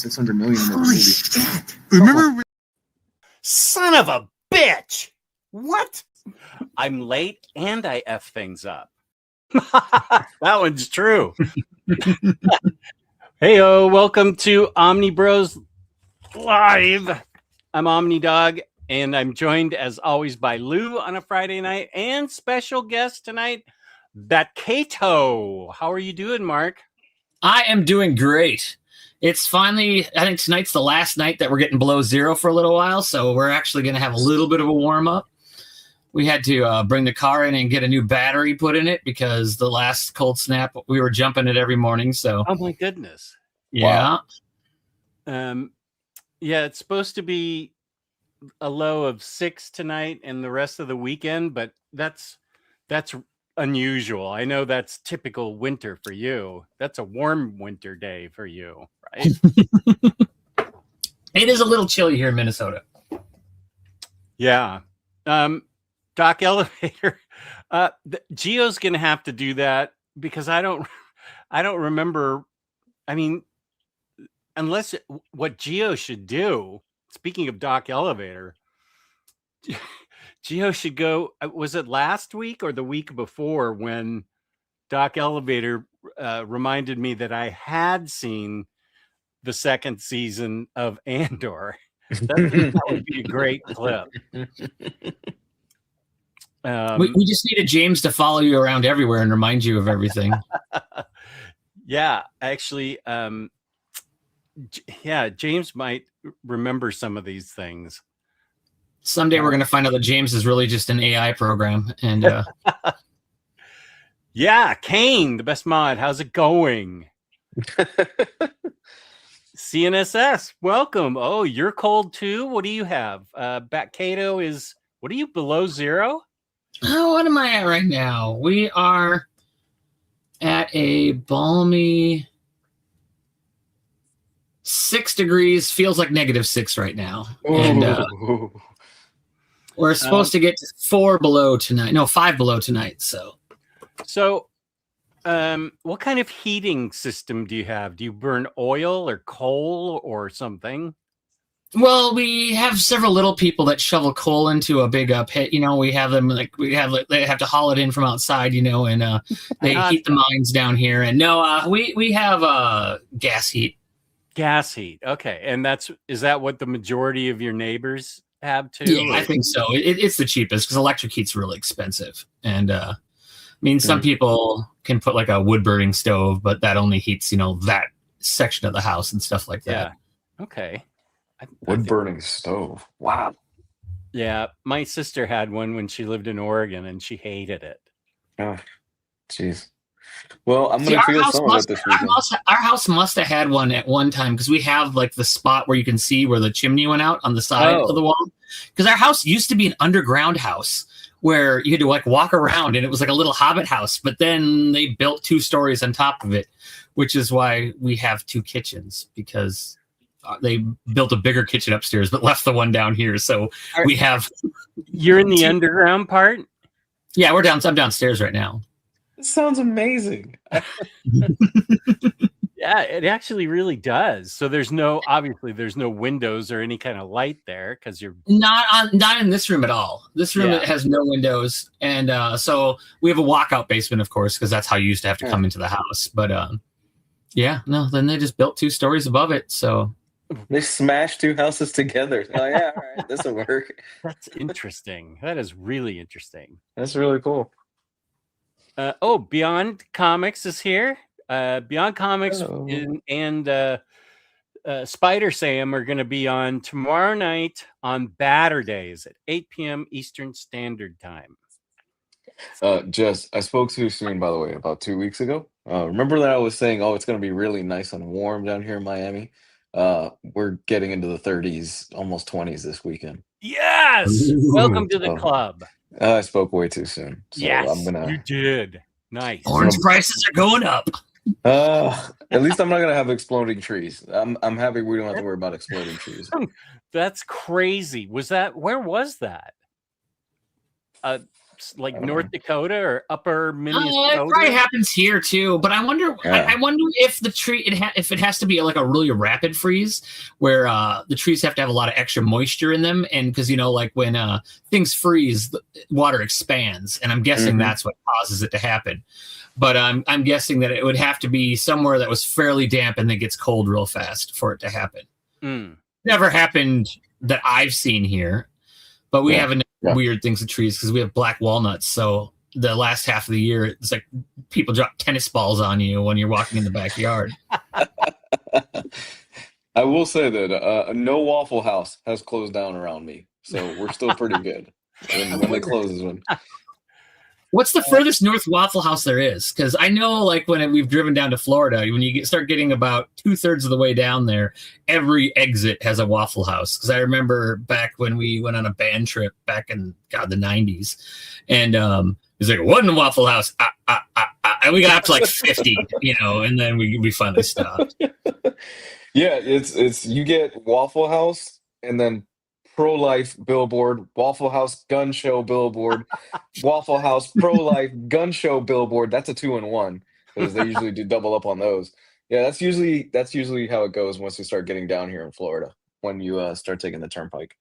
$600 million. Holy shit! Remember? Son of a bitch! What? I'm late and I F things up. That one's true. Hey-o, welcome to Omni Bros Live. I'm Omni Dog, and I'm joined as always by Lou on a Friday night and special guest tonight, that Cato. How are you doing, Mark? I am doing great. It's finally, I think tonight's the last night that we're getting below zero for a little while, so we're actually going to have a little bit of a warm-up. We had to bring the car in and get a new battery put in it because the last cold snap, we were jumping it every morning. So, oh my goodness. Yeah. Wow. Yeah, it's supposed to be a low of 6 tonight and the rest of the weekend, but that's unusual. I know that's typical winter for you. That's a warm winter day for you, right? It is a little chilly here in Minnesota. Yeah. Doc Elevator. Gio's going to have to do that because I don't remember. I mean, unless what Gio should do, speaking of Doc Elevator, Gio should go. Was it last week or the week before when Doc Elevator reminded me that I had seen the second season of Andor? That would be a great clip. We just needed James to follow you around everywhere and remind you of everything. Yeah, actually, James might remember some of these things. Someday we're going to find out that James is really just an AI program. And yeah, Kane, the best mod. How's it going? CNSS, welcome. Oh, you're cold too. What do you have? Cato is, what are you, below zero? Oh, what am I at right now? We are at a balmy 6 degrees. Feels like -6 right now. And we're supposed to get to 4 below tonight. No, 5 below tonight. So, what kind of heating system do you have? Do you burn oil or coal or something? Well, we have several little people that shovel coal into a big pit. You know, we have them they have to haul it in from outside. You know, and they heat the mines down here. And no, we have gas heat. Gas heat, okay. And is that what the majority of your neighbors have too? Yeah, I think so. It's the cheapest because electric heat's really expensive. And I mean, some people can put like a wood burning stove, but that only heats that section of the house and stuff like that. Yeah. Okay. Wood burning stove. Wow. Yeah, my sister had one when she lived in Oregon, and she hated it. Oh, jeez. Well, I'm gonna feel some of it this weekend. Our house must have had one at one time because we have like the spot where you can see where the chimney went out on the side of the wall. Because our house used to be an underground house where you had to like walk around, and it was like a little hobbit house. But then they built 2 stories on top of it, which is why we have 2 kitchens because they built a bigger kitchen upstairs, but left the one down here. So we have. You're in the underground part? Yeah, I'm downstairs right now. It sounds amazing. Yeah, it actually really does. So there's no windows or any kind of light there because you're not in this room at all. This room has no windows, and so we have a walkout basement, of course, because that's how you used to have to come into the house. But then they just built 2 stories above it. So they smashed 2 houses together. Oh yeah, all right, this will work. That's interesting. That is really interesting. That's really cool. Beyond Comics is here. Beyond Comics and Spider Sam are going to be on tomorrow night on Batter Days at 8 p.m. Eastern Standard Time. Jess, I spoke too soon, by the way, about 2 weeks ago. Remember that I was saying, it's going to be really nice and warm down here in Miami? We're getting into the 30s, almost 20s this weekend. Yes! Welcome to the club. I spoke way too soon. So yes, you did. Nice. Orange prices are going up. At least I'm not gonna have exploding trees. I'm happy we don't have to worry about exploding trees. That's crazy. Where was that? like North Dakota or Upper Minnesota? It probably happens here too, but I wonder. I wonder if the tree if it has to be like a really rapid freeze, where the trees have to have a lot of extra moisture in them, and because like when things freeze, the water expands, and I'm guessing that's what causes it to happen. But I'm guessing that it would have to be somewhere that was fairly damp and then gets cold real fast for it to happen. Never happened that I've seen here, but we have weird things with trees because we have black walnuts. So the last half of the year, it's like people drop tennis balls on you when you're walking in the backyard. I will say that no Waffle House has closed down around me, so we're still pretty good when it closes. What's the furthest north Waffle House there is? Because I know, like, when we've driven down to Florida, when you start getting about 2/3 of the way down there, every exit has a Waffle House. Because I remember back when we went on a band trip back in, the 90s, and it's like, one Waffle House, and we got up to like 50, and then we finally stopped. Yeah, it's you get Waffle House and then pro-life billboard, Waffle House gun show billboard, Waffle House pro-life gun show billboard. That's a 2-in-1 because they usually do double up on those. Yeah, that's usually how it goes once you start getting down here in Florida, when you start taking the turnpike.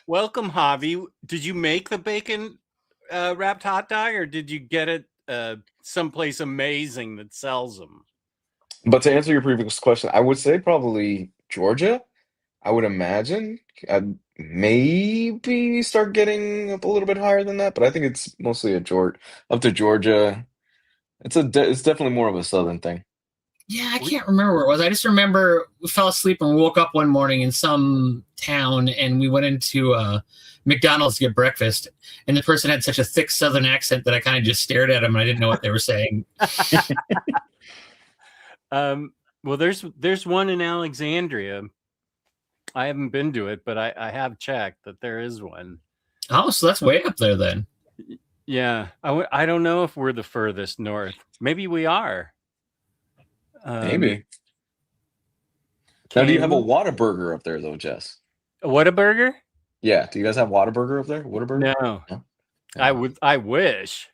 Welcome, Javi. Did you make the bacon wrapped hot dog, or did you get it someplace amazing that sells them? But to answer your previous question, I would say probably Georgia. I would imagine I'd maybe start getting up a little bit higher than that, but I think it's mostly up to Georgia. It's definitely more of a southern thing. Yeah, I can't remember where it was. I just remember we fell asleep and we woke up one morning in some town, and we went into McDonald's to get breakfast, and the person had such a thick southern accent that I kind of just stared at him and I didn't know what they were saying. Well, there's one in Alexandria. I haven't been to it, but I have checked that there is one. Oh, so that's way up there then. Yeah. I don't know if we're the furthest north. Maybe we are. Maybe. Now, do you have a Whataburger up there, though, Jess? A Whataburger? Yeah. Do you guys have Whataburger up there? Whataburger? No. I wish.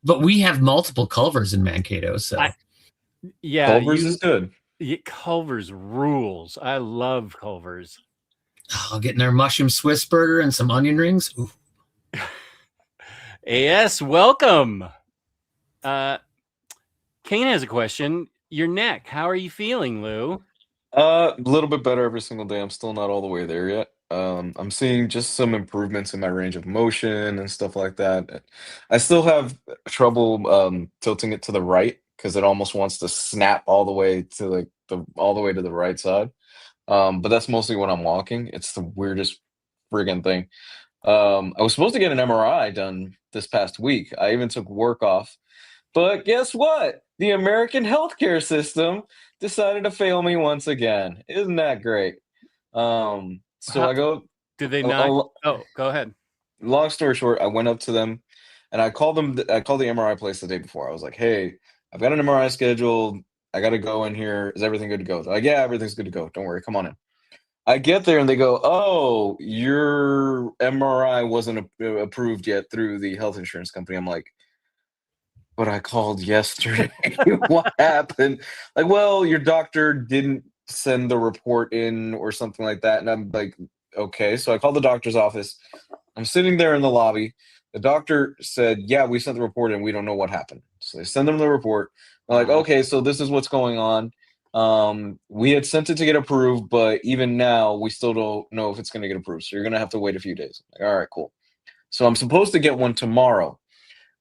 But we have multiple Culvers in Mankato, so. Culver's is good. Culver's rules. I love Culver's. Oh, getting their mushroom Swiss burger and some onion rings. Ooh. AS, welcome. Kane has a question. Your neck, how are you feeling, Lou? A little bit better every single day. I'm still not all the way there yet. I'm seeing just some improvements in my range of motion and stuff like that. I still have trouble tilting it to the right because it almost wants to snap all the way to all the way to the right side. But that's mostly when I'm walking. It's the weirdest friggin' thing. I was supposed to get an MRI done this past week. I even took work off. But guess what? The American healthcare system decided to fail me once again. Isn't that great? So I go. Did they not? Go ahead. Long story short, I went up to them, and I called them. I called the MRI place the day before. I was like, "Hey, I've got an MRI scheduled. I got to go in here. Is everything good to go?" They're like, "Yeah, everything's good to go. Don't worry. Come on in." I get there, and they go, "Oh, your MRI wasn't approved yet through the health insurance company." I'm like, "But I called yesterday. What happened?" Like, "Well, your doctor didn't send the report in or something like that." And I'm like, "Okay." So I called the doctor's office. I'm sitting there in the lobby. The doctor said, "Yeah, we sent the report in. We don't know what happened." So they send them the report. I'm like, "Okay, so this is what's going on. We had sent it to get approved, but even now we still don't know if it's going to get approved. So you're going to have to wait a few days." I'm like, "All right, cool." So I'm supposed to get one tomorrow.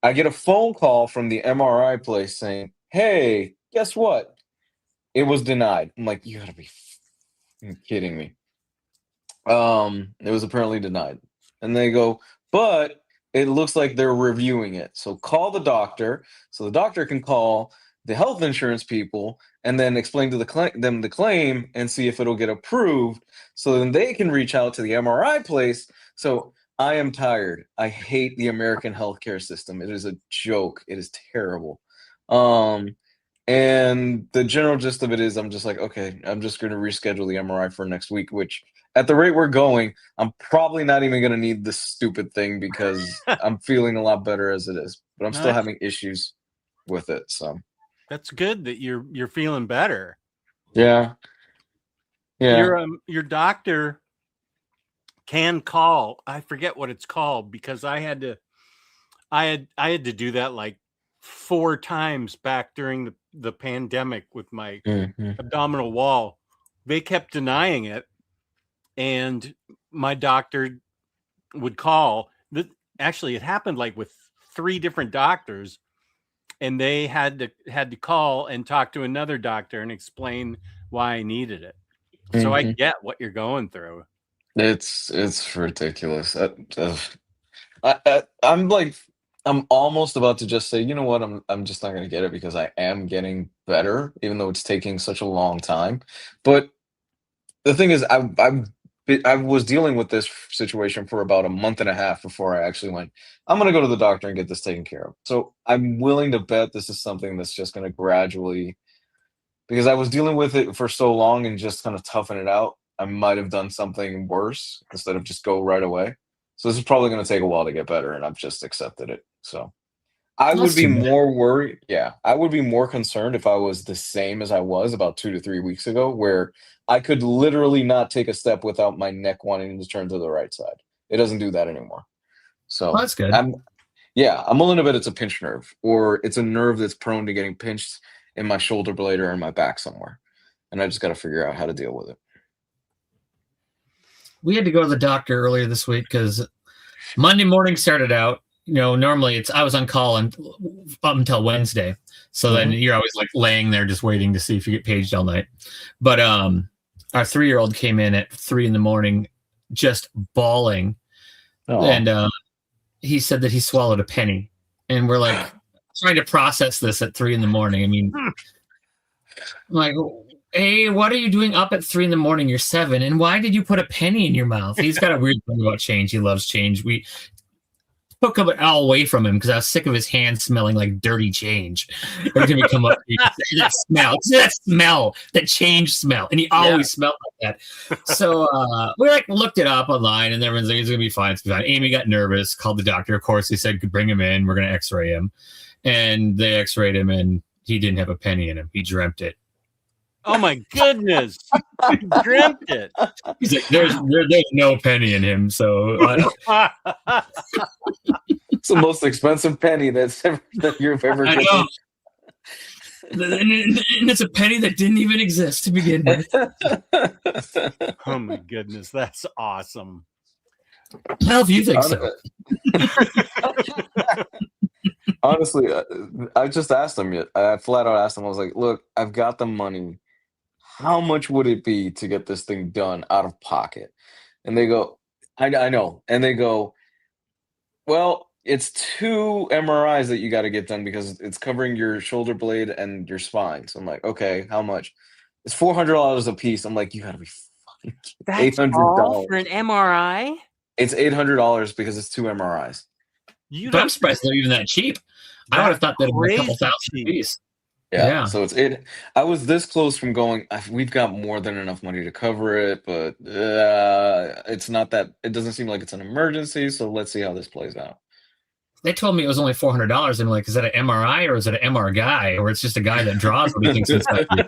I get a phone call from the MRI place saying, "Hey, guess what? It was denied." I'm like, "You gotta be kidding me." It was apparently denied. And they go, "But it looks like they're reviewing it. So call the doctor so the doctor can call the health insurance people and then explain to them the claim and see if it'll get approved. So then they can reach out to the MRI place." So I am tired. I hate the American healthcare system. It is a joke. It is terrible. And the general gist of it is I'm just like, okay, I'm just going to reschedule the MRI for next week, which at the rate we're going, I'm probably not even going to need this stupid thing because I'm feeling a lot better as it is. But I'm No, still having issues with it. So that's good that you're feeling better. yeah. Your doctor can call. I forget what it's called because I had to do that like 4 times back during the pandemic with my Mhm. abdominal wall. They kept denying it, and my doctor would call. Actually, it happened like with 3 different doctors, and they had to call and talk to another doctor and explain why I needed it. So I Mhm. get what you're going through. It's ridiculous. I'm like I'm almost about to just say, you know what, I'm just not going to get it because I am getting better, even though it's taking such a long time. But the thing is, I was dealing with this situation for about a month and a half before I actually went. I'm going to go to the doctor and get this taken care of. So I'm willing to bet this is something that's just going to gradually, because I was dealing with it for so long and just kind of toughen it out. I might have done something worse instead of just go right away. So this is probably going to take a while to get better, and I've just accepted it. So I would That's be too bad. more worried. Yeah, I would be more concerned if I was the same as I was about 2 to 3 weeks ago, where I could literally not take a step without my neck wanting to turn to the right side. It doesn't do that anymore. Well, So that's good. I'm willing to bet it's a pinched nerve, or it's a nerve that's prone to getting pinched in my shoulder blade or in my back somewhere, and I just got to figure out how to deal with it. We had to go to the doctor earlier this week because Monday morning started out. Normally I was on call up until Wednesday, so then Mhm. you're always like laying there just waiting to see if you get paged all night. But our 3-year-old came in at 3 a.m, just bawling, Oh, and he said that he swallowed a penny, and we're like trying to process this at 3 a.m. I mean, I'm like, hey, what are you doing up at 3 a.m? You're 7, and why did you put a penny in your mouth? He's got a weird thing about change. He loves change. We took it all away from him because I was sick of his hands smelling like dirty change. Every time he come up, he'd say, that smell, that change smell, and he always smelled like that. So we looked it up online, and everyone's like, "It's gonna be fine." It's gonna be fine. Amy got nervous, called the doctor. Of course, they said, "Bring him in. We're gonna X-ray him," and they X-rayed him, and he didn't have a penny in him. He dreamt it. Oh my goodness. You dreamt it. He's like, there's no penny in him. So it's the most expensive penny that you've ever I know. And it's a penny that didn't even exist to begin with. Oh my goodness, that's awesome. How if you think so? Honestly, I just asked him. I flat out asked him. I was like, "Look, I've got the money. How much would it be to get this thing done out of pocket?" And they go, I know. And they go, well, it's 2 MRIs that you got to get done because it's covering your shoulder blade and your spine. So I'm like, okay, how much? It's $400 a piece. I'm like, you got to be fucking That's all for $800. an MRI? It's $800 because it's 2 MRIs. But I'm surprised they're even that cheap. I would have thought that'd be a couple thousand a piece. Yeah. So I was this close from going, we've got more than enough money to cover it, but it's not that, it doesn't seem like it's an emergency. So let's see how this plays out. They told me it was only $400. I'm like, is that an MRI or is it an MR guy? Or it's just a guy that draws what he thinks inside you?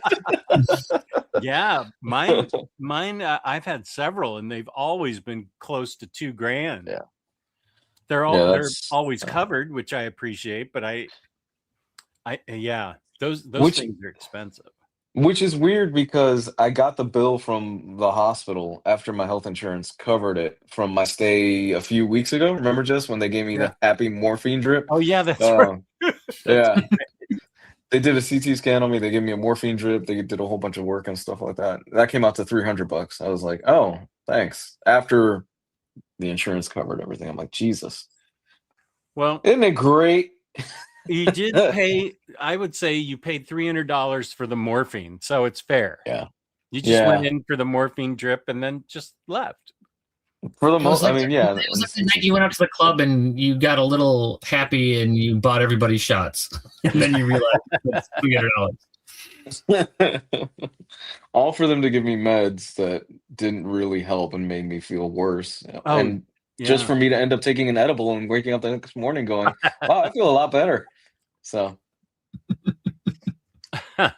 Yeah. Mine, I've had several and they've always been close to $2,000. Yeah. They're always covered, which I appreciate, but those things are expensive. Which is weird because I got the bill from the hospital after my health insurance covered it from my stay a few weeks ago. Remember just when they gave me the happy morphine drip? Oh yeah, that's right. Yeah. They did a CT scan on me. They gave me a morphine drip. They did a whole bunch of work and stuff like that. That came out to $300. I was like, oh, thanks. After the insurance covered everything, I'm like, Jesus. Well, isn't it great? You did pay, I would say you paid $300 for the morphine, so it's fair. Yeah. You just went in for the morphine drip and then just left. For the It was most, I like mean, yeah. it was like the night you went up to the club and you got a little happy and you bought everybody shots, and then you realized it's $300. All for them to give me meds that didn't really help and made me feel worse. Oh, And just yeah. for me to end up taking an edible and waking up the next morning going, wow, I feel a lot better. So I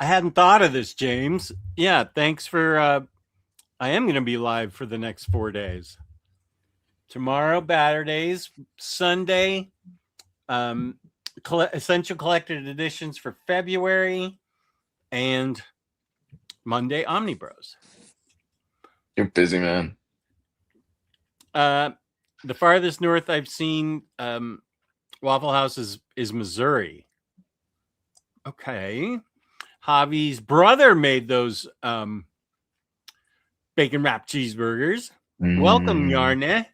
hadn't thought of this, James. Yeah, thanks for I am going to be live for the next 4 days. Tomorrow, Batter Days, Sunday, Essential Collected Editions for February, and Monday, Omni Bros. you're busy, man. The farthest north I've seen Waffle House is Missouri. Okay. Javi's brother made those bacon wrapped cheeseburgers. Welcome, Yarne.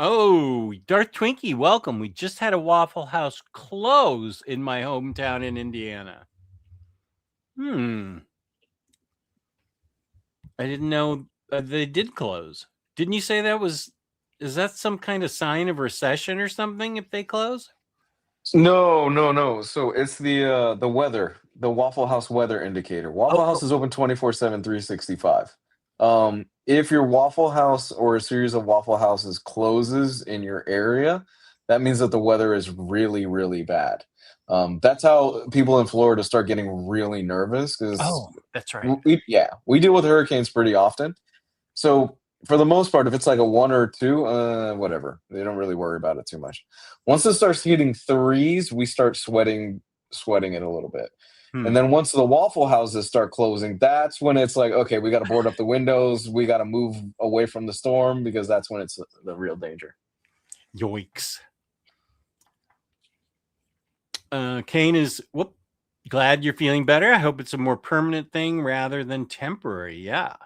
Oh, Darth Twinkie, welcome. We just had a Waffle House close in my hometown in Indiana. I didn't know they did close. Didn't you say is that some kind of sign of recession or something if they close? No. So it's the weather, the Waffle House weather indicator. Waffle House is open 24/7, 365. If your Waffle House or a series of Waffle Houses closes in your area, that means that the weather is really, really bad. That's how people in Florida start getting really nervous because that's right. we deal with hurricanes pretty often. So for the most part, if it's like a 1 or 2, whatever, they don't really worry about it too much. Once it starts hitting 3s, we start sweating it a little bit. And then once the Waffle Houses start closing, that's when it's like, okay, we got to board up the windows. We got to move away from the storm because that's when it's the real danger. Yoinks. Kane is glad you're feeling better. I hope it's a more permanent thing rather than temporary. Yeah.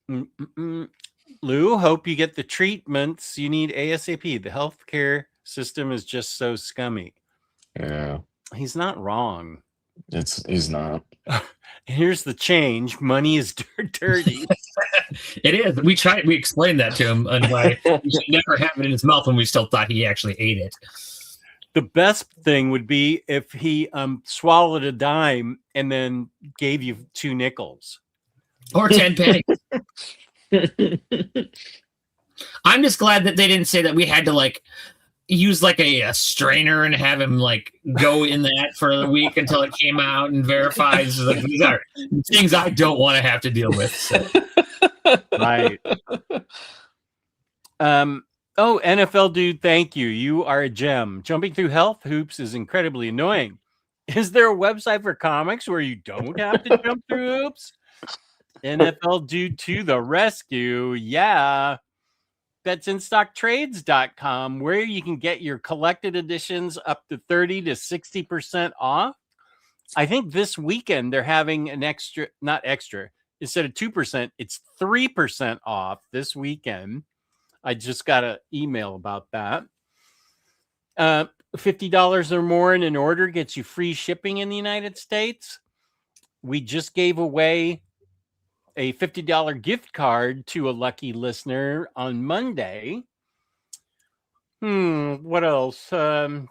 Lou, hope you get the treatments you need ASAP. The healthcare system is just so scummy. Yeah. He's not wrong. He's not. Here's the change. Money is dirty. It is. We explained that to him and why he should never have it in his mouth when we still thought he actually ate it. The best thing would be if he swallowed a dime and then gave you 2 nickels. Or 10 pennies. I'm just glad that they didn't say that we had to use a strainer and have him go in that for a week until it came out and verified. These are things I don't want to have to deal with. So. Right. NFL dude, thank you. You are a gem. Jumping through health hoops is incredibly annoying. Is there a website for comics where you don't have to jump through hoops? NFL dude to the rescue. Yeah. That's InStockTrades.com, where you can get your collected editions up to 30 to 60% off. I think this weekend they're having an not extra, instead of 2%, it's 3% off this weekend. I just got an email about that. $50 or more in an order gets you free shipping in the United States. We just gave away a $50 gift card to a lucky listener on Monday. What else? 2%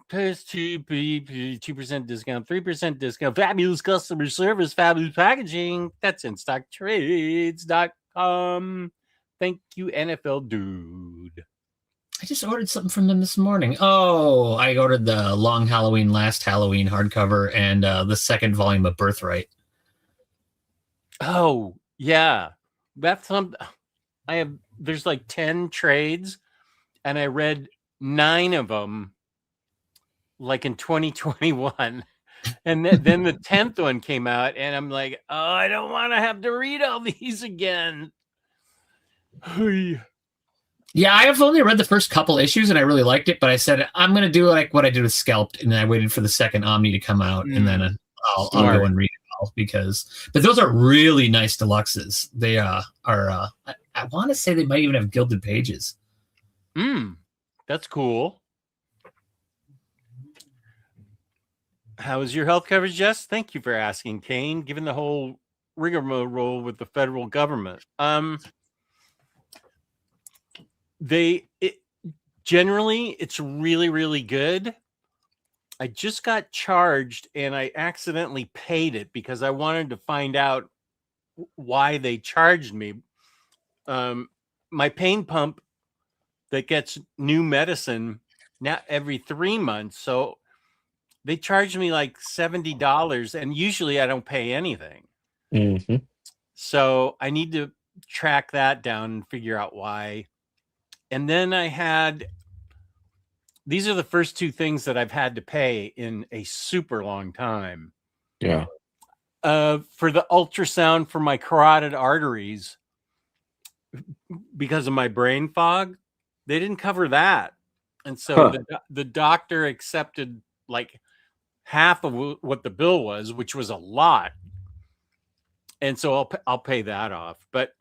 discount, 3% discount, fabulous customer service, fabulous packaging. That's InStockTrades.com. Thank you, NFL dude. I just ordered something from them this morning. Oh, I ordered the Long Halloween, Last Halloween hardcover and the second volume of Birthright. Oh, yeah. That's there's 10 trades and I read 9 of them in 2021. And then the 10th one came out and I'm like, oh, I don't want to have to read all these again. Yeah, I have only read the first couple issues and I really liked it, but I said I'm going to do what I did with Scalped, and then I waited for the second Omni to come out, and then I'll go and read it all but those are really nice deluxes. They are. I want to say they might even have gilded pages. That's cool. How is your health coverage, Jess? Thank you for asking, Kane. Given the whole rigmarole with the federal government. Generally, it's really, really good. I just got charged and I accidentally paid it because I wanted to find out why they charged me. My pain pump that gets new medicine now every 3 months. So they charged me like $70 and usually I don't pay anything. Mm-hmm. So I need to track that down and figure out why. And then these are the first two things that I've had to pay in a super long time. Yeah. For the ultrasound for my carotid arteries, because of my brain fog, they didn't cover that. And so the doctor accepted like half of what the bill was, which was a lot. And so I'll pay that off. But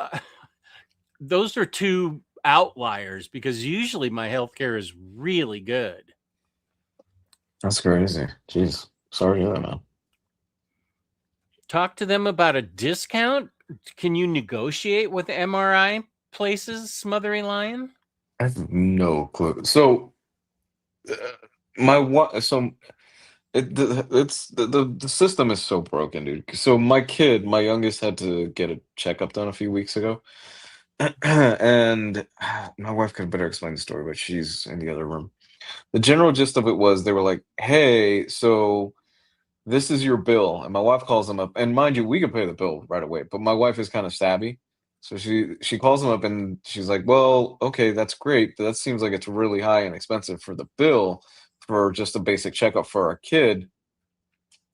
those are two outliers because usually my healthcare is really good. That's crazy. Jeez. Sorry to hear that, man. Talk to them about a discount. Can you negotiate with MRI places, Smothery Lion? I have no clue. So, the system is so broken, dude. So my youngest, had to get a checkup done a few weeks ago, and my wife could better explain the story, but she's in the other room. The general gist of it was they were like, "Hey, so this is your bill," and my wife calls them up, and mind you, we could pay the bill right away, but my wife is kind of savvy. So she calls them up and she's like, "Well, okay, that's great, but that seems like it's really high and expensive for the bill for just a basic checkup for our kid."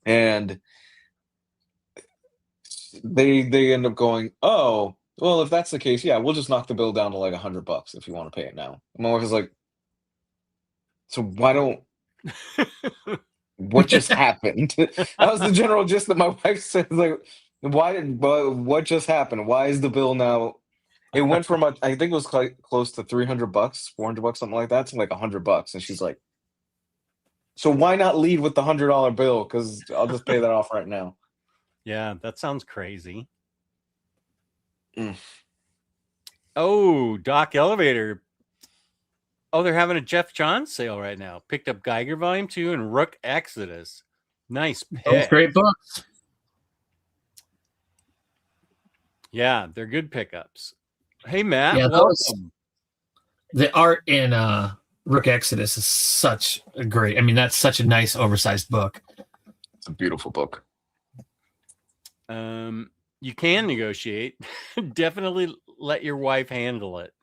And they end up going, "Oh, well, if that's the case, yeah, we'll just knock the bill down to like $100 if you want to pay it now." And my wife is like, "So why don't what just happened?" That was the general gist that my wife said. Like, what just happened? Why is the bill now? It went from I think it was quite close to $300, $400, something like that, to like $100. And she's like, "So why not lead with the $100 bill? Because I'll just pay that off right now." Yeah, that sounds crazy. Mm. Oh, Doc Elevator. Oh, they're having a Jeff Johns sale right now. Picked up Geiger Volume 2 and Rook Exodus. Nice pick. Both great books. Yeah, they're good pickups. Hey, Matt, Yeah, welcome. The art in Rook Exodus is such a great. I mean, that's such a nice, oversized book. It's a beautiful book. You can negotiate. Definitely let your wife handle it.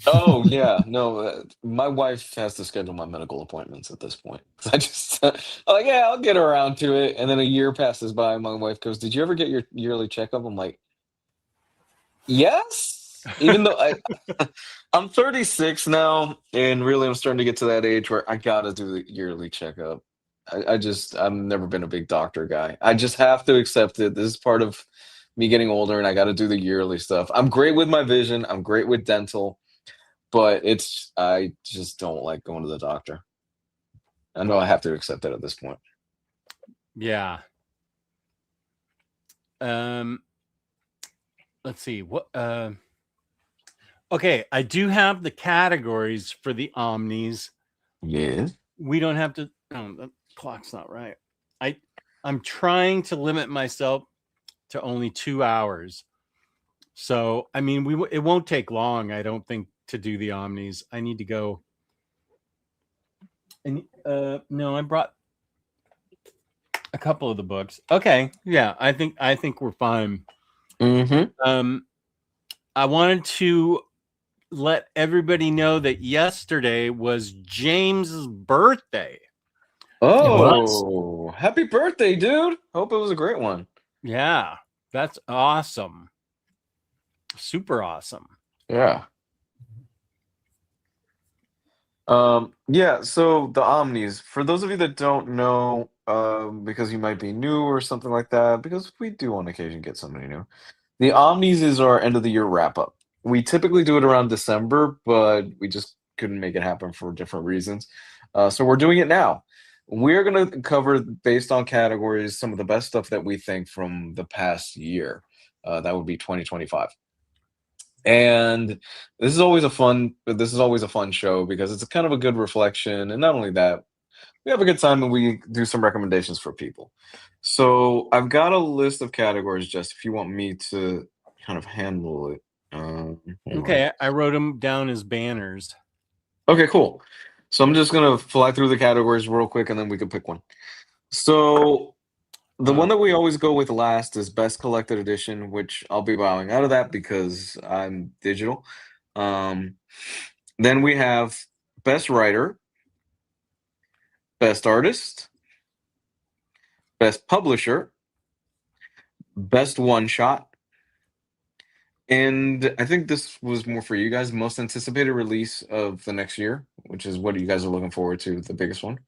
Oh yeah, no, my wife has to schedule my medical appointments at this point. I just, like, yeah, I'll get around to it. And then a year passes by, and my wife goes, "Did you ever get your yearly checkup?" I'm like, "Yes." Even though I'm 36 now, and really I'm starting to get to that age where I gotta do the yearly checkup. I've never been a big doctor guy. I just have to accept it. This is part of me getting older, and I got to do the yearly stuff. I'm great with my vision. I'm great with dental, but I just don't like going to the doctor. I know I have to accept that at this point. Yeah. Let's see what. Okay, I do have the categories for the Omnis. Yeah. We don't have to. Oh, the clock's not right. I'm trying to limit myself to only 2 hours. So I mean, it won't take long, I don't think, to do the Omnis. I need to go. And no, I brought a couple of the books. Okay, yeah, I think we're fine. Mm-hmm. I wanted to let everybody know that yesterday was James's birthday. Oh, happy birthday, dude. Hope it was a great one. Yeah, that's awesome. Super awesome. Yeah. Yeah, so the Omnis, for those of you that don't know, because you might be new or something like that, because we do on occasion get somebody new. The Omnis is our end of the year wrap up. We typically do it around December, but we just couldn't make it happen for different reasons. So we're doing it now. We're going to cover, based on categories, some of the best stuff that we think from the past year. That would be 2025. And this is always a fun show because it's a kind of a good reflection, and not only that, we have a good time and we do some recommendations for people. So I've got a list of categories, just if you want me to kind of handle it. Okay, I wrote them down as banners. Okay, cool. So I'm just gonna fly through the categories real quick, and then we can pick one. So the one that we always go with last is Best Collected Edition, which I'll be bowing out of that because I'm digital. Then we have Best Writer, Best Artist, Best Publisher, Best One Shot, and I think this was more for you guys, most anticipated release of the next year, which is what you guys are looking forward to, the biggest one.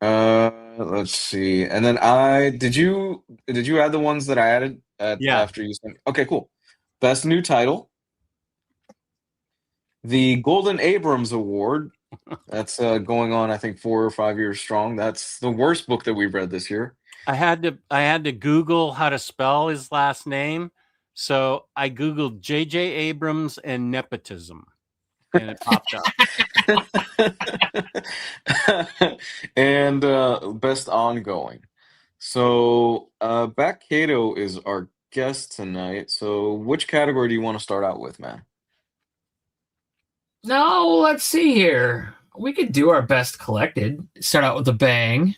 Let's see. And then did you add the ones that I added after you sent? Okay, cool. Best New Title, the Golden Abrams Award. That's going on, I think, 4 or 5 years strong. That's the worst book that we've read this year. I had to Google how to spell his last name, so I Googled J.J. Abrams and nepotism, and it popped up. And Best Ongoing. So Back Cato is our guest tonight. So which category do you want to start out with, man? No, let's see here. We could do our Best Collected. Start out with a bang.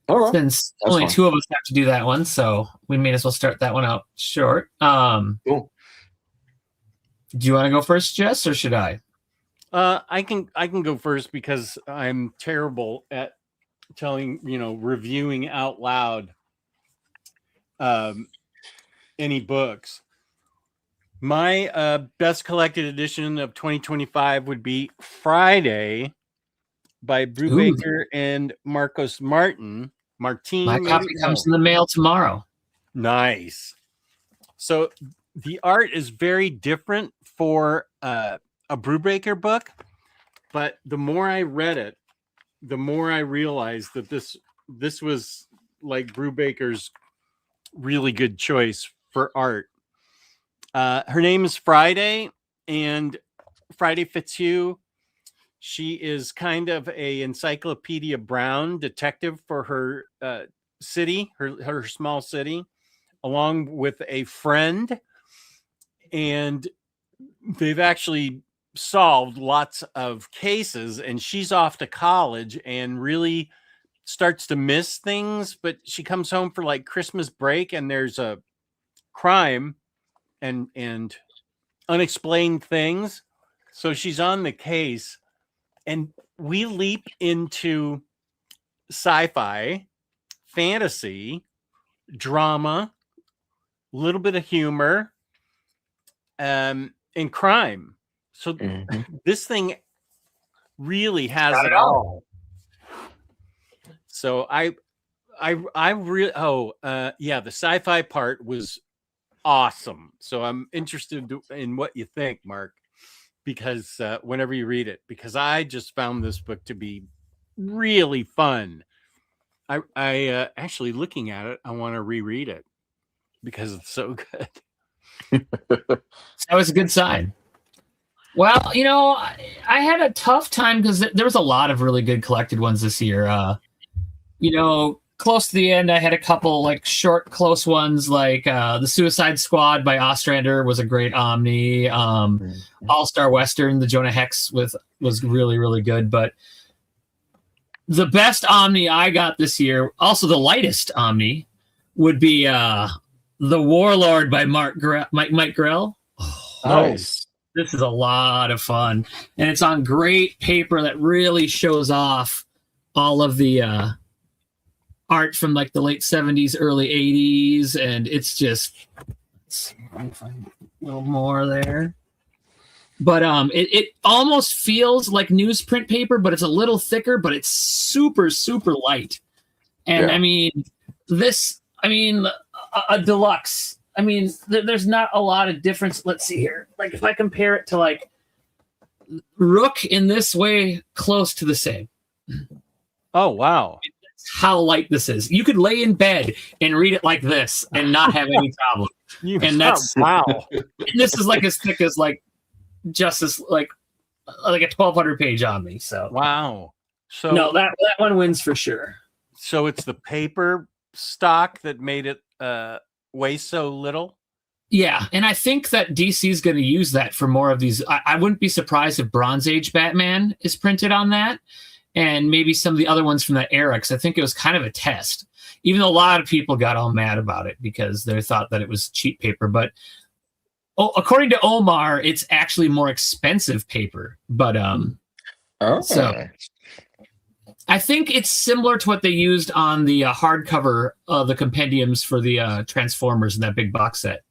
All right. Since only two of us have to do that one, so we may as well start that one out short. Cool. Do you want to go first, Jess, or should I? I can go first because I'm terrible at reviewing out loud any books. My Best Collected Edition of 2025 would be Friday by Brubaker and Marcos Martin. My copy comes in the mail tomorrow. Nice. So the art is very different for a Brubaker book, but the more I read it, the more I realized that this was like Brubaker's really good choice for art. Her name is Friday, and Friday Fitzhugh. She is kind of a Encyclopedia Brown detective for her city, her small city, along with a friend. And they've actually solved lots of cases, and she's off to college and really starts to miss things. But she comes home for like Christmas break, and there's a crime and unexplained things. So she's on the case. And we leap into sci-fi, fantasy, drama, a little bit of humor, and crime. So this thing really has it all. So the sci-fi part was awesome. So I'm interested in what you think, Mark. Because whenever you read it, because I just found this book to be really fun. I actually, looking at it, I want to reread it because it's so good. That was a good sign. Well, I had a tough time because there was a lot of really good collected ones this year. Close to the end, I had a couple like short, close ones, like The Suicide Squad by Ostrander was a great Omni. All-Star Western, the Jonah Hex was really, really good. But the best Omni I got this year, also the lightest Omni, would be The Warlord by Mike Grell. Nice. This is a lot of fun. And it's on great paper that really shows off all of the art from like the late 70s, early 80s, and it's just a little more there. But it almost feels like newsprint paper, but it's a little thicker, but it's super, super light. And a deluxe. There's not a lot of difference. Let's see here. Like if I compare it to like Rook in this way, close to the same. Oh, wow. how light this is. You could lay in bed and read it like this and not have any problem. And that's wow. And this is like as thick as like Justice, like a 1,200 page Omni. So wow. So no, that one wins for sure. So it's the paper stock that made it weigh so little. Yeah, and I think that DC is going to use that for more of these. I wouldn't be surprised if Bronze Age Batman is printed on that, and maybe some of the other ones from that era, because I think it was kind of a test. Even though a lot of people got all mad about it because they thought that it was cheap paper, but according to Omar, it's actually more expensive paper. But so I think it's similar to what they used on the hardcover of the compendiums for the Transformers in that big box set.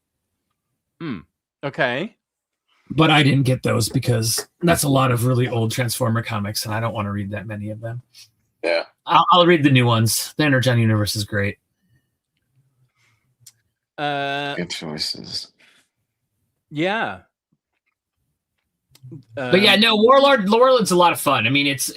Okay. But I didn't get those because that's a lot of really old Transformer comics, and I don't want to read that many of them. Yeah. I'll read the new ones. The Energon universe is great. Good choices. Yeah. But yeah, no, Warlord's a lot of fun. I mean, it's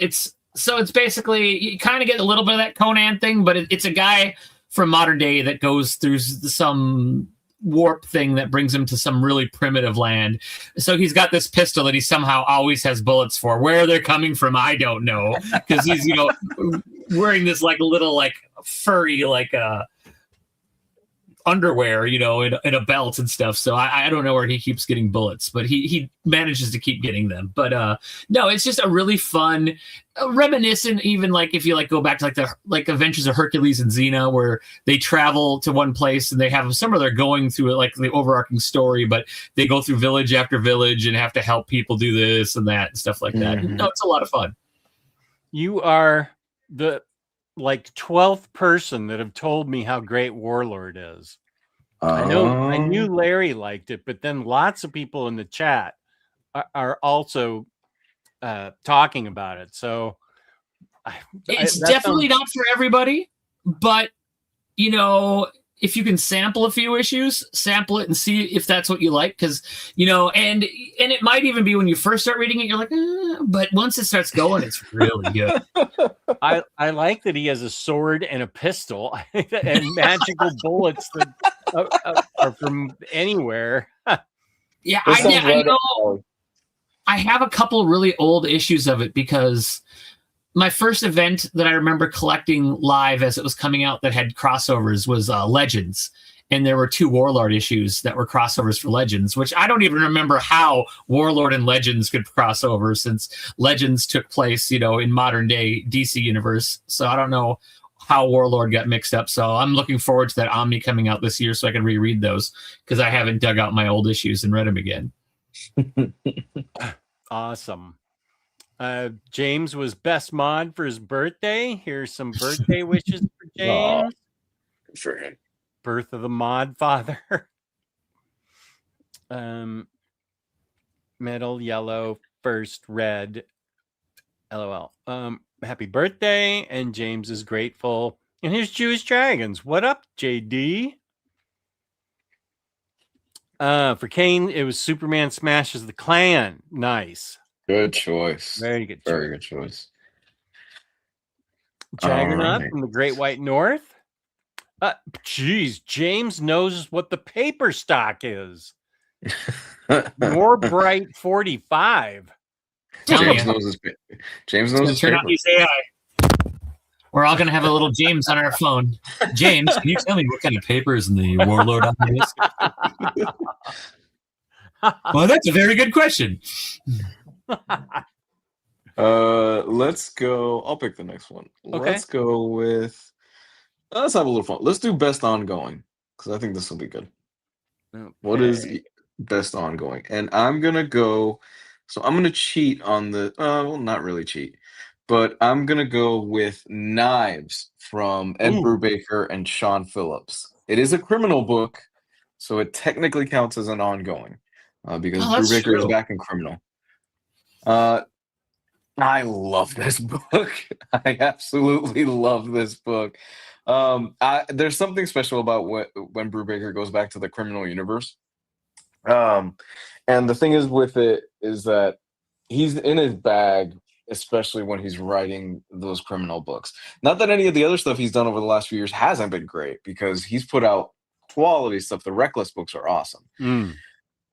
basically, you kind of get a little bit of that Conan thing, but it's a guy from modern day that goes through some warp thing that brings him to some really primitive land. So he's got this pistol that he somehow always has bullets for. Where they're coming from, I don't know, because he's wearing this like little like furry like underwear, in a belt and stuff. So I don't know where he keeps getting bullets, but he manages to keep getting them. But no, it's just a really fun, reminiscent. Even like if you like go back to like the Adventures of Hercules and Xena, where they travel to one place and they have somewhere they're going through like the overarching story, but they go through village after village and have to help people do this and that and stuff like that. Mm-hmm. No, it's a lot of fun. You are the 12th person that have told me how great Warlord is. I knew Larry liked it, but then lots of people in the chat are also talking about it. So it's definitely not for everybody, but if you can sample a few issues, sample it and see if that's what you like. Because, and it might even be when you first start reading it, you're like, but once it starts going, it's really good. I like that he has a sword and a pistol and magical bullets that are from anywhere. Yeah, I know. I have a couple really old issues of it because my first event that I remember collecting live as it was coming out that had crossovers was Legends. And there were 2 Warlord issues that were crossovers for Legends, which I don't even remember how Warlord and Legends could cross over, since Legends took place, in modern day DC universe. So I don't know how Warlord got mixed up. So I'm looking forward to that Omni coming out this year so I can reread those, because I haven't dug out my old issues and read them again. Awesome. James was best mod for his birthday. Here's some birthday wishes for James. Good for him. Birth of the mod father. Middle yellow, first red. LOL. Happy birthday, and James is grateful. And here's Jewish Dragons. What up, JD? For Kane, it was Superman smashes the Klan. Nice. Good choice. Very good choice. Very good choice. Jaggernaut from the Great White North. Geez, James knows what the paper stock is. More bright 45. James knows his turn on his AI. We're all gonna have a little James on our phone. James, can you tell me what kind of paper is in the Warlord on this? Well, that's a very good question. Let's go. I'll pick the next one. Okay. Let's go with. Let's have a little fun. Let's do best ongoing, because I think this will be good. Okay. What is best ongoing? And I'm gonna go. So I'm gonna cheat on the. Well, not really cheat, but I'm gonna go with Knives from Ed Brubaker and Sean Phillips. It is a criminal book, so it technically counts as an ongoing, because Brubaker is back in criminal. I love this book. I absolutely love this book. There's something special about when Brubaker goes back to the criminal universe. And the thing is with it is that he's in his bag especially when he's writing those criminal books. Not that any of the other stuff he's done over the last few years hasn't been great, because he's put out quality stuff. The Reckless books are awesome.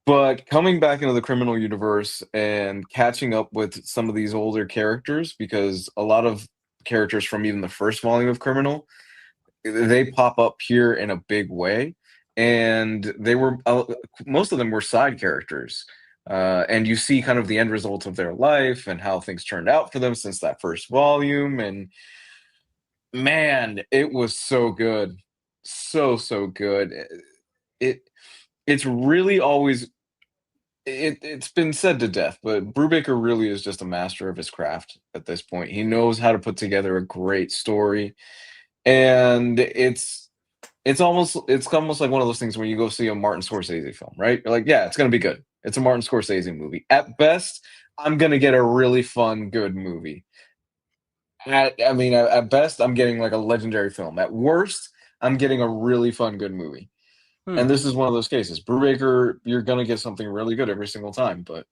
But coming back into the criminal universe and catching up with some of these older characters, because a lot of characters from even the first volume of Criminal, they pop up here in a big way. And they were most of them were side characters. And you see kind of the end result of their life and how things turned out for them since that first volume. And man, it was so good. So good. It's really always it's been said to death, but Brubaker really is just a master of his craft at this point. He knows how to put together a great story. And it's almost like one of those things where you go see a Martin Scorsese film, right? You're like, yeah, it's gonna be good. It's a Martin Scorsese movie. At best, I'm gonna get a really fun, good movie. At best, I'm getting like a legendary film. At worst, I'm getting a really fun, good movie. And this is one of those cases. Brubaker, you're gonna get something really good every single time, but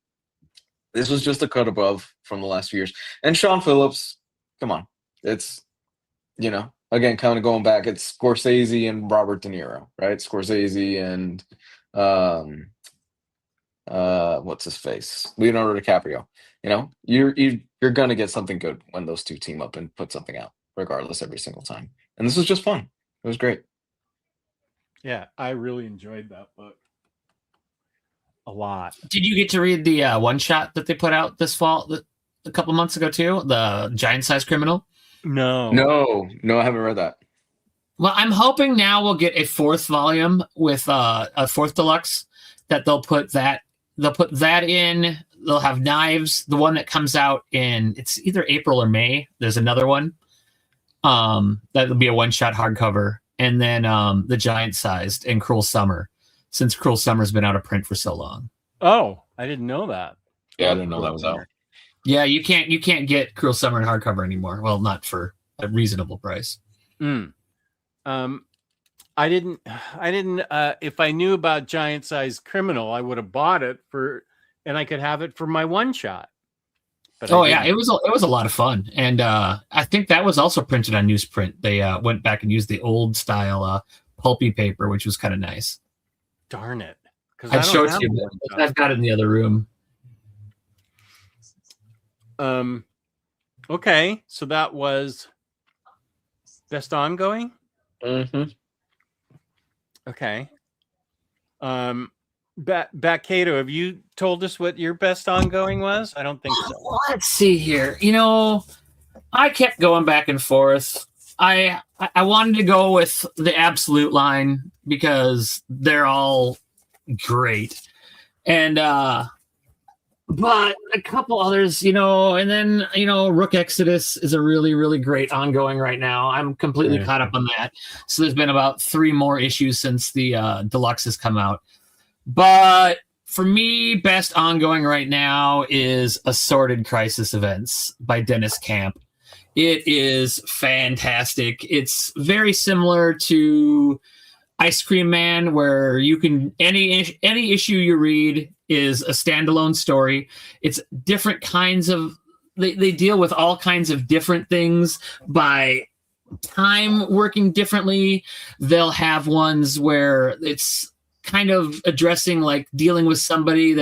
this was just a cut above from the last few years. And Sean Phillips, come on, it's again, kind of going back, it's Scorsese and Robert De Niro, right? Scorsese and what's his face, Leonardo DiCaprio. You're gonna get something good when those two team up and put something out, regardless, every single time. And this was just fun. It was great. Yeah, I really enjoyed that book a lot. Did you get to read the one shot that they put out this fall, a couple months ago too? The Giant Size Criminal? No, I haven't read that. Well, I'm hoping now we'll get a fourth volume with a fourth deluxe that they'll put that in. They'll have Knives, the one that comes out it's either April or May. There's another one. That'll be a one-shot hardcover. And then the Giant Sized and Cruel Summer, since Cruel Summer's been out of print for so long. Oh, I didn't know that. Yeah, I didn't know that was out. Yeah, you can't get Cruel Summer in hardcover anymore. Well, not for a reasonable price. I didn't if I knew about Giant Size Criminal, I would have bought it and I could have it for my one shot. But it was a lot of fun. And I think that was also printed on newsprint. They went back and used the old style pulpy paper, which was kind of nice. Darn it. I'd show it to you. I've got it in the other room. Okay, so that was best ongoing. Okay. Cato, have you told us what your best ongoing was? I don't think so. Let's see here. I kept going back and forth. I wanted to go with the Absolute line because they're all great, and but a couple others, and then Rook Exodus is a really, really great ongoing right now. I'm completely caught up on that. So there's been about 3 more issues since the deluxe has come out. But for me, best ongoing right now is Assorted Crisis Events by Dennis Camp. It is fantastic. It's very similar to Ice Cream Man, where you can any issue you read is a standalone story. It's different kinds of they deal with all kinds of different things by time working differently. They'll have ones where it's kind of addressing like dealing with somebody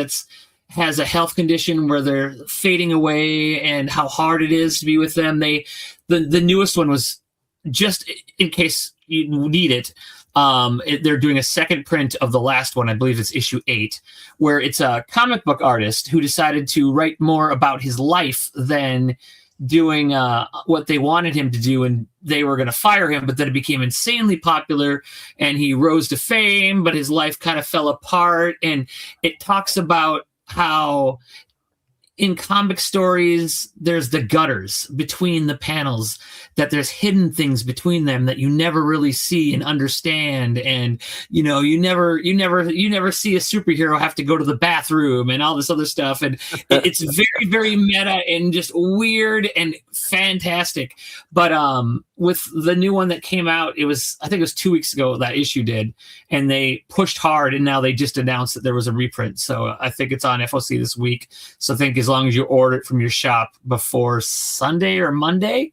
has a health condition where they're fading away and how hard it is to be with them. The newest one was, just in case you need it, they're doing a second print of the last one. I believe it's issue 8, where it's a comic book artist who decided to write more about his life than doing what they wanted him to do, and they were going to fire him, but then it became insanely popular and he rose to fame, but his life kind of fell apart. And it talks about how in comic stories, there's the gutters between the panels, that there's hidden things between them that you never really see and understand. And, you never see a superhero have to go to the bathroom and all this other stuff. And it's very, very meta and just weird and fantastic. But with the new one that came out, I think it was 2 weeks ago that issue did, and they pushed hard, and now they just announced that there was a reprint. So I think it's on FOC this week. So I think as long as you order it from your shop before Sunday or Monday,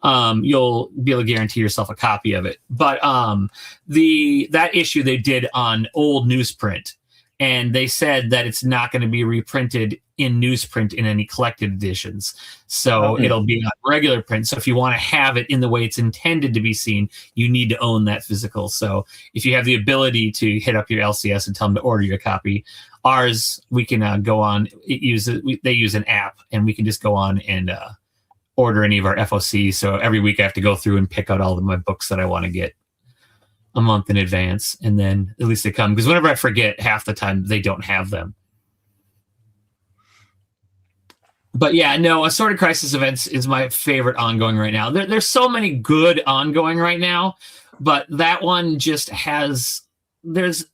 you'll be able to guarantee yourself a copy of it. But that issue they did on old newsprint, and they said that it's not going to be reprinted in newsprint in any collected editions. So it'll be on regular print. So if you want to have it in the way it's intended to be seen, you need to own that physical. So if you have the ability to hit up your LCS and tell them to order your copy, ours, we can go on. They use an app, and we can just go on and order any of our FOC. So every week I have to go through and pick out all of my books that I want to get a month in advance, and then at least they come, because whenever I forget, half the time they don't have them. But yeah, no, Assorted Crisis Events is my favorite ongoing right now. There's so many good ongoing right now, but that one just there's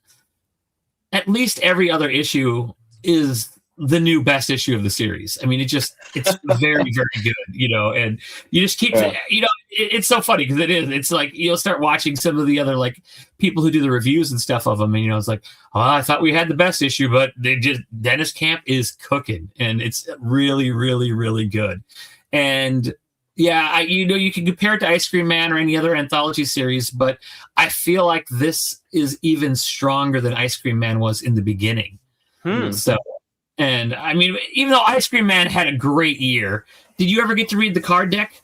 at least every other issue is the new best issue of the series. I mean, it's very, very good, and you just keep, it's so funny because it's like, you'll start watching some of the other like people who do the reviews and stuff of them. And, it's like, oh, I thought we had the best issue, but Dennis Camp is cooking, and it's really, really, really good. And yeah, you can compare it to Ice Cream Man or any other anthology series, but I feel like this is even stronger than Ice Cream Man was in the beginning. So, and I mean, even though Ice Cream Man had a great year, did you ever get to read the card deck,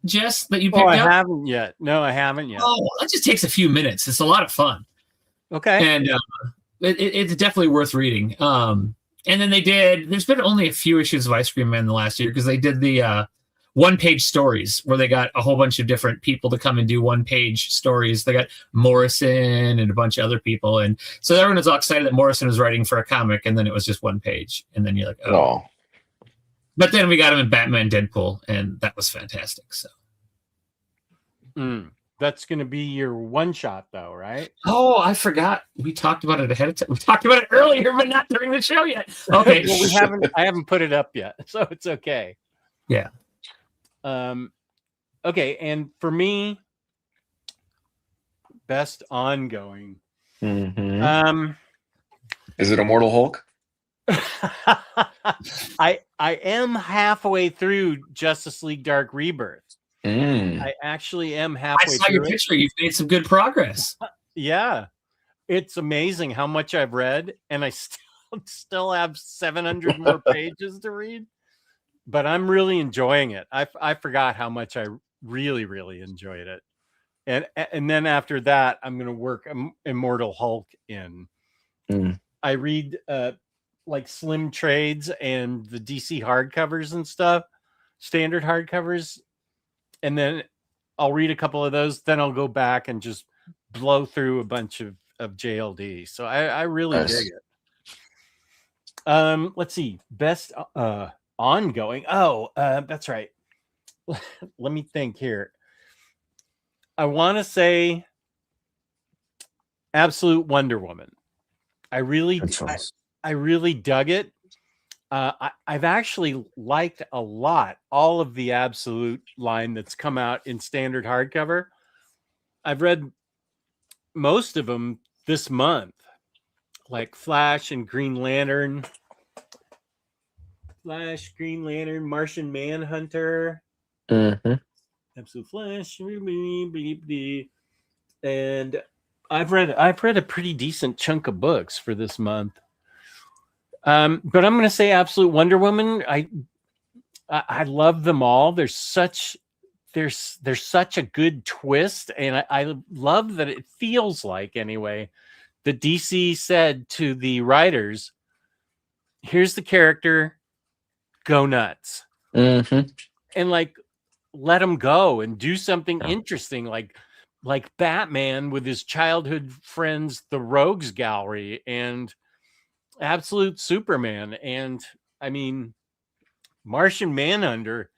Jess, that you picked up? I haven't yet. No, I haven't yet. Oh, that just takes a few minutes. It's a lot of fun. Okay. And it's definitely worth reading. And then there's been only a few issues of Ice Cream Man in the last year, because they did the one-page stories where they got a whole bunch of different people to come and do one-page stories. They got Morrison and a bunch of other people. And so everyone was all excited that Morrison was writing for a comic, and then it was just one page. And then you're like, oh. But then we got him in Batman Deadpool, and that was fantastic. So that's going to be your one-shot, though, right? Oh, I forgot. We talked about it ahead of time. We talked about it earlier, but not during the show yet. Okay. Well, I haven't put it up yet, so it's okay. Yeah. Okay, and for me, best ongoing. Is it Immortal Hulk? I am halfway through Justice League Dark Rebirth. I actually am halfway through. I saw your picture. You've made some good progress. Yeah, it's amazing how much I've read, and I still have 700 more pages to read. But I'm really enjoying it. I forgot how much I really, really enjoyed it. And then after that, I'm going to work Immortal Hulk in. I read like Slim Trades and the DC hardcovers and stuff, standard hardcovers. And then I'll read a couple of those. Then I'll go back and just blow through a bunch of JLD. So I really dig it. Let's see. Best ongoing. That's right. Let me think here. I want to say Absolute Wonder Woman. I really dug it. I've actually liked a lot all of the Absolute line that's come out in standard hardcover. I've read most of them this month, like Flash and Green Lantern. Flash, Green Lantern, Martian Manhunter, Absolute Flash, and I've read a pretty decent chunk of books for this month. But I'm going to say Absolute Wonder Woman. I love them all. There's such a good twist, and I love that it feels like, anyway, that DC said to the writers, "Here's the character. Go nuts," and like let him go and do something interesting, like Batman with his childhood friends, the Rogues Gallery, and Absolute Superman, and I mean Martian Manhunter.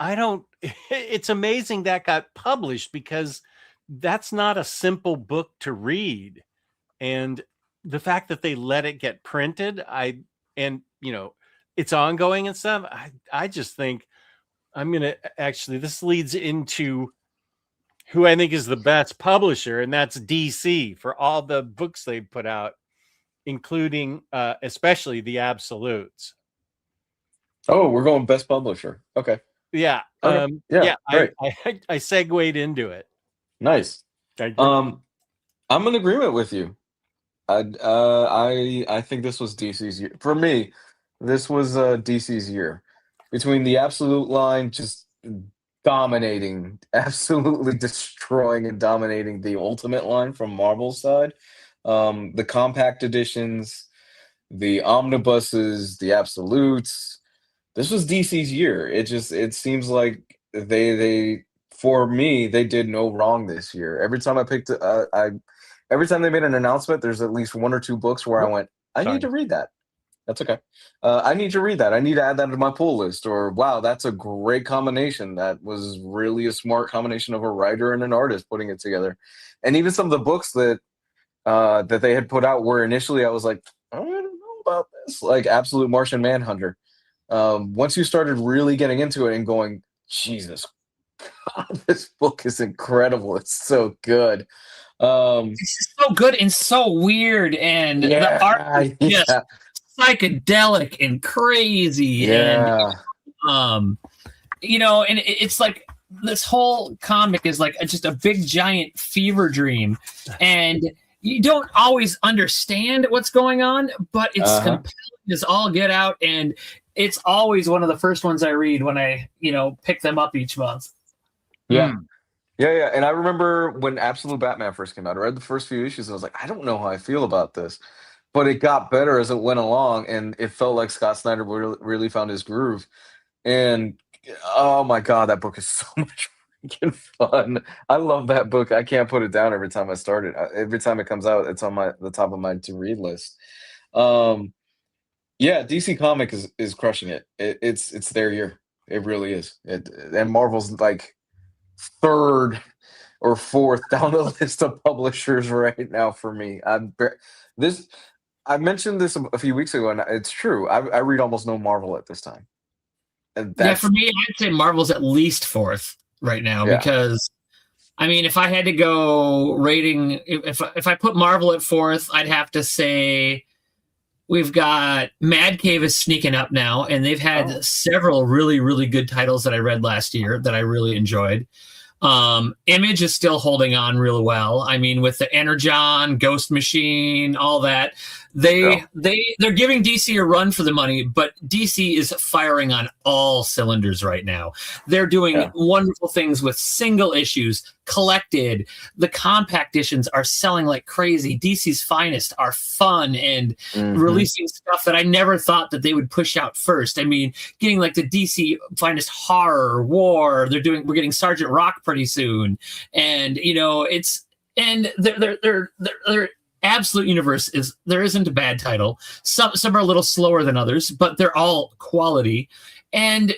I don't. It's amazing that got published, because that's not a simple book to read, and the fact that they let it get printed, it's ongoing and stuff. I just think I'm gonna actually. This leads into who I think is the best publisher, and that's DC for all the books they've put out, including especially the Absolutes. Oh, we're going best publisher. Okay. Yeah. Okay. Yeah. Great. I segued into it. Nice. I'm in agreement with you. I think this was DC's year. For me, this was DC's year. Between the Absolute line just dominating, absolutely destroying and dominating the Ultimate line from Marvel's side, the compact editions, the omnibuses, the Absolutes. This was DC's year. It seems like they for me they did no wrong this year. Every time I picked every time they made an announcement, there's at least one or two books where I went, I need to read that. That's okay. I need to read that. I need to add that to my pull list. Or wow, that's a great combination. That was really a smart combination of a writer and an artist putting it together. And even some of the books that that they had put out where initially I was like, I don't know about this, like Absolute Martian Manhunter. Once you started really getting into it and going, Jesus God, this book is incredible. It's so good. It's just so good and so weird, and the art is just psychedelic and crazy. And and it's like this whole comic is like just a big giant fever dream, and you don't always understand what's going on, but it's compelling as all get out, and it's always one of the first ones I read when I pick them up each month. Yeah. And I remember when Absolute Batman first came out, I read the first few issues and I was like, I don't know how I feel about this. But it got better as it went along, and it felt like Scott Snyder really found his groove. And oh my God, that book is so much freaking fun. I love that book. I can't put it down every time I start it. Every time it comes out, it's on the top of my to-read list. DC Comic is crushing it. It's their year. It really is. And Marvel's like third or fourth down the list of publishers right now for me. I mentioned this a few weeks ago, and it's true. I read almost no Marvel at this time. And for me, I'd say Marvel's at least fourth right now because, I mean, if I had to go rating, if I put Marvel at fourth, I'd have to say we've got Mad Cave is sneaking up now, and they've had several really, really good titles that I read last year that I really enjoyed. Image is still holding on real well. I mean, with the Energon, Ghost Machine, all that, they're giving DC a run for the money, but DC is firing on all cylinders right now. They're doing wonderful things with single issues, collected. The compact editions are selling like crazy. DC's Finest are fun and releasing stuff that I never thought that they would push out first. I mean, getting like the DC Finest Horror War. We're getting Sergeant Rock pretty soon, and they're Absolute Universe there isn't a bad title. Some are a little slower than others, but they're all quality. And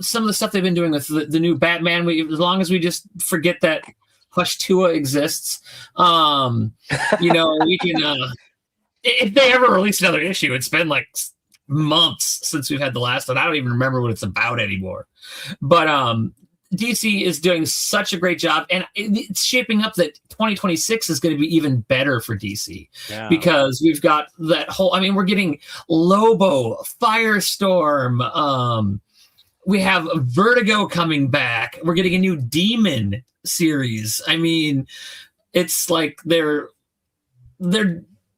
some of the stuff they've been doing with the new Batman, as long as we just forget that Hush Tua exists, we can. If they ever release another issue, it's been like months since we've had the last one. I don't even remember what it's about anymore. But DC is doing such a great job, and it's shaping up that 2026 is going to be even better for DC because we've got that whole. I mean, we're getting Lobo, Firestorm. We have Vertigo coming back. We're getting a new Demon series. I mean, it's like they're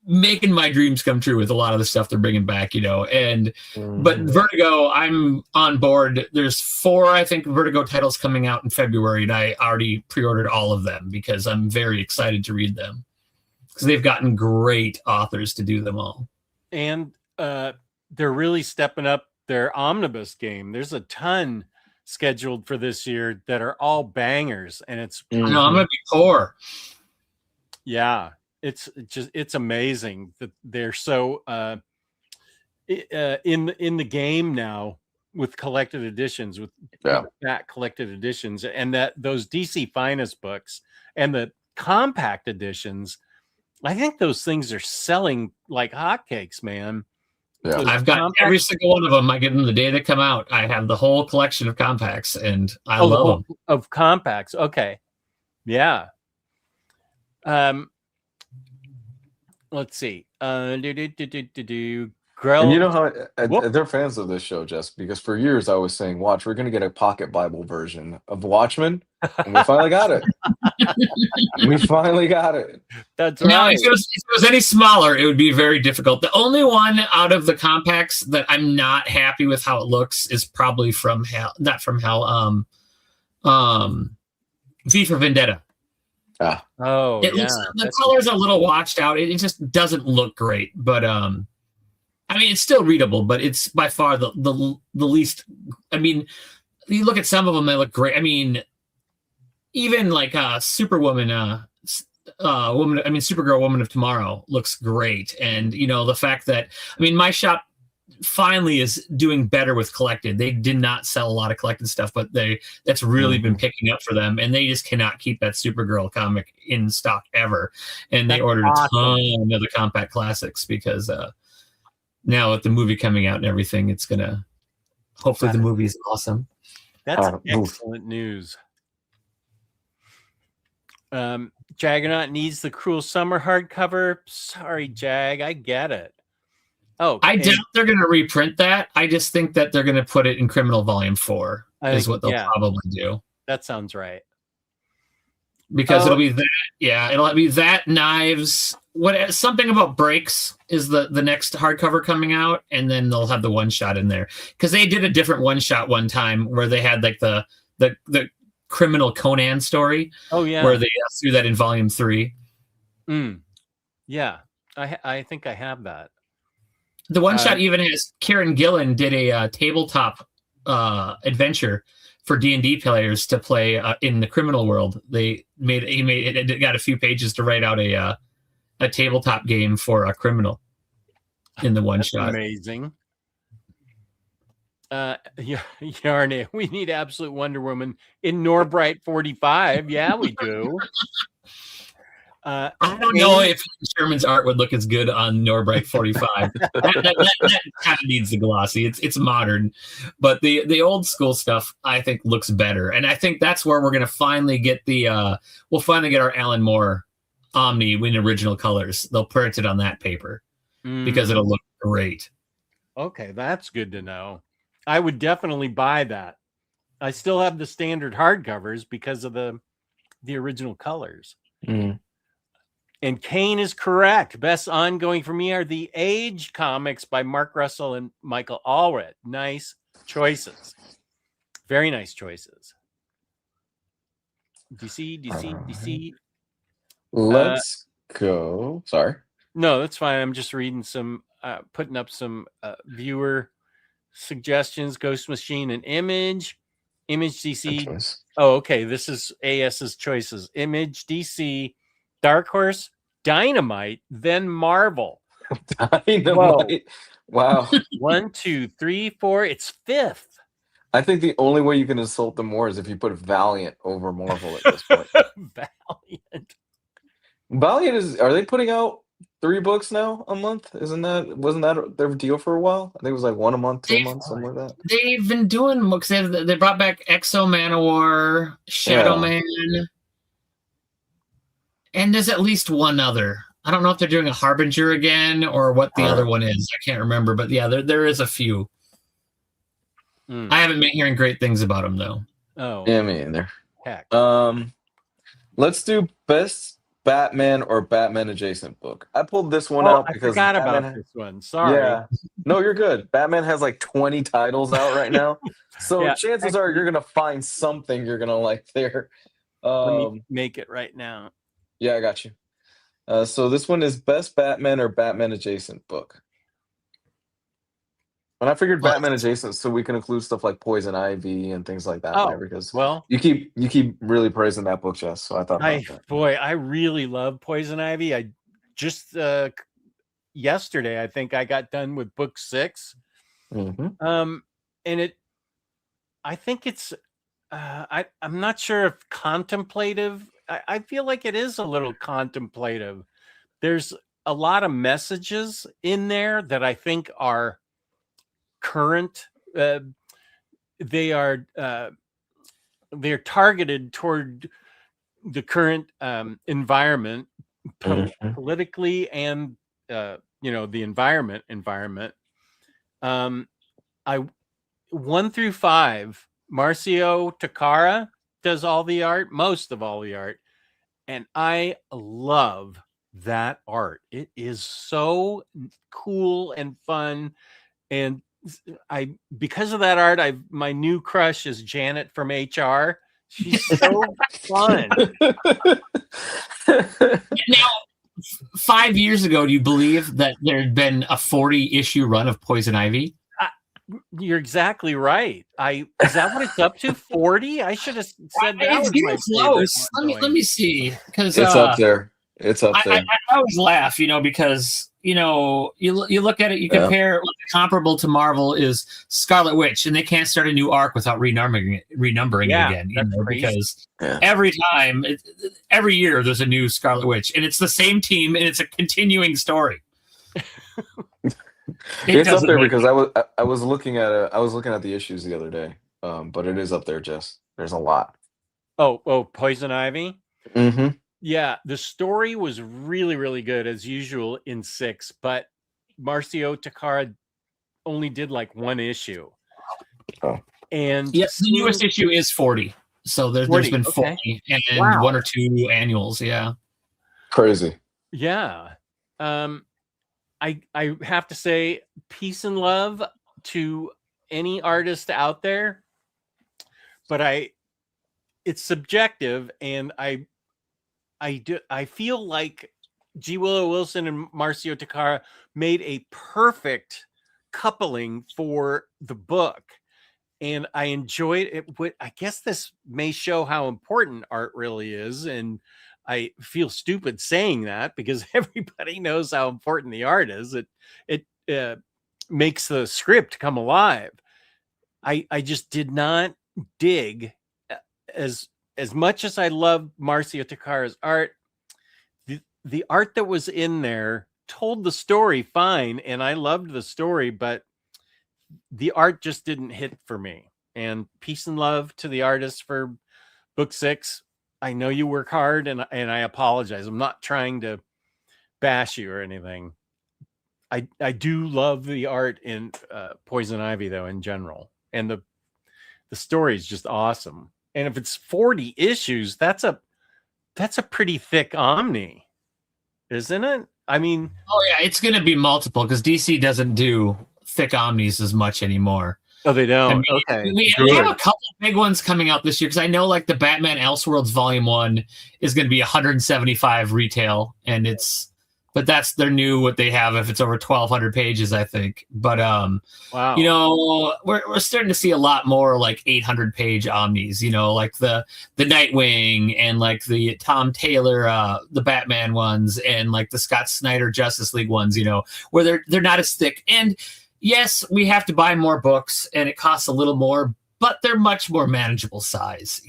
making my dreams come true with a lot of the stuff they're bringing back, but Vertigo, I'm on board. There's 4, I think, Vertigo titles coming out in February, and I already pre-ordered all of them because I'm very excited to read them because they've gotten great authors to do them all. And they're really stepping up their omnibus game. There's a ton scheduled for this year that are all bangers, and it's I'm gonna be poor. Yeah. It's amazing that they're so in the game now with collected editions, with that collected editions, and that those DC Finest books and the compact editions. I think those things are selling like hotcakes, man. Yeah. I've got every single one of them. I get them the day they come out. I have the whole collection of compacts, and I love them. Of compacts. Okay. Yeah. Let's see. And you know how they're fans of this show, Jess, because for years I was saying, watch, we're going to get a pocket Bible version of Watchmen. And we finally got it. We finally got it. That's now, right. if it was any smaller, it would be very difficult. The only one out of the compacts that I'm not happy with how it looks is probably from Hell, not from Hell, V for Vendetta. Oh, it looks, the colors are a little washed out. It just doesn't look great. But I mean, it's still readable, but it's by far the least. I mean, you look at some of them; they look great. I mean, even like Superwoman, woman. I mean, Supergirl, Woman of Tomorrow looks great, and you know the fact that my shop finally is doing better with collected. They did not sell a lot of collected stuff, but that's really been picking up for them, and they just cannot keep that Supergirl comic in stock ever. And they ordered a ton of the compact classics because now with the movie coming out and everything, it's gonna hopefully the movie is awesome. That's excellent news. Jaggernaut needs the Cruel Summer hardcover. Sorry, Jag, I get it. Oh, I doubt they're going to reprint that. I just think that they're going to put it in Criminal Volume 4 is what they'll probably do. That sounds right. Because it'll be that, it'll be that, Knives, something about Breaks is the next hardcover coming out, and then they'll have the one shot in there. Because they did a different one shot one time where they had like the Criminal Conan story. Oh yeah, where they threw that in Volume 3. Yeah, I think I have that. The one shot even has Kieran Gillen did a tabletop adventure for D&D players to play in the criminal world. He got a few pages to write out a tabletop game for a criminal in the one shot. Amazing. Yarny, we need Absolute Wonder Woman in Norbright 45. Yeah, we do. I don't know if Sherman's art would look as good on Norbright 45. that kind of needs the glossy. It's modern, but the old school stuff I think looks better, and I think that's where we're going to finally get we'll finally get our Alan Moore Omni in original colors. They'll print it on that paper because it'll look great. Okay, that's good to know. I would definitely buy that. I still have the standard hardcovers because of the original colors. And Kane is correct. Best ongoing for me are the Age comics by Mark Russell and Michael Allred. Nice choices. Very nice choices. DC. Let's go. Sorry. No, that's fine. I'm just reading some, putting up some viewer suggestions. Ghost Machine and Image DC. Oh, okay. This is AS's choices. Image, DC, Dark Horse, Dynamite, then Marvel. Dynamite. Wow. 1, 2, 3, 4. It's 5th. I think the only way you can insult them more is if you put Valiant over Marvel at this point. Valiant are they putting out 3 books now a month? Wasn't that their deal for a while? I think it was like 1 a month, 2 months, something like that. They've been doing books. They brought back Exo Manowar, Shadow Man, and there's at least one other. I don't know if they're doing a Harbinger again or what the other one is. I can't remember, but yeah, there is a few. I haven't been hearing great things about them though. Oh, yeah, me either. Heck. Let's do best Batman or Batman adjacent book. I pulled this one out because I forgot about this one. Sorry. Yeah. No, you're good. Batman has like 20 titles out right now. So chances are you're going to find something you're going to like there. Let me make it right now. Yeah, I got you. So this one is best Batman or Batman adjacent book. And I figured Batman adjacent so we can include stuff like Poison Ivy and things like that there because you keep really praising that book, Jess. So I thought I really love Poison Ivy. I just yesterday I think I got done with book 6. And I think it's I'm not sure if contemplative. I feel like it is a little contemplative. There's a lot of messages in there that I think are current. They're targeted toward the current environment, politically, and the environment. I 1 through 5, Marcio Takara does most of all the art, and I love that art. It is so cool and fun, and because of that art, my new crush is Janet from HR. She's so fun. Now, 5 years ago, do you believe that there had been a 40-issue run of Poison Ivy? You're exactly right. Is that what it's up to? 40? I should have said that. It's close. Let me see, because it's up there. It's up there. I always laugh, because you look at it, you compare comparable to Marvel is Scarlet Witch, and they can't start a new arc without renumbering it again. Because every time, every year, there's a new Scarlet Witch, and it's the same team, and it's a continuing story. It's up there because I was looking at the issues the other day, but it is up there, Jess. There's a lot. Oh, Poison Ivy. Mm-hmm. Yeah, the story was really, really good as usual in 6, but Marcio Takara only did like 1 issue. Oh, and yes, the newest issue is 40. So there's been 40 and 1 or 2 annuals. Yeah, crazy. Yeah. I have to say, peace and love to any artist out there, but it's subjective, and I feel like G. Willow Wilson and Marcio Takara made a perfect coupling for the book, and I enjoyed it. I guess this may show how important art really is, and I feel stupid saying that because everybody knows how important the art is. It makes the script come alive. I just did not dig as much as I love Marcio Takara's art. The art that was in there told the story fine, and I loved the story, but the art just didn't hit for me. And peace and love to the artist for book 6. I know you work hard, and I apologize. I'm not trying to bash you or anything. I do love the art in Poison Ivy, though, in general, and the story is just awesome. And if it's 40 issues, that's a pretty thick Omni, isn't it? I mean, it's going to be multiple because DC doesn't do thick Omnis as much anymore. Oh, they don't. Okay. We have a couple big ones coming out this year because I know like the Batman Elseworlds Volume 1 is going to be 175 retail, and but that's their new what they have if it's over 1,200 pages, I think. But wow, we're starting to see a lot more like 800-page Omnis. Like the Nightwing and like the Tom Taylor, the Batman ones, and like the Scott Snyder Justice League ones. Where they're not as thick. And yes, we have to buy more books, and it costs a little more, but they're much more manageable size.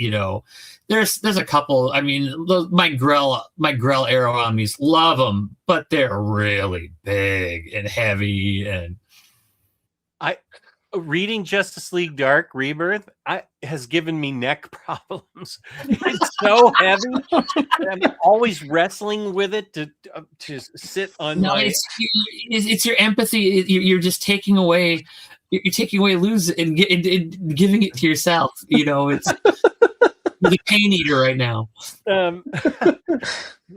There's a couple. I mean, my Grell Arrow Omnis, love them, but they're really big and heavy. And reading Justice League Dark Rebirth has given me neck problems. It's so heavy. I'm always wrestling with it to sit on my. It's your empathy. You're just taking away. You're taking away lose and giving it to yourself. It's. You're the pain eater right now.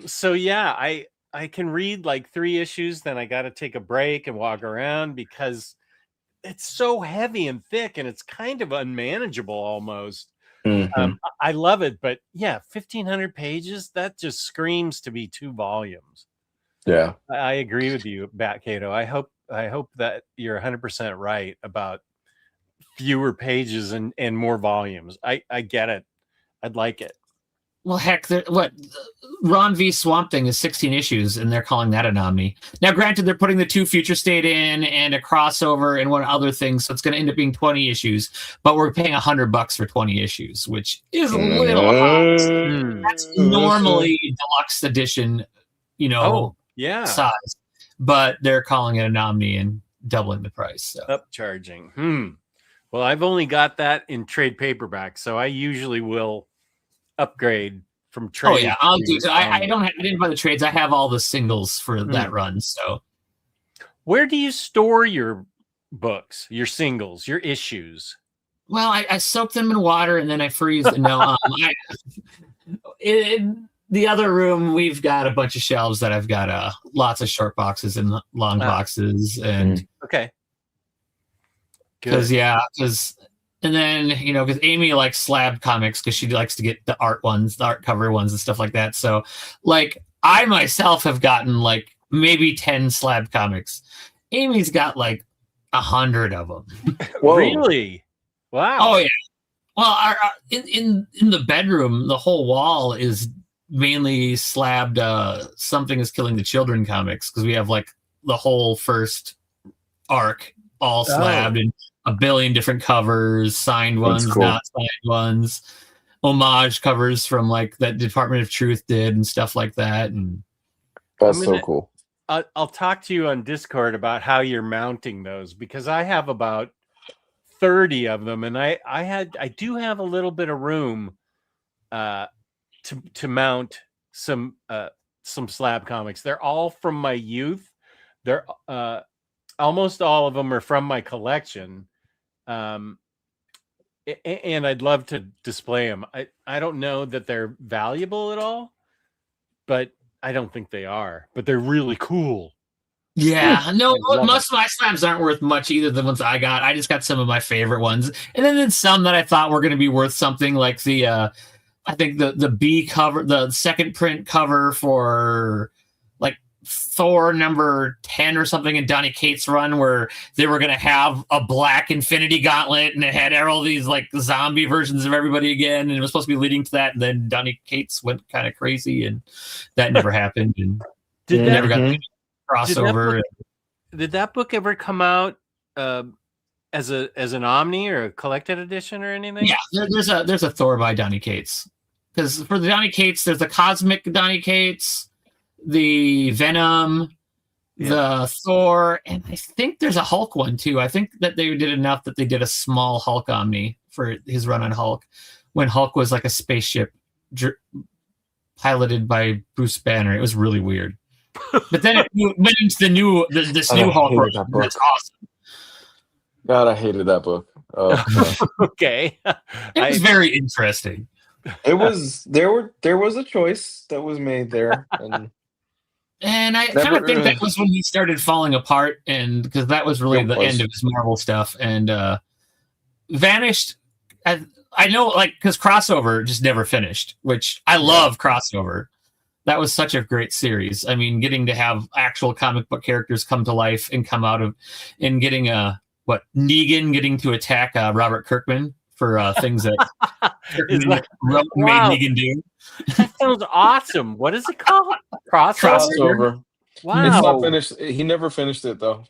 So yeah, I can read like 3 issues, then I got to take a break and walk around because it's so heavy and thick, and it's kind of unmanageable almost. Mm-hmm. I love it, but yeah, 1,500 pages, that just screams to be 2 volumes. Yeah, I agree with you, Bat Cato. I hope that you're 100% right about fewer pages and more volumes. I get it. I'd like it. Well, heck, Ron V. Swamp Thing is 16 issues, and they're calling that an Omni. Now, granted, they're putting the 2 Future State in and a crossover and one other thing, so it's going to end up being 20 issues. But we're paying $100 for 20 issues, which is a little hot. That's normally deluxe edition. Oh, size, but they're calling it an Omni and doubling the price. So. Upcharging. Well, I've only got that in trade paperback, so I usually will upgrade from trade. Oh yeah, I'll do. I didn't buy the trades. I have all the singles for that run. So, where do you store your books, your singles, your issues? Well, I soak them in water and then I freeze. No, in the other room, we've got a bunch of shelves that I've got lots of short boxes and long boxes, and okay, because and then because Amy likes slab comics because she likes to get the art ones, the art cover ones, and stuff like that. So, like, I myself have gotten like maybe 10 slab comics. Amy's got like 100 of them. Really? Wow. Oh yeah. Well, in the bedroom, the whole wall is mainly slabbed. Something is Killing the Children comics because we have like the whole first arc all slabbed and a billion different covers, signed ones, not signed ones, homage covers from like that Department of Truth did and stuff like that. And that's so cool. I'll talk to you on Discord about how you're mounting those because I have about 30 of them, and I do have a little bit of room to mount some slab comics. They're all from my youth. They're almost all of them are from my collection, and I'd love to display them. I don't know that they're valuable at all, but I don't think they are. But they're really cool. Yeah, no, most of my slabs aren't worth much either. The ones I got, I just got some of my favorite ones, and then some that I thought were going to be worth something, like the I think the B cover, the second print cover for like Thor number 10 or something in Donny Cates' run, where they were going to have a black Infinity Gauntlet, and it had all these like zombie versions of everybody again, and it was supposed to be leading to that, and then Donny Cates went kind of crazy, and that never happened, and never got. Crossover. Did that book ever come out as an Omni or a collected edition or anything? Yeah, there's a Thor by Donny Cates. Because for the Donny Cates, there's the Cosmic Donny Cates, the Venom, the Thor, and I think there's a Hulk one too. I think that they did enough that they did a small Hulk Omni for his run on Hulk, when Hulk was like a spaceship piloted by Bruce Banner. It was really weird. But then it went into this new Hulk run. That's awesome. God, I hated that book. Oh, okay. It was very interesting. It was there was a choice that was made there, and I kind of think that was when he started falling apart, and because that was really the end of his Marvel stuff, and vanished. I know, like, because Crossover just never finished, which I love. Crossover. That was such a great series. I mean, getting to have actual comic book characters come to life and come out of, and getting Negan getting to attack Robert Kirkman for things that Kirkman made Negan do. That sounds awesome. What is it called? Crossover. Wow. It's not finished. He never finished it though.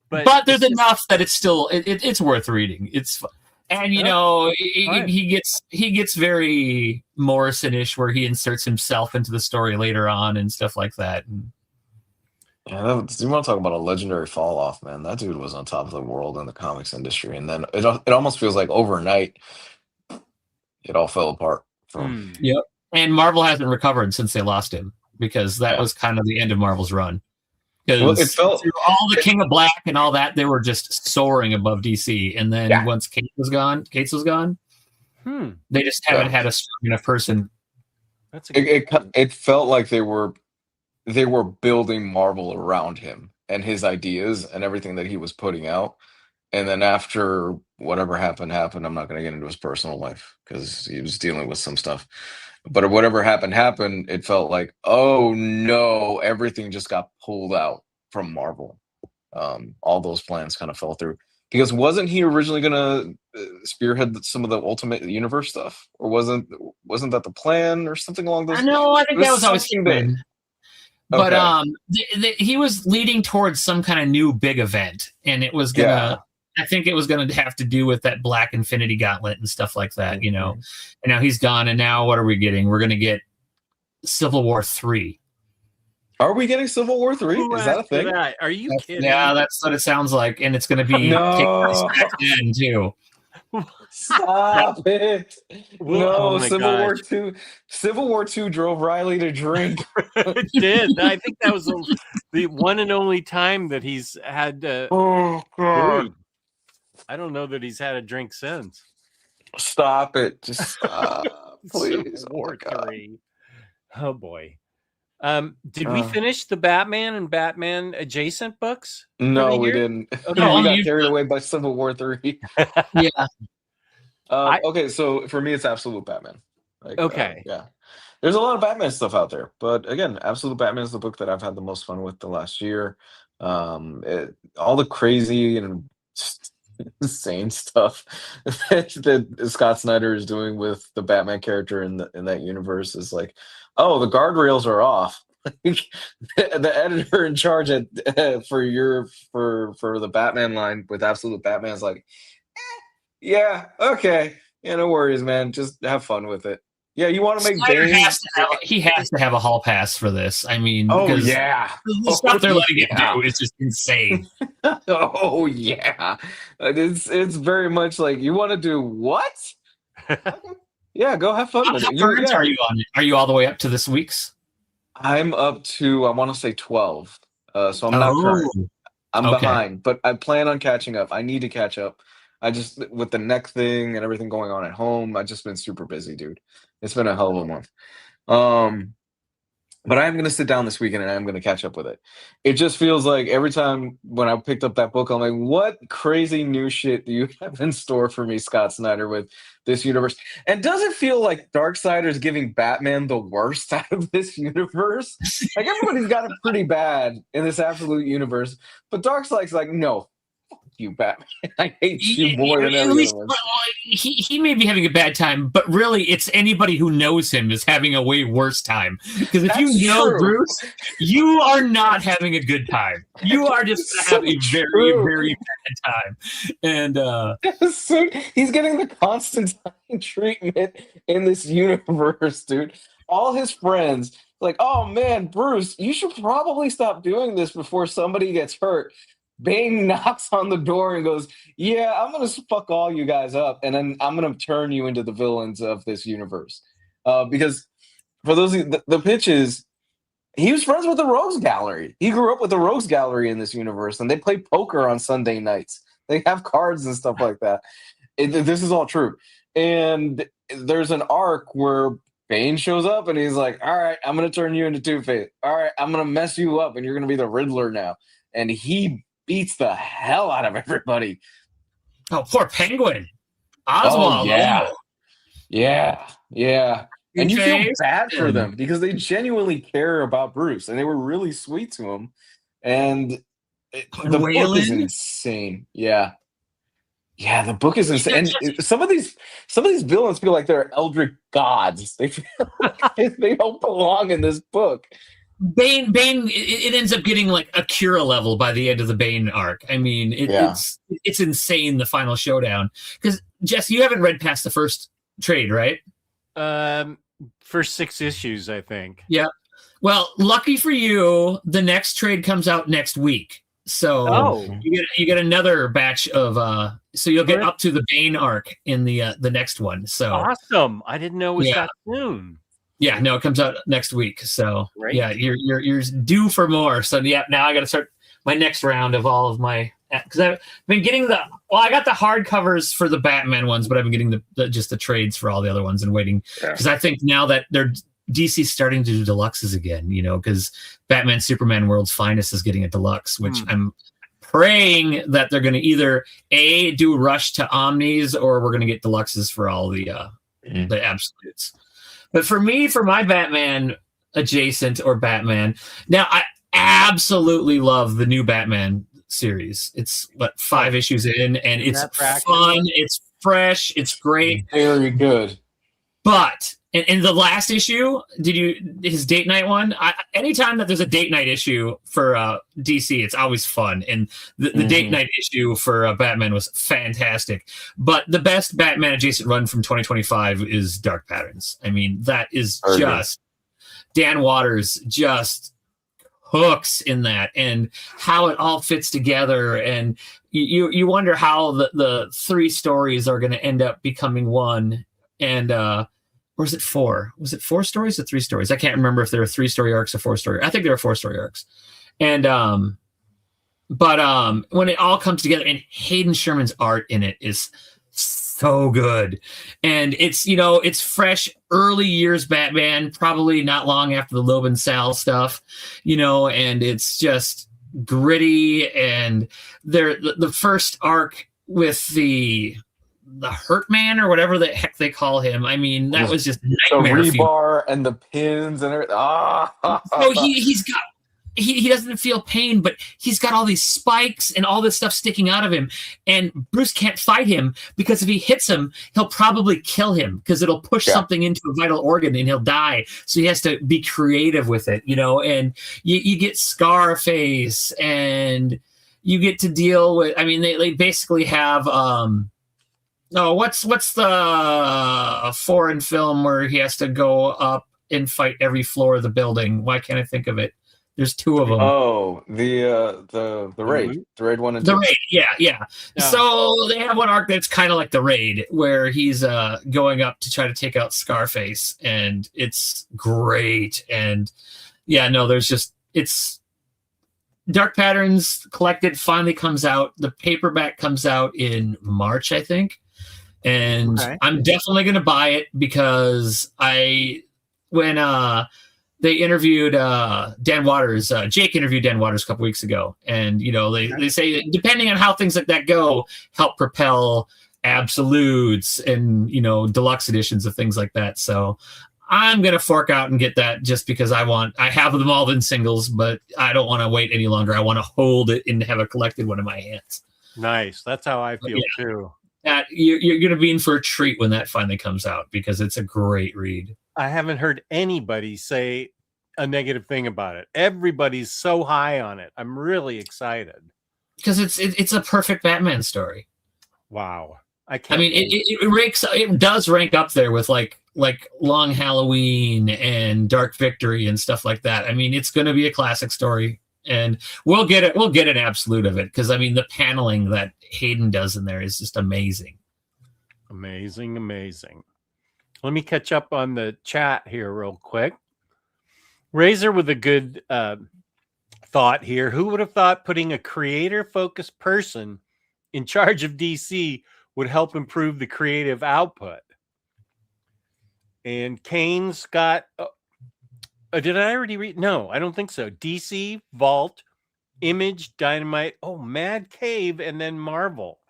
But there's enough that it's still it's worth reading. It's fun. And he gets very Morrison-ish, where he inserts himself into the story later on and stuff like that. And you want to talk about a legendary fall off, man? That dude was on top of the world in the comics industry, and then it almost feels like overnight it all fell apart. Yep. And Marvel hasn't recovered since they lost him, because that was kind of the end of Marvel's run. Because it felt through all the King of Black and all that, they were just soaring above DC. And then once Cates was gone, they just haven't had a strong enough person. It felt like they were building Marvel around him and his ideas and everything that he was putting out. And then after whatever happened, I'm not going to get into his personal life because he was dealing with some stuff. But whatever happened, it felt like, oh no, everything just got pulled out from Marvel. All those plans kind of fell through. Because wasn't he originally going to spearhead some of the Ultimate Universe stuff? Or wasn't that the plan or something along those lines? No, I think that was always been. But he was leading towards some kind of new big event. And it was going to... I think it was going to have to do with that Black Infinity Gauntlet and stuff like that, And now he's gone, and now what are we getting? We're going to get Civil War 3. Are we getting Civil War 3? Who Is that a asked for thing? that? Are you kidding? Yeah, that's what it sounds like, and it's going to be No. back then too. Stop it. Well, No, oh my Civil War gosh. 2. Civil War 2 drove Riley to drink. It did. I think that was the one and only time that he's had Oh God. food. I don't know that he's had a drink since. Stop it. Just stop. Please. Civil Oh my War God. 3. Oh boy. Did we finish the Batman and Batman adjacent books? No, we didn't. Okay. We got carried away by Civil War 3. Yeah. Okay, so for me, it's Absolute Batman. Like, Okay. yeah. There's a lot of Batman stuff out there, but again, Absolute Batman is the book that I've had the most fun with the last year. All the crazy and just insane stuff that Scott Snyder is doing with the Batman character in that universe is like, oh, the guardrails are off. The editor in charge for the Batman line with Absolute Batman is like, yeah, okay, yeah, no worries, man. Just have fun with it. Yeah, you want to make Snyder Bane? he has to have a hall pass for this. I mean, Oh because yeah, the stuff they're letting it yeah. do is just insane. Oh yeah, it's very much like you want to do what? Okay. Yeah, go have fun with How it. far Yeah. are you on it? Are you all the way up to this week's? I'm up to I want to say 12. So I'm not current. I'm okay. behind, but I plan on catching up. I need to catch up. I just with the neck thing and everything going on at home, I've just been super busy, dude. It's been a hell of a month. But I'm gonna sit down this weekend and I'm gonna catch up with it. It just feels like every time when I picked up that book, I'm like, what crazy new shit do you have in store for me, Scott Snyder, with this universe? And does it feel like Darksiders giving Batman the worst out of this universe? Like everybody's got it pretty bad in this absolute universe, but Darkseid's like, no, fuck you, Batman. I hate you more than At any least, other one. he may be having a bad time, but really, it's anybody who knows him is having a way worse time. Because if That's you know true. Bruce, you are not having a good time. You are just So having a very, true. very bad time. And So he's getting the Constantine treatment in this universe, dude. All his friends, like, oh man, Bruce, you should probably stop doing this before somebody gets hurt. Bane knocks on the door and goes, yeah, I'm going to fuck all you guys up, and then I'm going to turn you into the villains of this universe. Because for those, the pitch is, he was friends with the Rogues Gallery. He grew up with the Rogues Gallery in this universe, and they play poker on Sunday nights. They have cards and stuff like that. This is all true. And there's an arc where Bane shows up, and he's like, all right, I'm going to turn you into Two-Face. All right, I'm going to mess you up, and you're going to be the Riddler now. And he beats the hell out of everybody. oh, poor Penguin, Oswald. Oh, yeah. Yeah, yeah. And you feel Two-Face. bad for them because they genuinely care about Bruce, and they were really sweet to him. And the book is Wayland? insane. Yeah. Yeah, the book is insane. And some of these villains feel like they're eldritch gods. They feel like they don't belong in this book. Bane, it ends up getting like Akira level by the end of the Bane arc. I mean, it's insane, the final showdown. Because Jess, you haven't read past the first trade, right? First 6 issues, I think. Yeah. Well, lucky for you, the next trade comes out next week. So you get another batch of so you'll get up to the Bane arc in the next one. So awesome! I didn't know it was that soon. Yeah, no, it comes out next week. So Great. yeah, you're due for more. So yeah, now I got to start my next round of all of my, because I've been getting I got the hardcovers for the Batman ones, but I've been getting just the trades for all the other ones and waiting because I think now that DC's starting to do deluxes again, because Batman Superman World's Finest is getting a deluxe, which I'm praying that they're going to either do Rush to Omnis or we're going to get deluxes for all the absolutes. But for me, for my Batman adjacent or Batman, now I absolutely love the new Batman series. It's 5 issues in, and it's fun, it's fresh, it's great, very good. But in the last issue, his date night one? Anytime that there's a date night issue for DC, it's always fun. And the date night issue for Batman was fantastic. But the best Batman adjacent run from 2025 is Dark Patterns. I mean, that is Dan Watters just hooks in that, and how it all fits together. And you wonder how the 3 stories are going to end up becoming one. And or was it 4? Was it 4 stories or 3 stories? I can't remember if there were 3-story arcs or 4-story. I think there were 4-story arcs. And but when it all comes together, and Hayden Sherman's art in it is so good, and it's, you know, it's fresh, early years Batman, probably not long after the Loeb and Sal stuff, you know, and it's just gritty. And the first arc with the Hurt Man or whatever the heck they call him, I mean, that was just nightmare. The rebar and the pins and everything. So he's got, he doesn't feel pain, but he's got all these spikes and all this stuff sticking out of him. And Bruce can't fight him, because if he hits him, he'll probably kill him, because it'll push something into a vital organ and he'll die. So he has to be creative with it, you know. And you get Scarface, and you get to deal with, I mean, they basically have, what's the foreign film where he has to go up and fight every floor of the building? Why can't I think of it? There's 2 of them. Oh, the raid, the raid 1 and 2. The raid, yeah. So they have one arc that's kind of like the raid, where he's going up to try to take out Scarface, and it's great. And there's just, it's Dark Patterns Collected finally comes out. The paperback comes out in March, I think, and I'm definitely going to buy it, because when they interviewed Dan Waters. Jake interviewed Dan Waters a couple weeks ago, and you know, they say, depending on how things like that go, help propel absolutes and, you know, deluxe editions of things like that. So I'm gonna fork out and get that, just because I have them all in singles, but I don't want to wait any longer. I want to hold it and have a collected one in my hands. Nice. That's how I feel too. That you're gonna be in for a treat when that finally comes out, because it's a great read. I haven't heard anybody say a negative thing about it. Everybody's so high on it. I'm really excited, because it's a perfect Batman story. Wow. I mean, it does rank up there with like Long Halloween and Dark Victory and stuff like that. I mean, it's going to be a classic story, and we'll get an absolute of it, because I mean, the paneling that Hayden does in there is just amazing. Amazing. Let me catch up on the chat here real quick. Razor with a good thought here. Who would have thought putting a creator-focused person in charge of DC would help improve the creative output? And Kane's got... did I already read? No, I don't think so. DC, Vault, Image, Dynamite, Mad Cave, and then Marvel.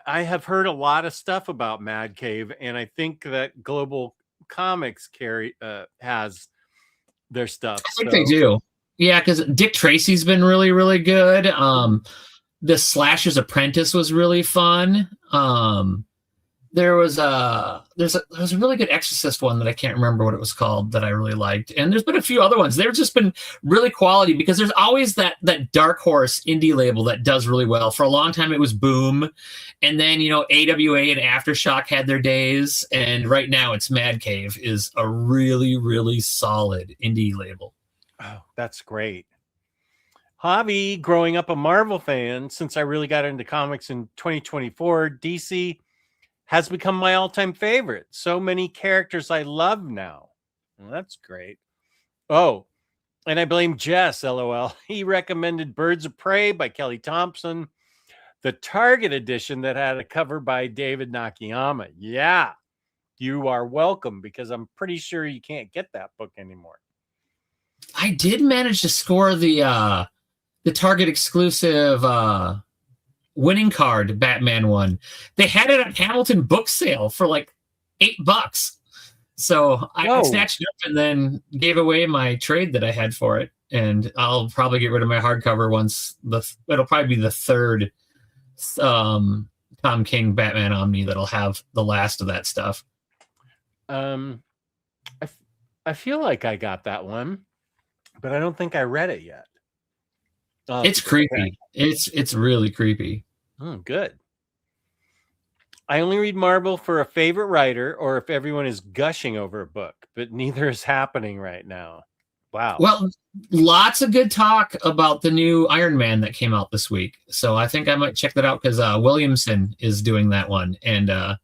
I have heard a lot of stuff about Mad Cave, and I think that Global Comics has their stuff. I think they do. Yeah, because Dick Tracy's been really, really good. The Slasher's Apprentice was really fun. There was a really good Exorcist one that I can't remember what it was called that I really liked. And there's been a few other ones. They've just been really quality, because there's always that dark horse indie label that does really well. For a long time, it was Boom. And then, you know, AWA and Aftershock had their days. And right now it's Mad Cave is a really, really solid indie label. Oh, that's great. Javi, growing up a Marvel fan, since I really got into comics in 2024, DC has become my all-time favorite. So many characters I love now. Well, that's great. Oh, and I blame Jess, LOL. He recommended Birds of Prey by Kelly Thompson, the Target edition that had a cover by David Nakayama. Yeah, you are welcome, because I'm pretty sure you can't get that book anymore. I did manage to score the Target exclusive winning card Batman one. They had it at Hamilton book sale for like $8. So I snatched it up and then gave away my trade that I had for it. And I'll probably get rid of my hardcover once it'll probably be the third Tom King Batman Omni that'll have the last of that stuff. I feel like I got that one, but I don't think I read it yet. It's creepy. It's really creepy. Oh, good. I only read Marvel for a favorite writer or if everyone is gushing over a book, but neither is happening right now. Wow. Well, lots of good talk about the new Iron Man that came out this week. So I think I might check that out because Williamson is doing that one. And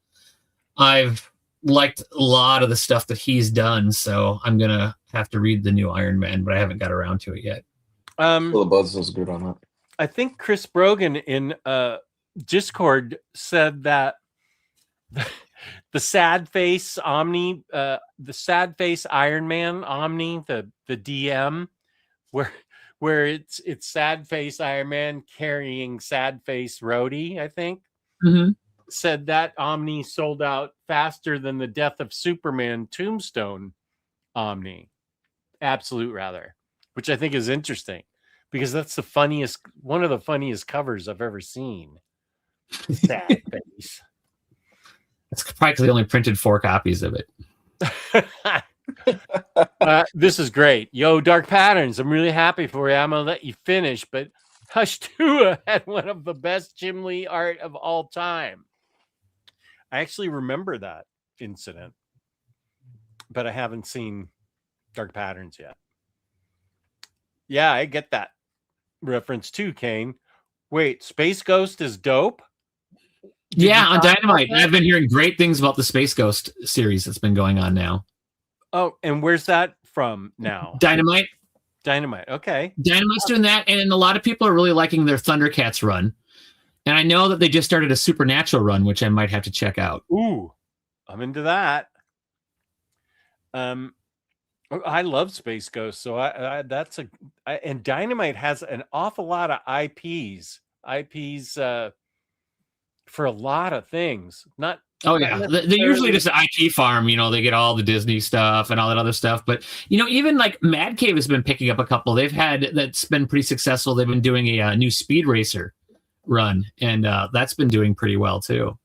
I've liked a lot of the stuff that he's done. So I'm going to have to read the new Iron Man, but I haven't got around to it yet. Well, the buzz is good on that. I think Chris Brogan in Discord said that the sad face Omni, the sad face Iron Man Omni, the DM, where it's sad face Iron Man carrying sad face Rhodey, I think, said that Omni sold out faster than the Death of Superman Tombstone Omni, Absolute rather, which I think is interesting because that's one of the funniest covers I've ever seen. Sad face. It's probably because they only printed 4 copies of it. This is great. Yo, Dark Patterns, I'm really happy for you. I'm going to let you finish, but Hush Tua had one of the best Jim Lee art of all time. I actually remember that incident, but I haven't seen Dark Patterns yet. Yeah, I get that reference too, Kane. Wait, Space Ghost is dope? Yeah, on Dynamite. I've been hearing great things about the Space Ghost series that's been going on now. Oh, and where's that from now? Dynamite. Okay. Dynamite's doing that, and a lot of people are really liking their Thundercats run. And I know that they just started a Supernatural run, which I might have to check out. Ooh, I'm into that. I love Space Ghost, so and Dynamite has an awful lot of IPs for a lot of things. They're usually just an IP farm. They get all the Disney stuff and all that other stuff. But even like Mad Cave has been picking up a couple. They've had that's been pretty successful. They've been doing a new Speed Racer run, and that's been doing pretty well too.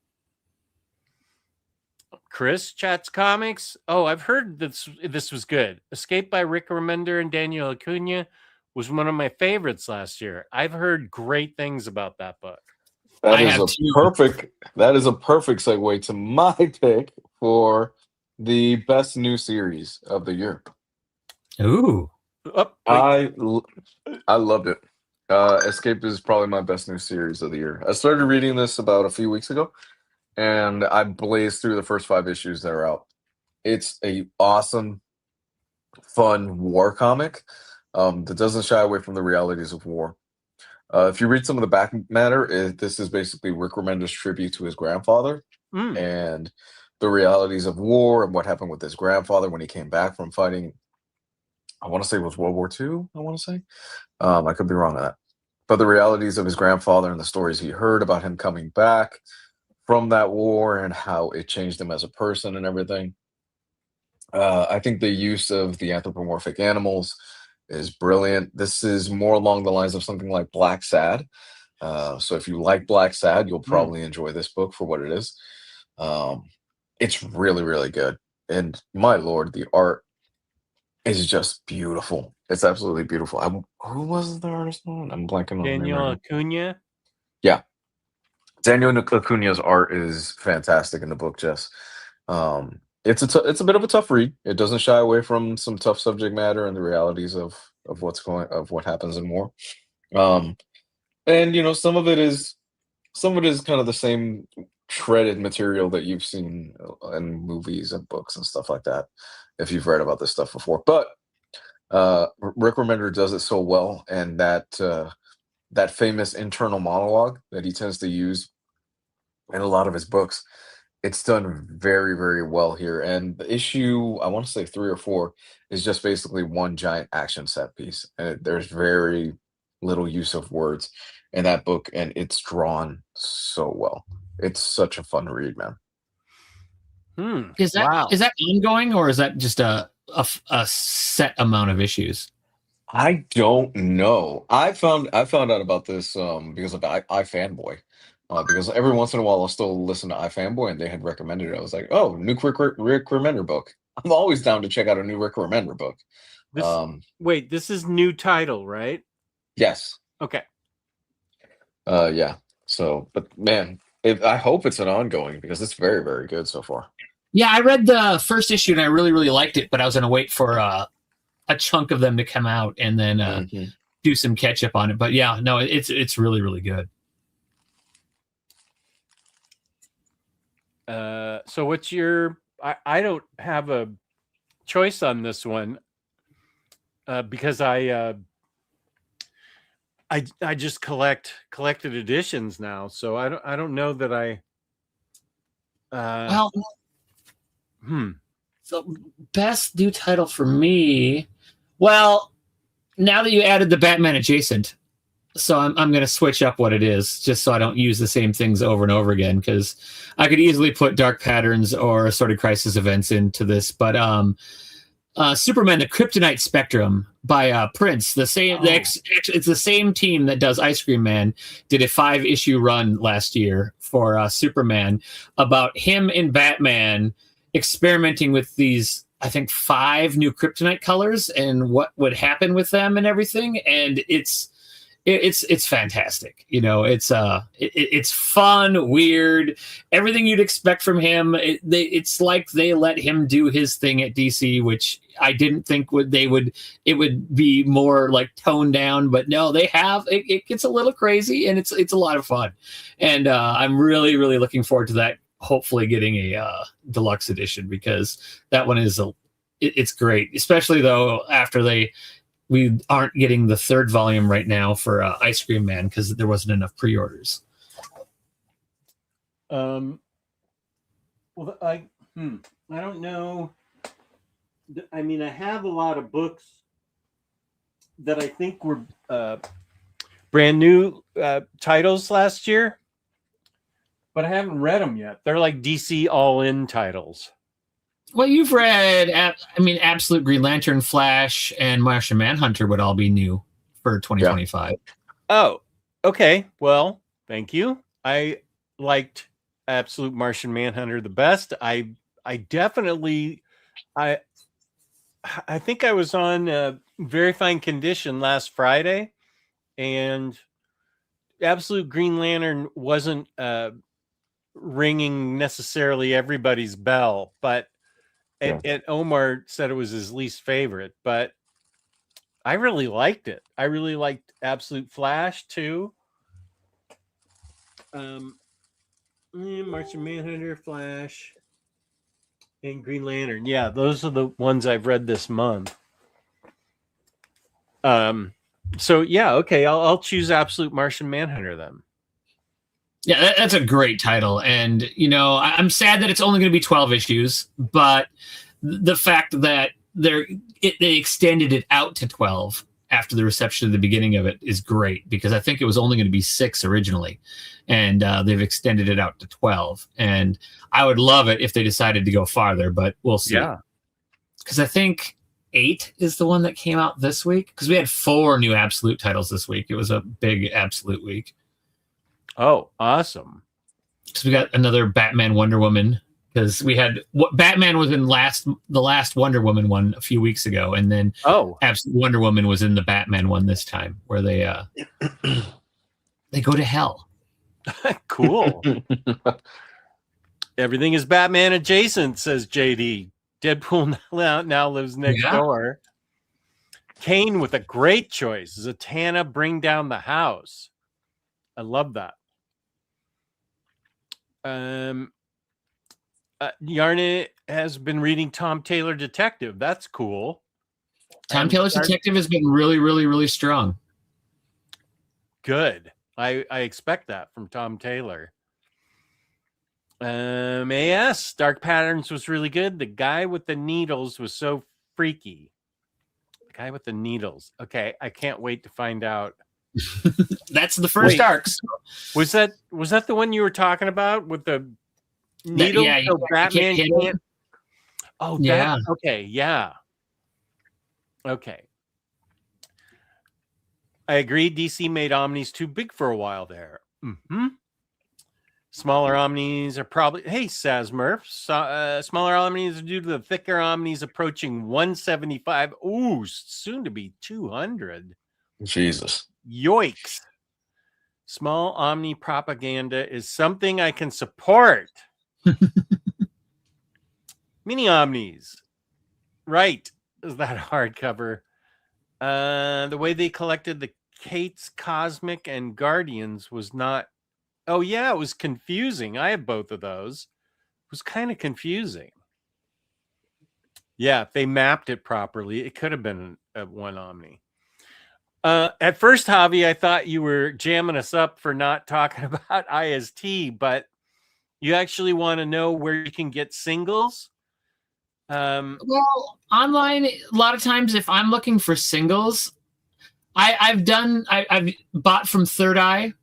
Chris chats comics. Oh, I've heard this was good. Escape by Rick Remender and Daniel Acuna was one of my favorites last year. I've heard great things about that book. That is a perfect segue to my pick for the best new series of the year. Ooh. I loved it. Escape is probably my best new series of the year. I started reading this about a few weeks ago, and I blazed through the first 5 issues that are out. It's a awesome, fun war comic that doesn't shy away from the realities of war. If you read some of the back matter, this is basically Rick Remender's tribute to his grandfather and the realities of war and what happened with his grandfather when he came back from fighting. I want to say it was World War II, I want to say. I could be wrong on that. But the realities of his grandfather and the stories he heard about him coming back from that war and how it changed him as a person and everything. I think the use of the anthropomorphic animals is brilliant. This is more along the lines of something like Black Sad. So if you like Black Sad, you'll probably enjoy this book for what it is. It's really, really good. And my Lord, the art is just beautiful. It's absolutely beautiful. Who was the artist on? I'm blanking on Daniel Acuna. Yeah. Daniel Acuna's art is fantastic in the book, Jess. It's a bit of a tough read. It doesn't shy away from some tough subject matter and the realities of what happens in war. And some of it is kind of the same shredded material that you've seen in movies and books and stuff like that, if you've read about this stuff before. But Rick Remender does it so well, and that famous internal monologue that he tends to use in a lot of his books, it's done very, very well here. And the issue, I want to say 3 or 4, is just basically one giant action set piece. And there's very little use of words in that book, and it's drawn so well. It's such a fun read, man. Is that ongoing, or is that just a set amount of issues? I don't know. I found out about this because of iFanboy. Because every once in a while I'll still listen to iFanboy, and they had recommended it. I was like, oh, new Rick Remender book. I'm always down to check out a new Rick Remender book. This is new title, right? Yes. Okay. Yeah. So, but man, I hope it's an ongoing because it's very, very good so far. Yeah, I read the first issue and I really, really liked it, but I was going to wait for, I a chunk of them to come out and then do some catch up on it. But yeah, no, it's really, really good. So what's your? I don't have a choice on this one because I just collected editions now, so I don't know that I. So best new title for me. Well, now that you added the Batman adjacent, so I'm going to switch up what it is, just so I don't use the same things over and over again, because I could easily put Dark Patterns or Assorted Crisis events into this. But Superman: The Kryptonite Spectrum by Prince, it's the same team that does Ice Cream Man, did a 5-issue run last year for Superman about him and Batman experimenting with these, I think, 5 new kryptonite colors and what would happen with them and everything. And it's fantastic. You know, it's fun, weird, everything you'd expect from him. It's like they let him do his thing at DC, which I didn't think it would be more like toned down, but no, they have, it gets a little crazy, and it's a lot of fun. And I'm really, really looking forward to that. Hopefully getting a deluxe edition, because that one it's great, especially though after we aren't getting the 3rd volume right now for Ice Cream Man because there wasn't enough pre-orders. Well, I don't know. I mean, I have a lot of books that I think were brand new titles last year, but I haven't read them yet. They're like DC all-in titles. Well, you've read, Absolute Green Lantern, Flash, and Martian Manhunter would all be new for 2025. Yeah. Oh, okay. Well, thank you. I liked Absolute Martian Manhunter the best. I definitely, I think I was on Very Fine Condition last Friday, and Absolute Green Lantern wasn't ringing necessarily everybody's bell, but and Omar said it was his least favorite, but I really liked it. I really liked Absolute Flash too. Martian Manhunter, Flash, and Green Lantern. Yeah, those are the ones I've read this month. So yeah, okay, I'll choose Absolute Martian Manhunter then. Yeah, that's a great title. And, you know, I'm sad that it's only going to be 12 issues, but the fact that they extended it out to 12 after the reception at the beginning of it is great, because I think it was only going to be 6 originally, and they've extended it out to 12. And I would love it if they decided to go farther, but we'll see. Yeah. Because I think 8 is the one that came out this week, because we had 4 new Absolute titles this week. It was a big Absolute week. Oh, awesome. So we got another Batman Wonder Woman, because we had Batman was in the last Wonder Woman one a few weeks ago, and then Absolute Wonder Woman was in the Batman one this time, where they go to hell. Cool. Everything is Batman adjacent, says JD. Deadpool now lives next door. Kane with a great choice. Zatanna, Bring Down the House. I love that. Yarna has been reading Tom Taylor Detective. That's cool. Tom Taylor's Detective has been really, really, really strong. Good. I expect that from Tom Taylor. AS Dark Patterns was really good. The Guy with the Needles was so freaky. The Guy with the Needles. Okay, I can't wait to find out. That's the first arc. Was that the one you were talking about with the needle? Yeah, so Batman can't. Oh, yeah. Okay, yeah. Okay. I agree. DC made Omnis too big for a while there. Mm-hmm. Smaller Omnis are probably. Hey, Sazmurf. Smaller Omnis are due to the thicker Omnis approaching 175. Ooh, soon to be 200. Jesus. Yoicks. Small Omni propaganda is something I can support. Mini Omnis. Right. is that hardcover. The way they collected the Kate's Cosmic and Guardians was not. Oh yeah, it was confusing. I have both of those. It was kind of confusing. Yeah, if they mapped it properly, it could have been a one Omni. At first, Javi, I thought you were jamming us up for not talking about IST, but you actually want to know where you can get singles? Well, online, a lot of times if I'm looking for singles, I've bought from Third Eye.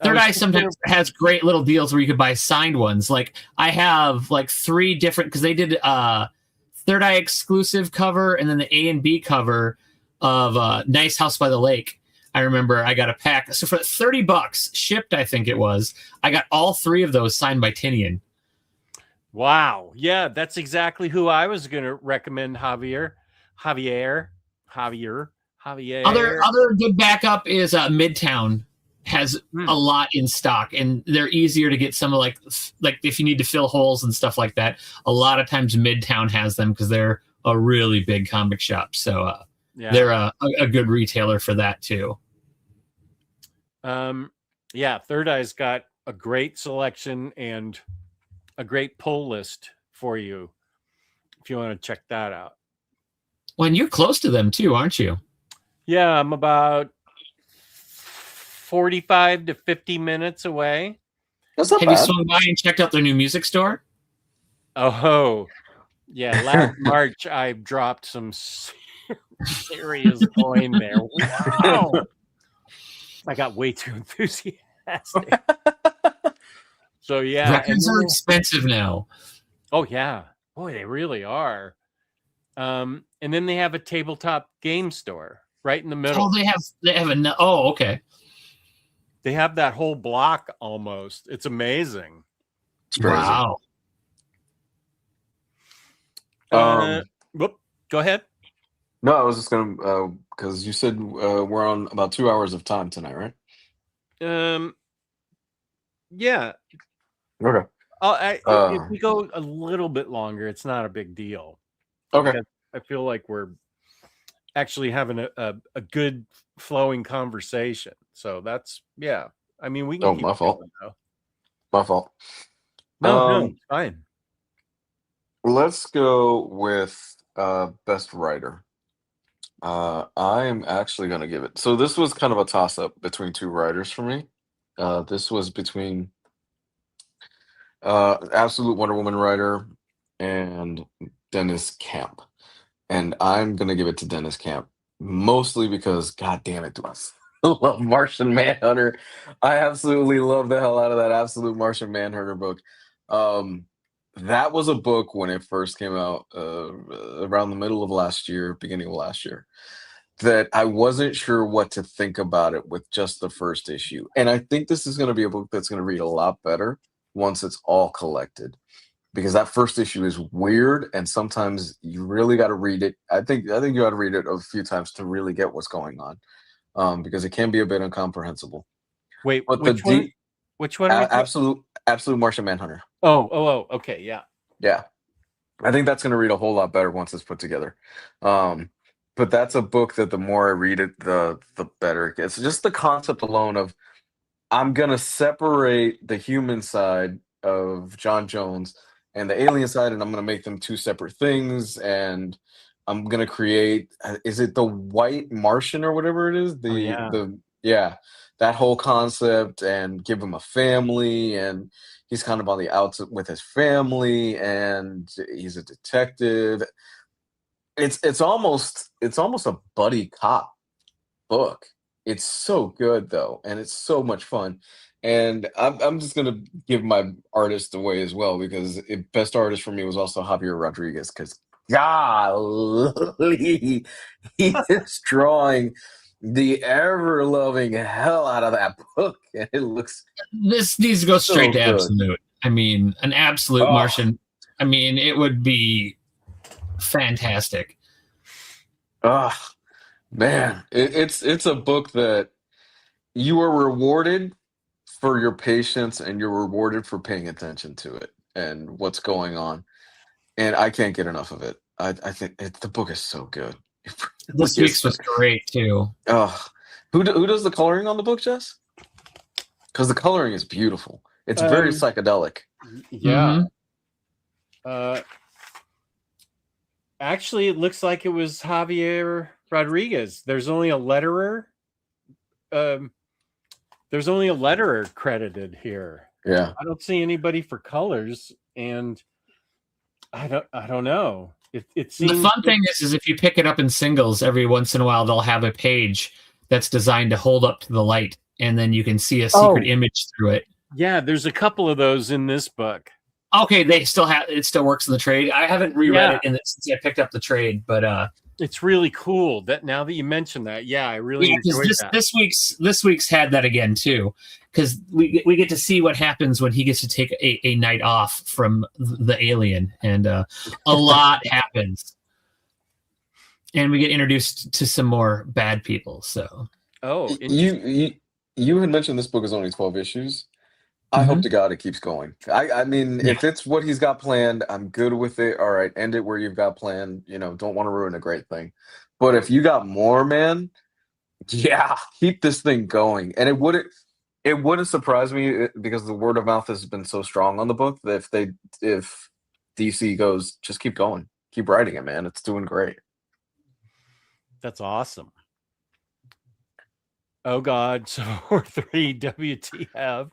Third Eye sometimes has great little deals where you could buy signed ones. Like I have like 3 different, because they did Third Eye exclusive cover and then the A and B cover of Nice House by the Lake. I remember I got a pack. So for $30 shipped, I think it was, I got all 3 of those signed by Tinian. Wow. Yeah, that's exactly who I was going to recommend, Javier. Other good backup is Midtown has a lot in stock, and they're easier to get. Some of like if you need to fill holes and stuff like that, a lot of times Midtown has them because they're a really big comic shop. So they're a good retailer for that too. Yeah, Third Eye's got a great selection and a great pull list for you if you want to check that out. Well, and you're close to them too, aren't you? Yeah, I'm about 45 to 50 minutes away. Have you swung by and checked out their new music store? Oh, yeah. Last March, I dropped some serious coin there. Wow. I got way too enthusiastic. So, yeah. Records are expensive now. Oh, yeah. Boy, they really are. And then they have a tabletop game store right in the middle. Oh, they have a. Oh, okay. They have that whole block almost. It's amazing. It's crazy. Wow. Whoop. Go ahead. No, I was just gonna because you said we're on about 2 hours of time tonight, right? Yeah. Okay. If we go a little bit longer, it's not a big deal. Okay. I feel like we're actually having a good flowing conversation. So that's, yeah. I mean, we can. Oh, my fault. My fault. No, it's fine. Let's go with best writer. I'm actually going to give it. So this was kind of a toss-up between 2 writers for me. This was between Absolute Wonder Woman writer and Dennis Camp. And I'm going to give it to Dennis Camp, mostly because, God damn it, do I love Martian Manhunter. I absolutely love the hell out of that Absolute Martian Manhunter book. That was a book when it first came out around the middle of last year, beginning of last year, that I wasn't sure what to think about it with just the first issue. And I think this is going to be a book that's going to read a lot better once it's all collected, because that first issue is weird and sometimes you really got to read it. I think you got to read it a few times to really get what's going on, because it can be a bit incomprehensible. Wait, but which one? Which one? Absolute Martian Manhunter. Oh, okay, yeah. I think that's going to read a whole lot better once it's put together. But that's a book that the more I read it, the better it gets. Just the concept alone of I'm going to separate the human side of John Jones and the alien side, and I'm going to make them 2 separate things, and I'm going to create, is it the White Martian or whatever it is? That whole concept, and give him a family, and he's kind of on the outs with his family, and he's a detective. It's almost a buddy cop book. It's so good though, and it's so much fun. And I'm just gonna give my artist away as well, because best artist for me was also Javier Rodriguez, because golly, he is drawing the ever-loving hell out of that book, and it looks. This needs to go straight to good. Absolute. I mean, an Absolute Martian. I mean, it would be fantastic. Man, it's a book that you are rewarded for your patience, and you're rewarded for paying attention to it and what's going on. And I can't get enough of it. I think the book is so good. This week's was great too. Oh, who does the coloring on the book, Jess? Because the coloring is beautiful. It's very psychedelic. Yeah. Actually, it looks like it was Javier Rodriguez. There's only a letterer. There's only a letterer credited here. Yeah. I don't see anybody for colors, and I don't know. It seems the fun thing is if you pick it up in singles, every once in a while they'll have a page that's designed to hold up to the light, and then you can see a secret image through it. Yeah, there's a couple of those in this book. Okay, it still works in the trade. I haven't reread it since I picked up the trade, but it's really cool that now that you mention that. Yeah, I really enjoyed that. This week's had that again too, because we get to see what happens when he gets to take a night off from the alien, and a lot happens, and we get introduced to some more bad people. So, you had mentioned this book is only 12 issues. I hope to God it keeps going. I mean, if it's what he's got planned, I'm good with it. All right, end it where you've got planned. Don't want to ruin a great thing. But if you got more, man, keep this thing going. And it wouldn't surprise me because the word of mouth has been so strong on the book that if DC goes, just keep going, keep writing it, man. It's doing great. That's awesome. Oh God, so 3 WTF.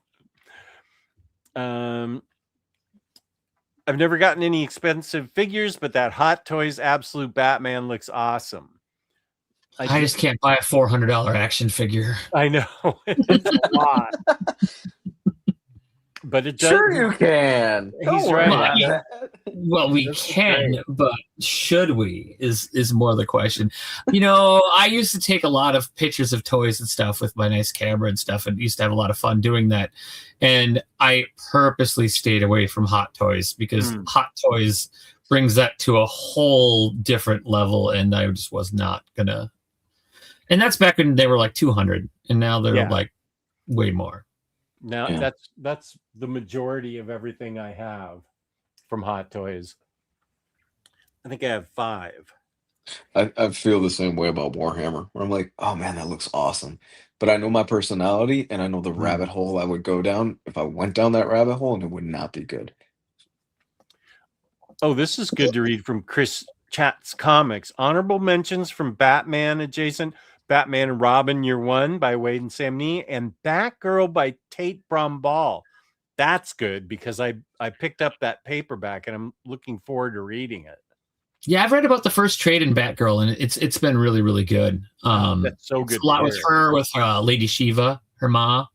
I've never gotten any expensive figures, but that Hot Toys Absolute Batman looks awesome. I just can't buy a $400 action figure. I know. It's a lot. But it does. Sure you can. He's right. Well, we can, but should we is more the question. I used to take a lot of pictures of toys and stuff with my nice camera and stuff, and used to have a lot of fun doing that. And I purposely stayed away from Hot Toys because Hot Toys brings that to a whole different level, and I just was not gonna. And that's back when they were like 200, and now they're like way more. Now that's the majority of everything I have from Hot Toys. I think I have 5. I feel the same way about Warhammer, where I'm like, oh man, that looks awesome. But I know my personality, and I know the rabbit hole I would go down if I went down that rabbit hole, and it would not be good. Oh, this is good to read from Chris Chat's Comics. Honorable mentions from Batman adjacent. Batman and Robin Year One by Wade and Sam Nee, and Batgirl by Tate Bromball. That's good because I picked up that paperback and I'm looking forward to reading it. Yeah, I've read about the first trade in Batgirl, and it's been really, really good. That's so good. A lot with her, with Lady Shiva, her ma.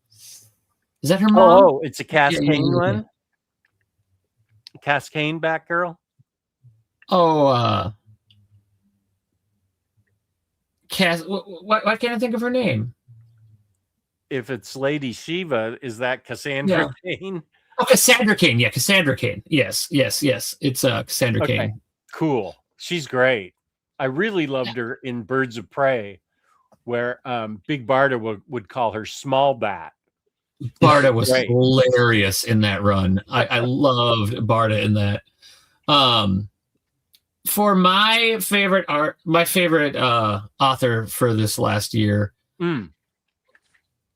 Is that her mom? Oh, it's a Cascane one. Cascane Batgirl. Oh, why can't I think of her name? If it's Lady Shiva, is that Cassandra Cain? Oh, Cassandra Cain. Yeah, Cassandra Cain. Yes. It's Cassandra Cain. Cool. She's great. I really loved her in Birds of Prey, where Big Barda would call her Small Bat. Barda was hilarious in that run. I loved Barda in that. For my favorite author for this last year, there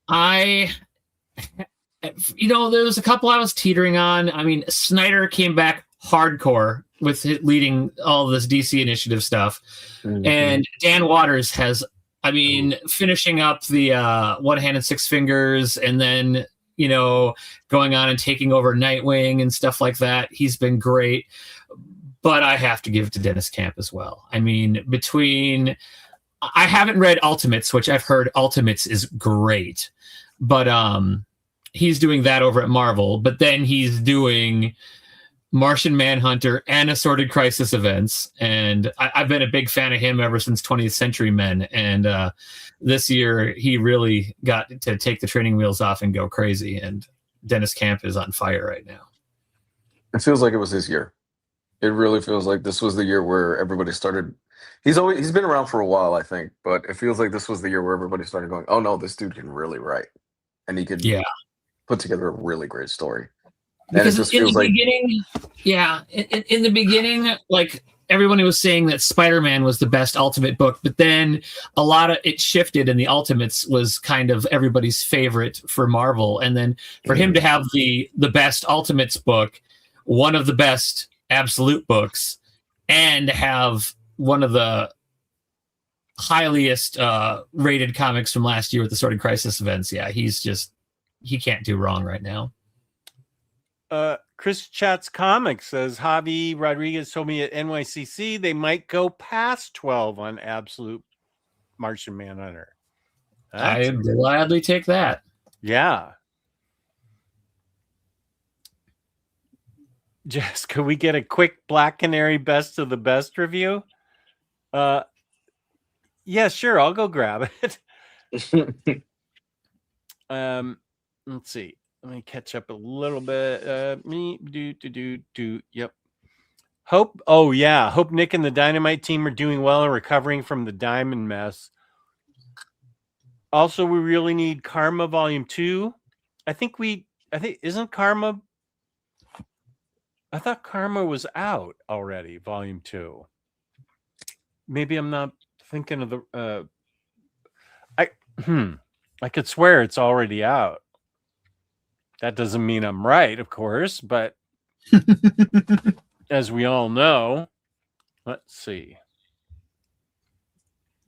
was a couple I was teetering on. I mean, Snyder came back hardcore with leading all this DC Initiative stuff, and Dan Watters has, finishing up the One Hand and Six Fingers, and then going on and taking over Nightwing and stuff like that. He's been great. But I have to give it to Dennis Camp as well. I mean, I haven't read Ultimates, which I've heard Ultimates is great, but he's doing that over at Marvel. But then he's doing Martian Manhunter and Assorted Crisis Events, and I've been a big fan of him ever since 20th Century Men. And this year, he really got to take the training wheels off and go crazy. And Dennis Camp is on fire right now. It feels like it was his year. It really feels like this was the year where everybody started. He's been around for a while, I think, but it feels like this was the year where everybody started going, oh no, this dude can really write, and he could put together a really great story. And because in the beginning, like everyone was saying that Spider-Man was the best Ultimate book, but then a lot of it shifted, and the Ultimates was kind of everybody's favorite for Marvel. And then for him to have the best Ultimates book, one of the best Absolute books, and have one of the highest rated comics from last year with the Sorting Crisis events, yeah, he can't do wrong right now. Chris Chat's Comics says Javi Rodriguez told me at NYCC they might go past 12 on Absolute Martian Manhunter. I'd gladly take that. Yeah. Jess, could we get a quick Black Canary best of the best review? Yeah, sure. I'll go grab it. Let's see. Let me catch up a little bit. Yep. Hope. Oh yeah. Hope Nick and the Dynamite team are doing well and recovering from the Diamond mess. Also, we really need Karma Volume 2. I think isn't Karma. I thought Karma was out already, Volume 2. Maybe I'm not thinking of the. I could swear it's already out. That doesn't mean I'm right, of course, but as we all know, let's see.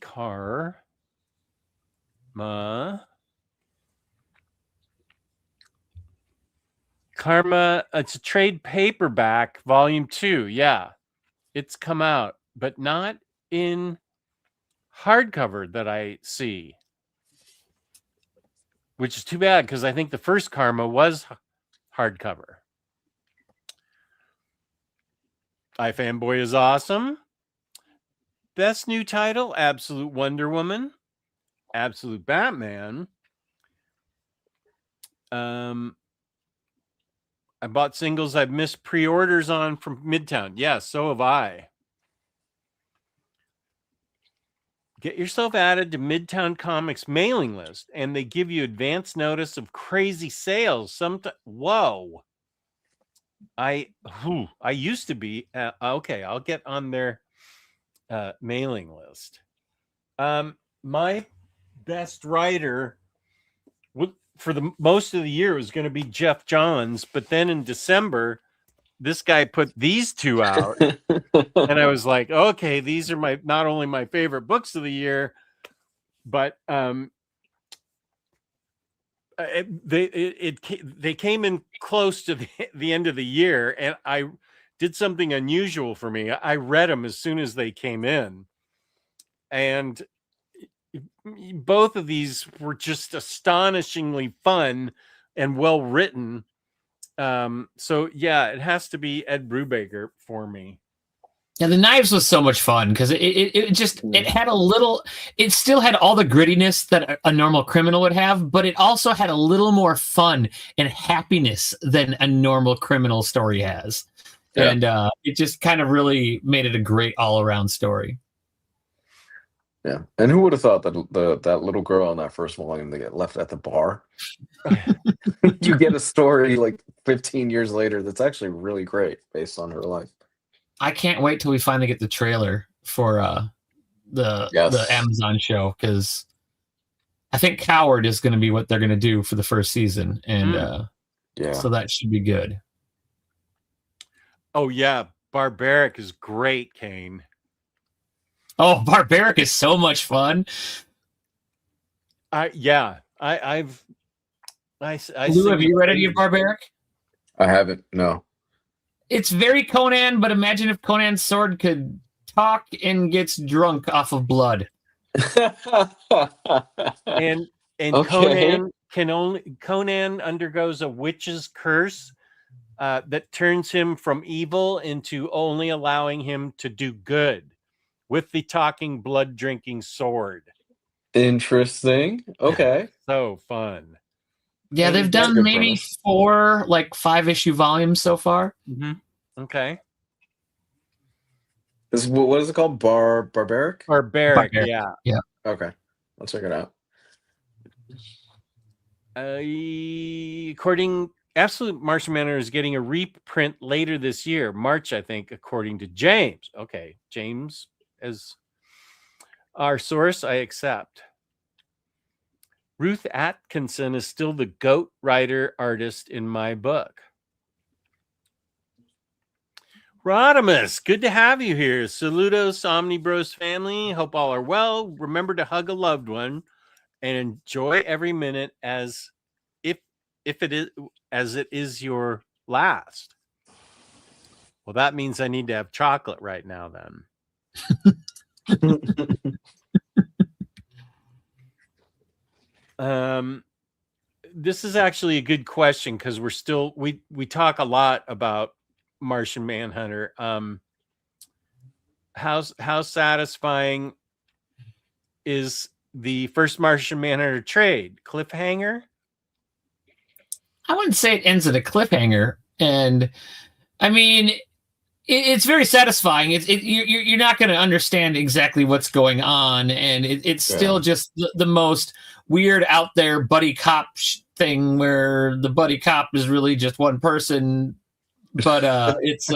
Karma. It's a trade paperback, Volume 2. Yeah, it's come out, but not in hardcover that I see. Which is too bad, because I think the first Karma was hardcover. iFanboy is awesome. Best new title, Absolute Wonder Woman. Absolute Batman. I bought singles I've missed pre-orders on from Midtown. Yeah, so have I. Get yourself added to Midtown Comics mailing list, and they give you advance notice of crazy sales. Whoa! I used to be okay. I'll get on their mailing list. My best writer for the most of the year was going to be Jeff Johns, but then in December, this guy put these two out, and I was like, okay, these are not only my favorite books of the year, but they came in close to the end of the year, and I did something unusual for me. I read them as soon as they came in, and both of these were just astonishingly fun and well written. So yeah, it has to be Ed Brubaker for me. Yeah, the Knives was so much fun because it had it still had all the grittiness that a normal criminal would have, but it also had a little more fun and happiness than a normal criminal story has. Yeah. And it just kind of really made it a great all-around story. Yeah, and who would have thought that that little girl in that first volume, they get left at the bar? You get a story like 15 years later that's actually really great based on her life. I can't wait till we finally get the trailer for the Amazon show, because I think Coward is going to be what they're going to do for the first season, and so that should be good. Oh yeah, Barbaric is great, Kane. Oh, Barbaric is so much fun. Lou, have you read any of Barbaric? I haven't, no. It's very Conan, but imagine if Conan's sword could talk and gets drunk off of blood. and okay. Conan undergoes a witch's curse that turns him from evil into only allowing him to do good with the talking blood drinking sword. Interesting. Okay. So fun. Yeah, they've done maybe 4 5-issue volumes so far. Mm-hmm. Okay. What is it called? Barbaric? Barbaric, yeah. Okay. I'll check it out. According Absolute Martian Manhunter is getting a reprint later this year, March, I think, according to James. Okay, James as our source, I accept. Ruth Atkinson is still the GOAT writer artist in my book. Rodimus, good to have you here. Saludos, Omnibros family. Hope all are well. Remember to hug a loved one and enjoy every minute as if it is your last. Well, that means I need to have chocolate right now then. This is actually a good question because we talk a lot about Martian Manhunter. How satisfying is the first Martian Manhunter trade? Cliffhanger? I wouldn't say it ends at a cliffhanger, and I mean it's very satisfying. You're not going to understand exactly what's going on, and it's still just the most weird out there buddy cop thing where the buddy cop is really just one person, but it's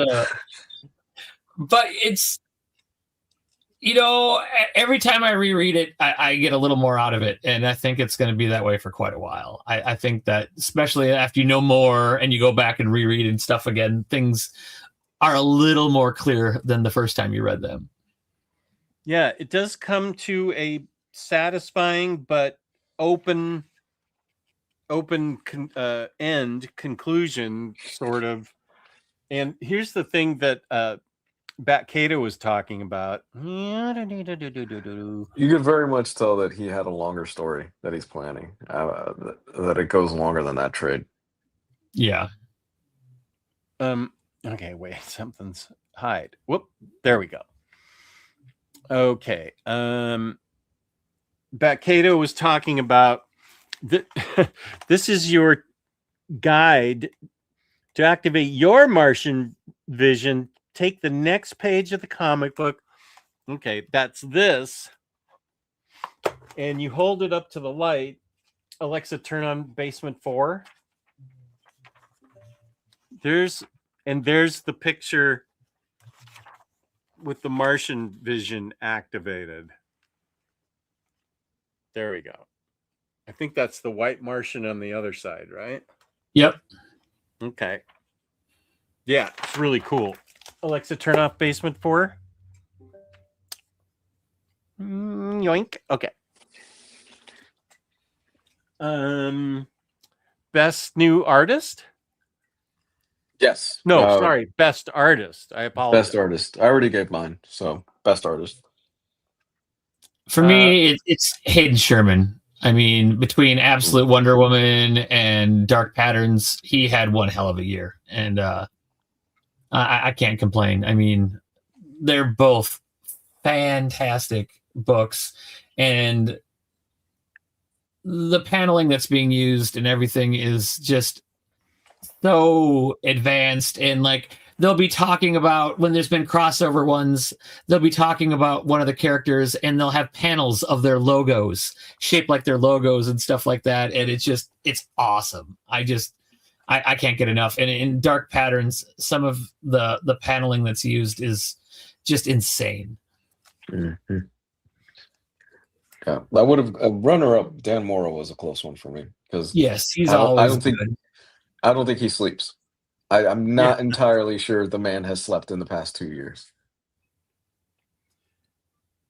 every time I reread it, I get a little more out of it, and I think it's going to be that way for quite a while. I think that especially after you know more and you go back and reread and stuff again, things are a little more clear than the first time you read them. Yeah, it does come to a satisfying but open end conclusion, sort of. And here's the thing that Bat Cato was talking about. You could very much tell that he had a longer story that he's planning, that it goes longer than that trade. Yeah. Okay, wait, something's hide. Whoop, there we go. Okay. Bat Cato was talking about this is your guide to activate your Martian vision. Take the next page of the comic book. Okay, that's this. And you hold it up to the light. Alexa, turn on basement 4. There's the picture with the Martian vision activated. There we go. I think that's the white Martian on the other side, right? Yep. Okay. Yeah, it's really cool. Alexa, turn off basement 4. Yoink. Okay. Best new artist? Yes. No, sorry. Best artist. I apologize. Best artist. I already gave mine. So best artist. For me, it's Hayden Sherman. I mean, between Absolute Wonder Woman and Dark Patterns, he had one hell of a year. And I can't complain. I mean, they're both fantastic books. And the paneling that's being used and everything is just so advanced, and like they'll be talking about when there's been crossover ones, they'll be talking about one of the characters and they'll have panels of their logos shaped like their logos and stuff like that, and it's awesome. I can't get enough. And in Dark Patterns, some of the paneling that's used is just insane. Mm-hmm. Yeah, I would have runner-up. Dan Morrow was a close one for me because yes, he's always good. I don't think he sleeps. I'm not entirely sure the man has slept in the past 2 years.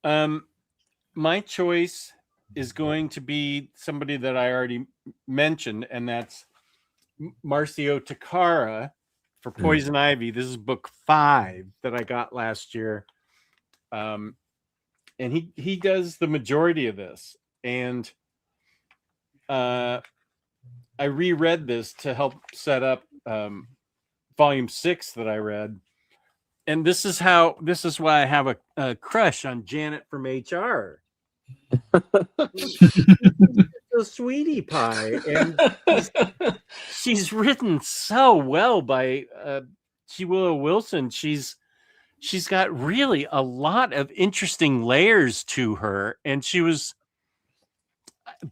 My choice is going to be somebody that I already mentioned, and that's Marcio Takara for Poison Ivy. This is book 5 that I got last year. And he does the majority of this. And I reread this to help set up volume 6 that I read. And this is why I have a crush on Janet from HR. A sweetie pie. And she's written so well by G. Willow Wilson. She's got really a lot of interesting layers to her. And she was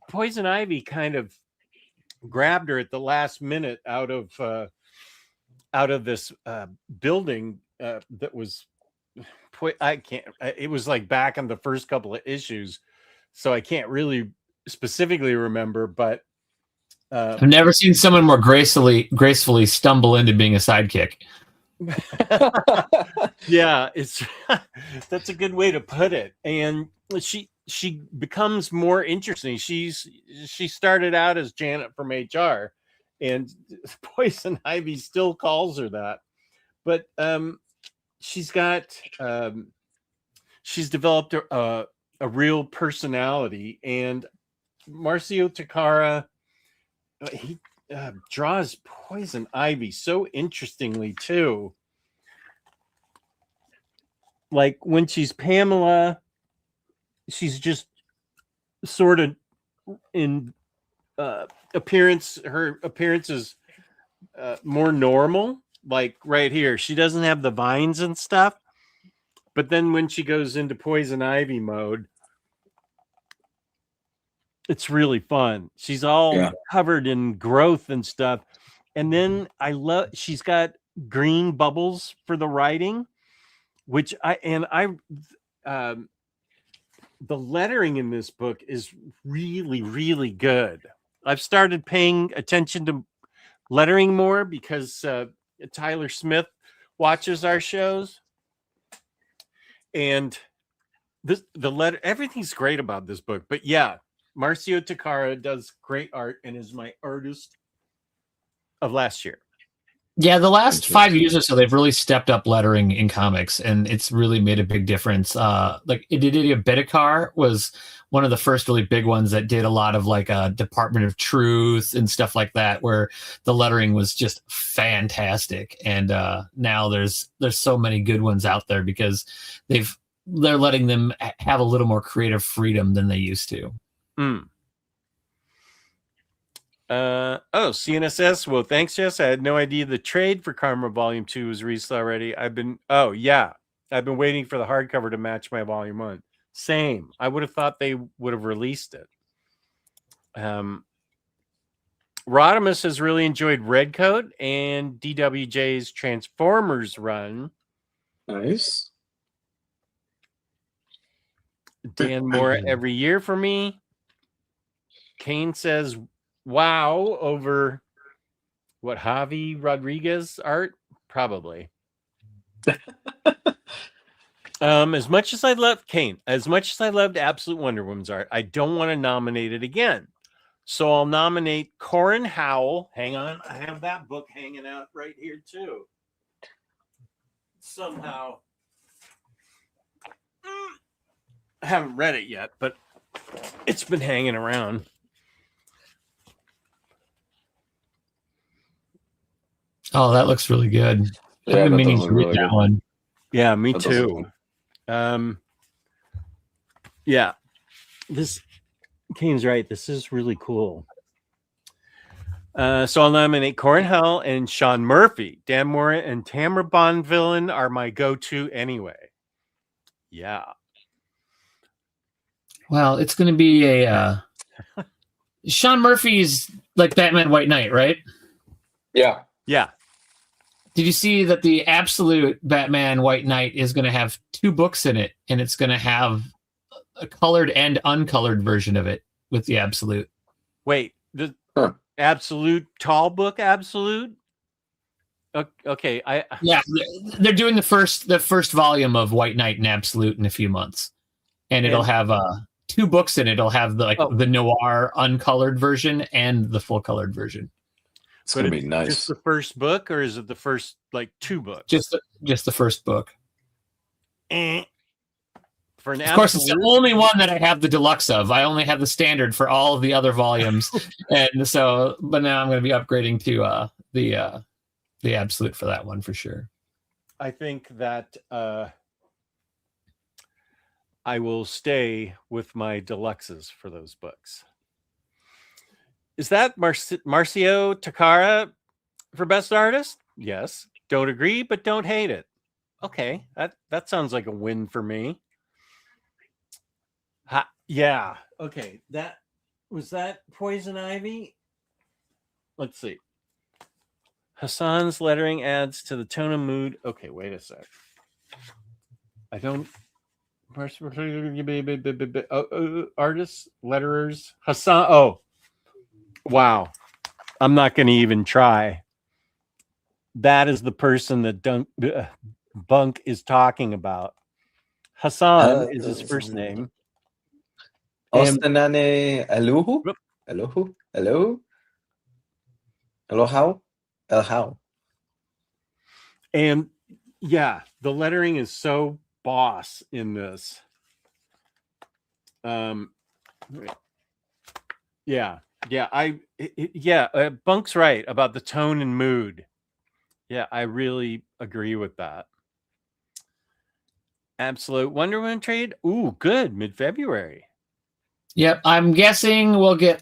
Poison Ivy kind of grabbed her at the last minute out of this building that was. I can't. It was like back in the first couple of issues, so I can't really specifically remember. But I've never seen someone more gracefully stumble into being a sidekick. Yeah, it's that's a good way to put it. And she becomes more interesting. She started out as Janet from HR, and Poison Ivy still calls her that. But she's developed a real personality, and Marcio Takara, he draws Poison Ivy so interestingly too. Like when she's Pamela, she's just sort of in appearance. Her appearance is more normal. Like right here, she doesn't have the vines and stuff. But then when she goes into Poison Ivy mode, it's really fun. She's all covered in growth and stuff. And then she's got green bubbles for the writing, which the lettering in this book is really, really good. I've started paying attention to lettering more because Tyler Smith watches our shows, and everything's great about this book. But yeah, Marcio Takara does great art and is my artist of last year. Yeah, the last 5 years or so, they've really stepped up lettering in comics, and it's really made a big difference. Like Ididia Bidikar was one of the first really big ones that did a lot of like Department of Truth and stuff like that, where the lettering was just fantastic. And now there's so many good ones out there because they're letting them have a little more creative freedom than they used to. CNSS. Well, thanks, Jess. I had no idea the trade for Karma Volume 2 was released already. I've been waiting for the hardcover to match my Volume 1. Same. I would have thought they would have released it. Rodimus has really enjoyed Redcoat and DWJ's Transformers run. Nice. Dan Moore every year for me. Kane says, wow, over what, Javi Rodriguez art? Probably. As much as I loved Kane, as much as I loved Absolute Wonder Woman's art, I don't want to nominate it again. So I'll nominate Corin Howell. Hang on, I have that book hanging out right here too. Somehow. I haven't read it yet, but it's been hanging around. Oh, that looks really good. Yeah, I've been meaning to read that one. Yeah, me too. Yeah, this Kane's right. This is really cool. So I'll nominate Corin Howell and Sean Murphy. Dan Moore and Tamara Bonvillain are my go-to anyway. Yeah. Well, it's going to be a Sean Murphy's like Batman White Knight, right? Yeah. Yeah. Did you see that the Absolute Batman White Knight is going to have 2 books in it, and it's going to have a colored and uncolored version of it with the Absolute? Wait, the Absolute tall book, Absolute? Okay, yeah, they're doing the first volume of White Knight and Absolute in a few months, and it'll have 2 books in it. It'll have the noir uncolored version and the full colored version. It's going to be nice. Just the first book, or is it the first 2 books? Just the first book. For an of course, it's the only one that I have the deluxe of. I only have the standard for all of the other volumes, and so. But now I'm going to be upgrading to the Absolute for that one for sure. I think that I will stay with my deluxes for those books. Is that Marcio Takara for best artist? Yes. Don't agree, but don't hate it. Okay, that sounds like a win for me. Yeah. Okay. That Poison Ivy. let's see. Hassan's lettering adds to the tone and mood. Okay, wait a sec. I don't. Artists, letterers, Hassan. Oh, wow. I'm not going to even try. That is the person that Bunk is talking about. Hassan is his first name. Ostanane Aluhu? Aluhu? Hello? Hello, how? And yeah, the lettering is so boss in this. Bunk's right about the tone and mood. Yeah, I really agree with that. Absolute Wonder Woman trade. Ooh, good. Mid-February. Yep, I'm guessing we'll get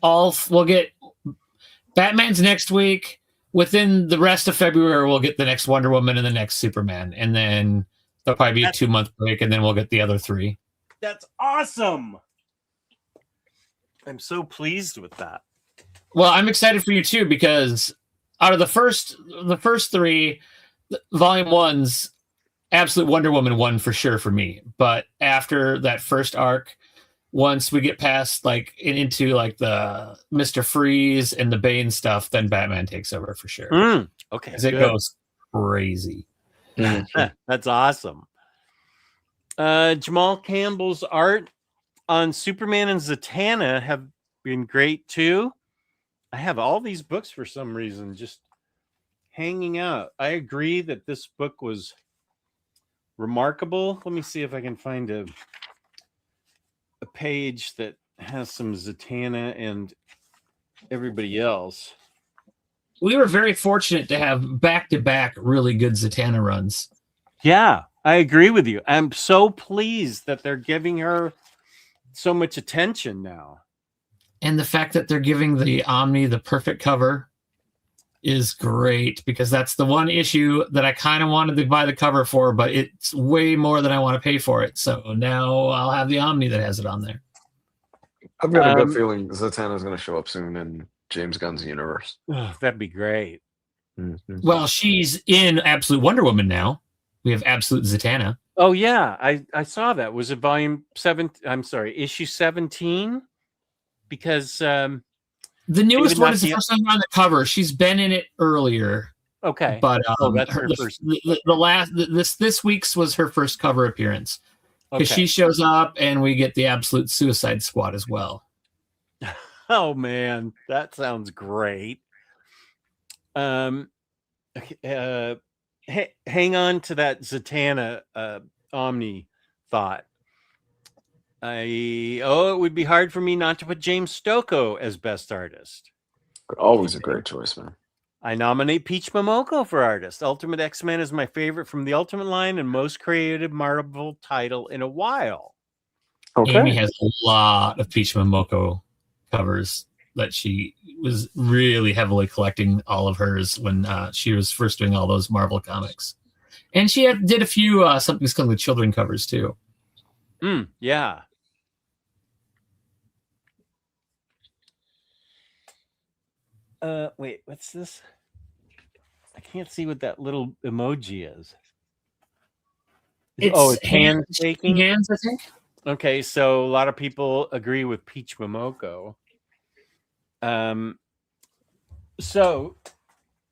Batman's next week. Within the rest of February, we'll get the next Wonder Woman and the next Superman, and then there'll probably be a 2-month break, and then we'll get the other 3. That's awesome. I'm so pleased with that. Well, I'm excited for you too, because out of the first 3, Volume 1's Absolute Wonder Woman won for sure for me. But after that first arc, once we get past into the Mr. Freeze and the Bane stuff, then Batman takes over for sure. Okay, because it goes crazy. That's awesome. Jamal Campbell's art on Superman and Zatanna have been great too. I have all these books for some reason just hanging out. I agree that this book was remarkable. Let me see if I can find a page that has some Zatanna and everybody else. We were very fortunate to have back-to-back really good Zatanna runs. Yeah, I agree with you. I'm so pleased that they're giving her so much attention now. And the fact that they're giving the Omni the perfect cover is great, because that's the one issue that I kind of wanted to buy the cover for, but it's way more than I want to pay for it. So now I'll have the Omni that has it on there. I've got a good feeling Zatanna is going to show up soon in James Gunn's universe. Oh, that'd be great. Mm-hmm. Well, she's in Absolute Wonder Woman now. We have Absolute Zatanna. Oh yeah, I saw that. Was it volume 7? I'm sorry, issue 17? Because the newest one is the first time on the cover. She's been in it earlier. Okay, but that's her first. This week's was her first cover appearance, because she shows up and we get the Absolute Suicide Squad as well. Oh man, that sounds great. Hang on to that Zatanna Omni thought. It would be hard for me not to put James Stokoe as best artist. Always a great choice, man. I nominate Peach Momoko for artist. Ultimate X-Men is my favorite from the Ultimate line and most creative Marvel title in a while. Okay. Amy has a lot of Peach Momoko covers that she was really heavily collecting all of hers when she was first doing all those Marvel comics. And she did a few Something's Coming with Children covers too. Yeah. Wait, what's this? I can't see what that little emoji is. It's hand shaking hands, I think. Okay, so a lot of people agree with Peach Momoko. So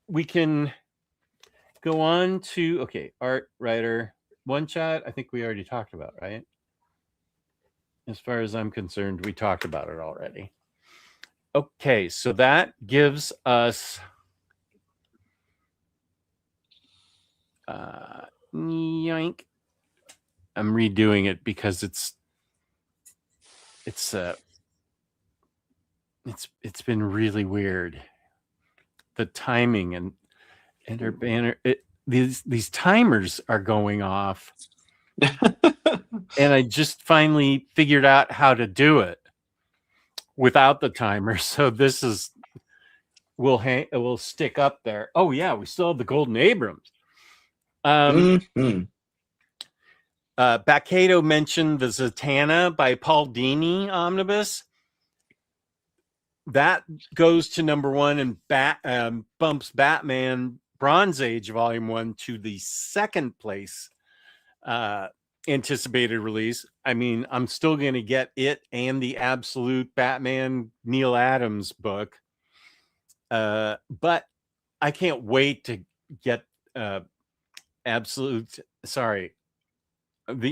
we can go on to art, writer, one shot. I think we already talked about, right? As far as I'm concerned, we talked about it already. Okay, so that gives us yoink. I'm redoing it because it's been really weird. The timing and her banner, these timers are going off. And I just finally figured out how to do it without the timer. So this will stick up there. Oh yeah, we still have the Golden Abrams. Baccato mentioned the Zatanna by Paul Dini omnibus. that goes to number 1 and bumps Batman Bronze Age Volume 1 to the second place anticipated release. I mean, I'm still going to get it and the Absolute Batman Neil Adams book. But I can't wait to get the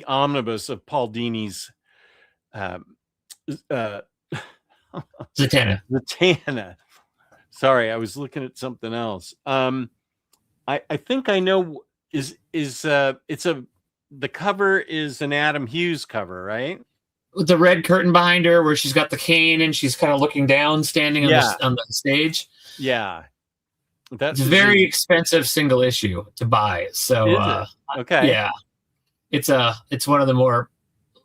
omnibus of Paul Dini's Zatanna. Sorry, I was looking at something else. I think I know the cover is an Adam Hughes cover, right? With the red curtain behind her where she's got the cane and she's kind of looking down, standing on the stage. Yeah. That's a very expensive single issue to buy. So okay. Yeah. It's one of the more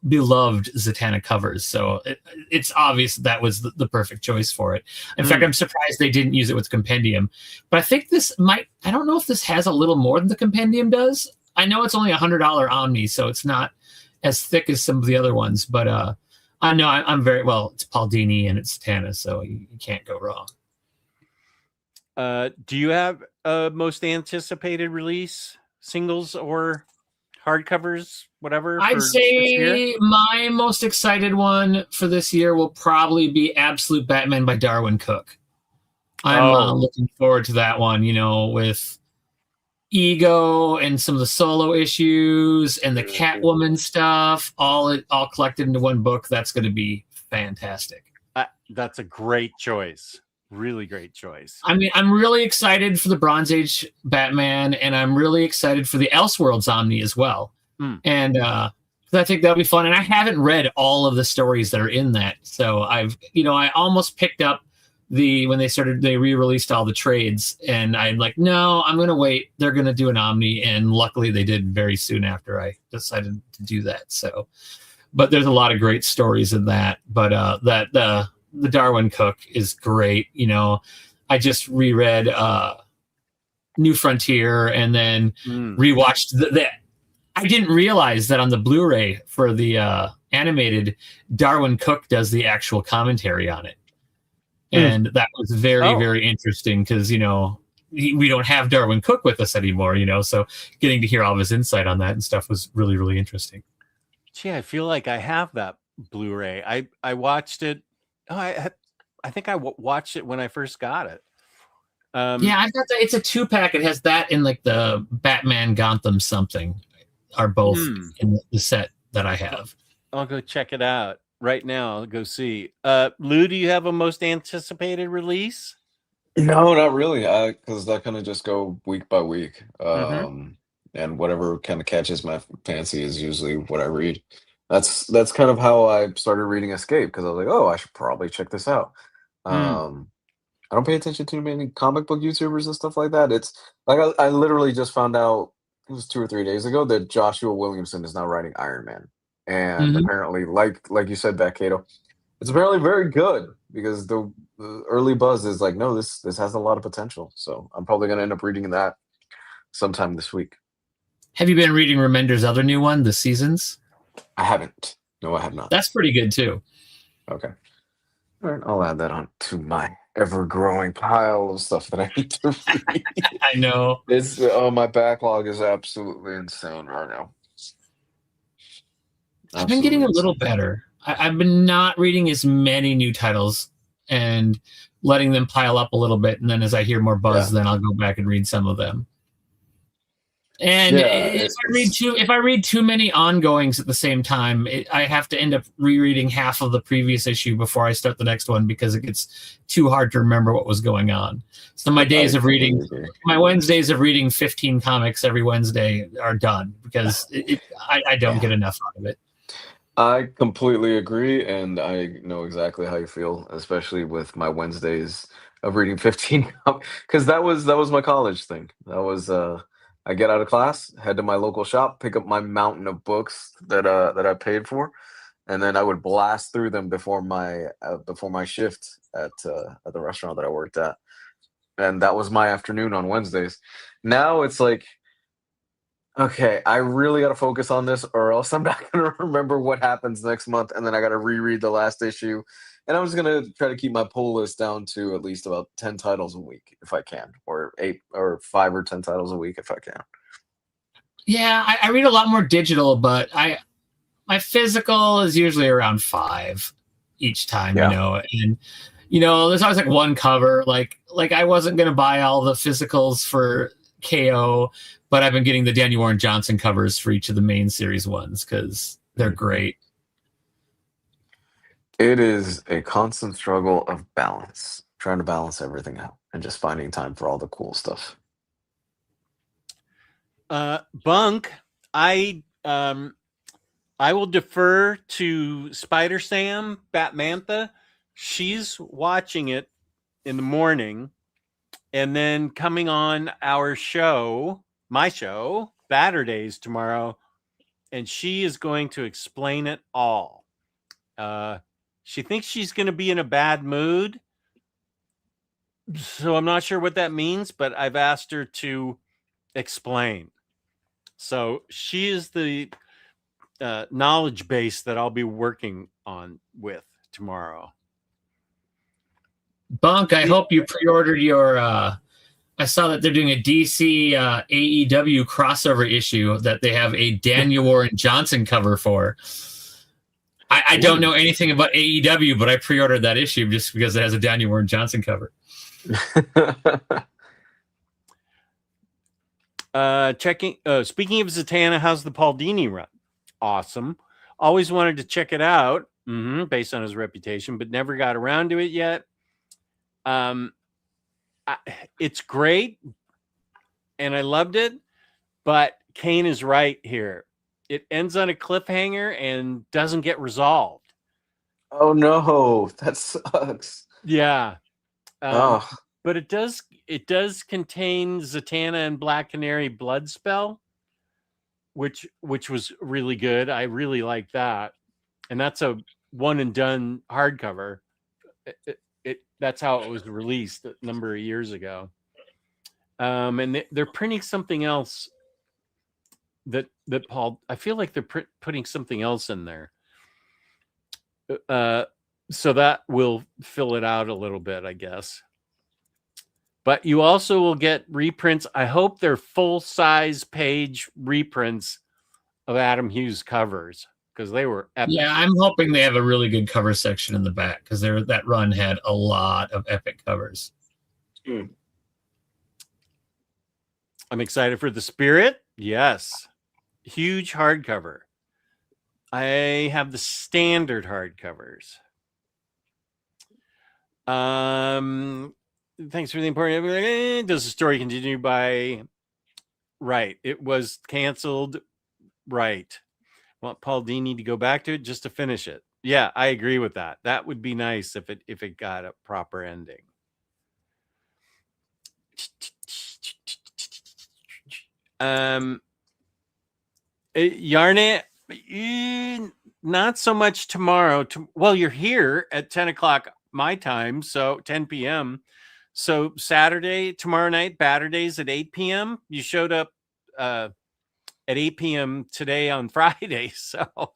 beloved Zatanna covers. So it's obvious that was the perfect choice for it. In fact, I'm surprised they didn't use it with Compendium. But I think I don't know if this has a little more than the Compendium does. I know it's only $100 Omni, so it's not as thick as some of the other ones, but I know I'm very well. It's Paul Dini and it's Zatanna, so you can't go wrong. Do you have most anticipated release, singles or hardcovers, whatever? I'd say my most excited one for this year will probably be Absolute Batman by Darwin Cook. I'm looking forward to that one, with Ego and some of the solo issues and the Catwoman stuff, all collected into one book. That's going to be fantastic. That's a great choice. Really great choice. I mean, I'm really excited for the Bronze Age Batman, and I'm really excited for the Elseworlds Omni as well. And I think that'll be fun. And I haven't read all of the stories that are in that, so I almost picked up when they re-released all the trades, and I'm like, no, I'm going to wait. They're going to do an Omni, and luckily they did very soon after I decided to do that. So, but there's a lot of great stories in that. But the Darwin Cook is great. I just reread New Frontier and then rewatched I didn't realize that on the Blu-ray for the animated, Darwin Cook does the actual commentary on it. And that was very, very interesting because, we don't have Darwin Cook with us anymore, so getting to hear all of his insight on that and stuff was really, really interesting. Gee, I feel like I have that Blu-ray. I watched it. I think I watched it when I first got it. Yeah, I've got that. It's a 2-pack. It has that in like the Batman Gotham something are both in the set that I have. I'll go check it out right now. I'll go see. Lou, do you have a most anticipated release? No, not really. Because I kind of just go week by week. And whatever kind of catches my fancy is usually what I read. That's kind of how I started reading Escape, because I was like, oh, I should probably check this out. I don't pay attention to many comic book YouTubers and stuff like that. It's like I literally just found out, it was 2 or 3 days ago, that Joshua Williamson is now writing Iron Man. And apparently, like you said, Cato, it's apparently very good, because the early buzz is like, no, this has a lot of potential. So I'm probably going to end up reading that sometime this week. Have you been reading Remender's other new one, The Seasons? I haven't. No, I have not. That's pretty good too. Okay. All right, I'll add that on to my ever-growing pile of stuff that I need to read. I know. It's my backlog is absolutely insane right now. I've been getting a little better. I've been not reading as many new titles and letting them pile up a little bit, and then as I hear more buzz, then I'll go back and read some of them. And if I read too many ongoings at the same time, I have to end up rereading half of the previous issue before I start the next one, because it gets too hard to remember what was going on. So my Wednesdays of reading 15 comics every Wednesday are done, because I don't get enough out of it. I completely agree, and I know exactly how you feel, especially with my Wednesdays of reading 15, because that was my college thing. That was I get out of class, head to my local shop, pick up my mountain of books that I paid for, and then I would blast through them before my shift at the restaurant that I worked at, and that was my afternoon on Wednesdays. Now it's like Okay, I really got to focus on this, or else I'm not going to remember what happens next month, and then I got to reread the last issue. And I'm just going to try to keep my pull list down to at least about 10 titles a week if I can, or 8 or 5 or 10 titles a week if I can. Yeah, I read a lot more digital, but my physical is usually around 5 each time, Yeah. and there's always like one cover. Like I wasn't gonna buy all the physicals for KO, but I've been getting the Daniel Warren Johnson covers for each of the main series ones because they're great. It is a constant struggle of balance, trying to balance everything out and just finding time for all the cool stuff. Bunk, I will defer to Spider Sam, Batmantha. She's watching it in the morning, and then coming on our show, my show, Saturdays tomorrow, and she is going to explain it all. She thinks she's going to be in a bad mood, so I'm not sure what that means, but I've asked her to explain. So she is the knowledge base that I'll be working on with tomorrow. Bunk, I hope you pre-ordered your. I saw that they're doing a DC AEW crossover issue that they have a Daniel Warren Johnson cover for. I don't know anything about AEW, but I pre-ordered that issue just because it has a Daniel Warren Johnson cover. Speaking of Zatanna, how's the Paul Dini run? Awesome. Always wanted to check it out, based on his reputation, but never got around to it yet. It's great, and I loved it, but Kane is right here. It ends on a cliffhanger and doesn't get resolved. Oh no, that sucks. Yeah. But it does contain Zatanna and Black Canary blood spell, which was really good. I really like that. And that's a one and done hardcover. That's how it was released a number of years ago. And they're printing something else that Paul, I feel like they're putting something else in there. So that will fill it out a little bit, I guess. But you also will get reprints. I hope they're full-size page reprints of Adam Hughes covers because they were epic. Yeah, I'm hoping they have a really good cover section in the back because that run had a lot of epic covers. I'm excited for The Spirit. Yes. Huge hardcover. I have the standard hardcovers. Thanks for the important. Does the story continue by? Right. It was canceled. Right. Want Paul Dini to go back to it just to finish it. Yeah, I agree with that. That would be nice if it got a proper ending. Yarnet, not so much tomorrow. Well, you're here at 10 o'clock my time, so 10 p.m. So Saturday, tomorrow night, Batterdays at 8 p.m. You showed up at 8 p.m. today on Friday, so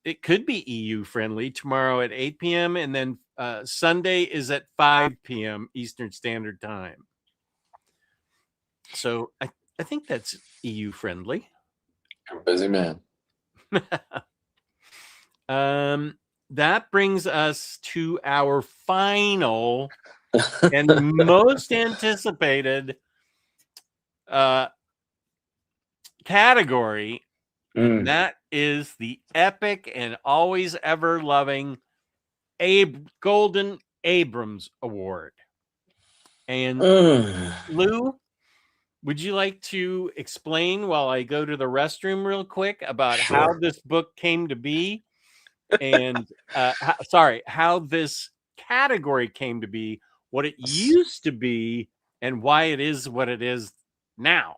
it could be EU friendly tomorrow at 8 p.m. and then Sunday is at 5 p.m. Eastern Standard Time. So I think that's EU friendly. You're a busy man. That brings us to our final and most anticipated category. And that is the epic and always ever loving Golden Abrams Award. And Lou, would you like to explain while I go to the restroom real quick about how this book came to be and how this category came to be, what it used to be, and why it is what it is now?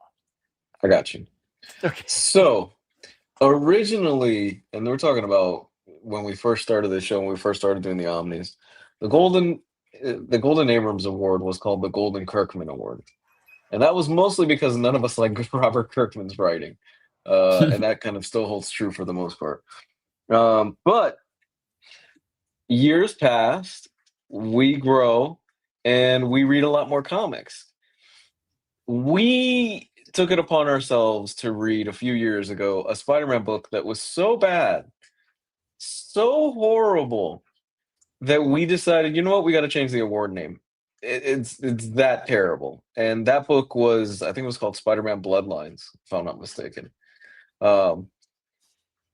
I got you. Okay. So originally, and we're talking about when we first started the show, when we first started doing the Omnis, the Golden Abrams Award was called the Golden Kirkman Award. And that was mostly because none of us liked Robert Kirkman's writing. And that kind of still holds true for the most part. But years passed, we grow, and we read a lot more comics. We took it upon ourselves to read a few years ago a Spider-Man book that was so bad, so horrible, that we decided, you know what, we got to change the award name. It's that terrible. And that book was, I think it was called Spider-Man Bloodlines, if I'm not mistaken. Um,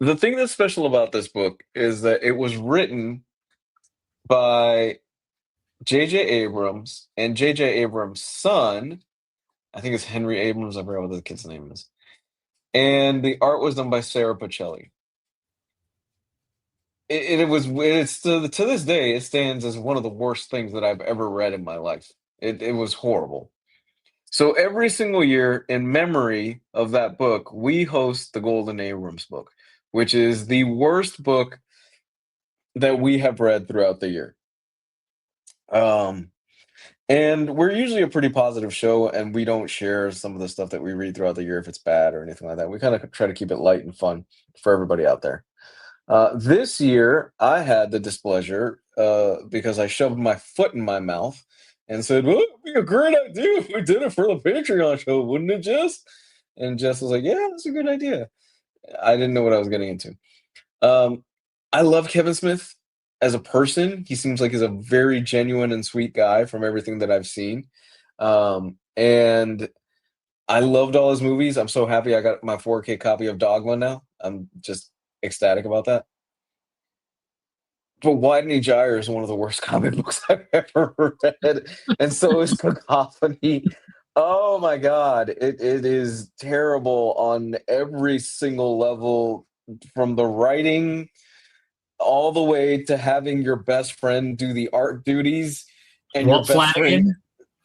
the thing that's special about this book is that it was written by J.J. Abrams and J.J. Abrams' son. I think it's Henry Abrams. I forgot what the kid's name is. And the art was done by Sarah Pacelli. It's to this day, it stands as one of the worst things that I've ever read in my life. It was horrible. So every single year, in memory of that book, we host the Golden Abrams book, which is the worst book that we have read throughout the year. And we're usually a pretty positive show, and we don't share some of the stuff that we read throughout the year if it's bad or anything like that. We kind of try to keep it light and fun for everybody out there. This year, I had the displeasure because I shoved my foot in my mouth and said, well, it'd be a great idea if we did it for the Patreon show, wouldn't it, Jess? And Jess was like, yeah, that's a good idea. I didn't know what I was getting into. I love Kevin Smith as a person. He seems like he's a very genuine and sweet guy from everything that I've seen. And I loved all his movies. I'm so happy I got my 4K copy of Dogma now. I'm just ecstatic about that. But Widening Gyre is one of the worst comic books I've ever read, and so is Cacophony. Oh my God, it is terrible on every single level, from the writing all the way to having your best friend do the art duties, and Walt your best Flanagan? friend.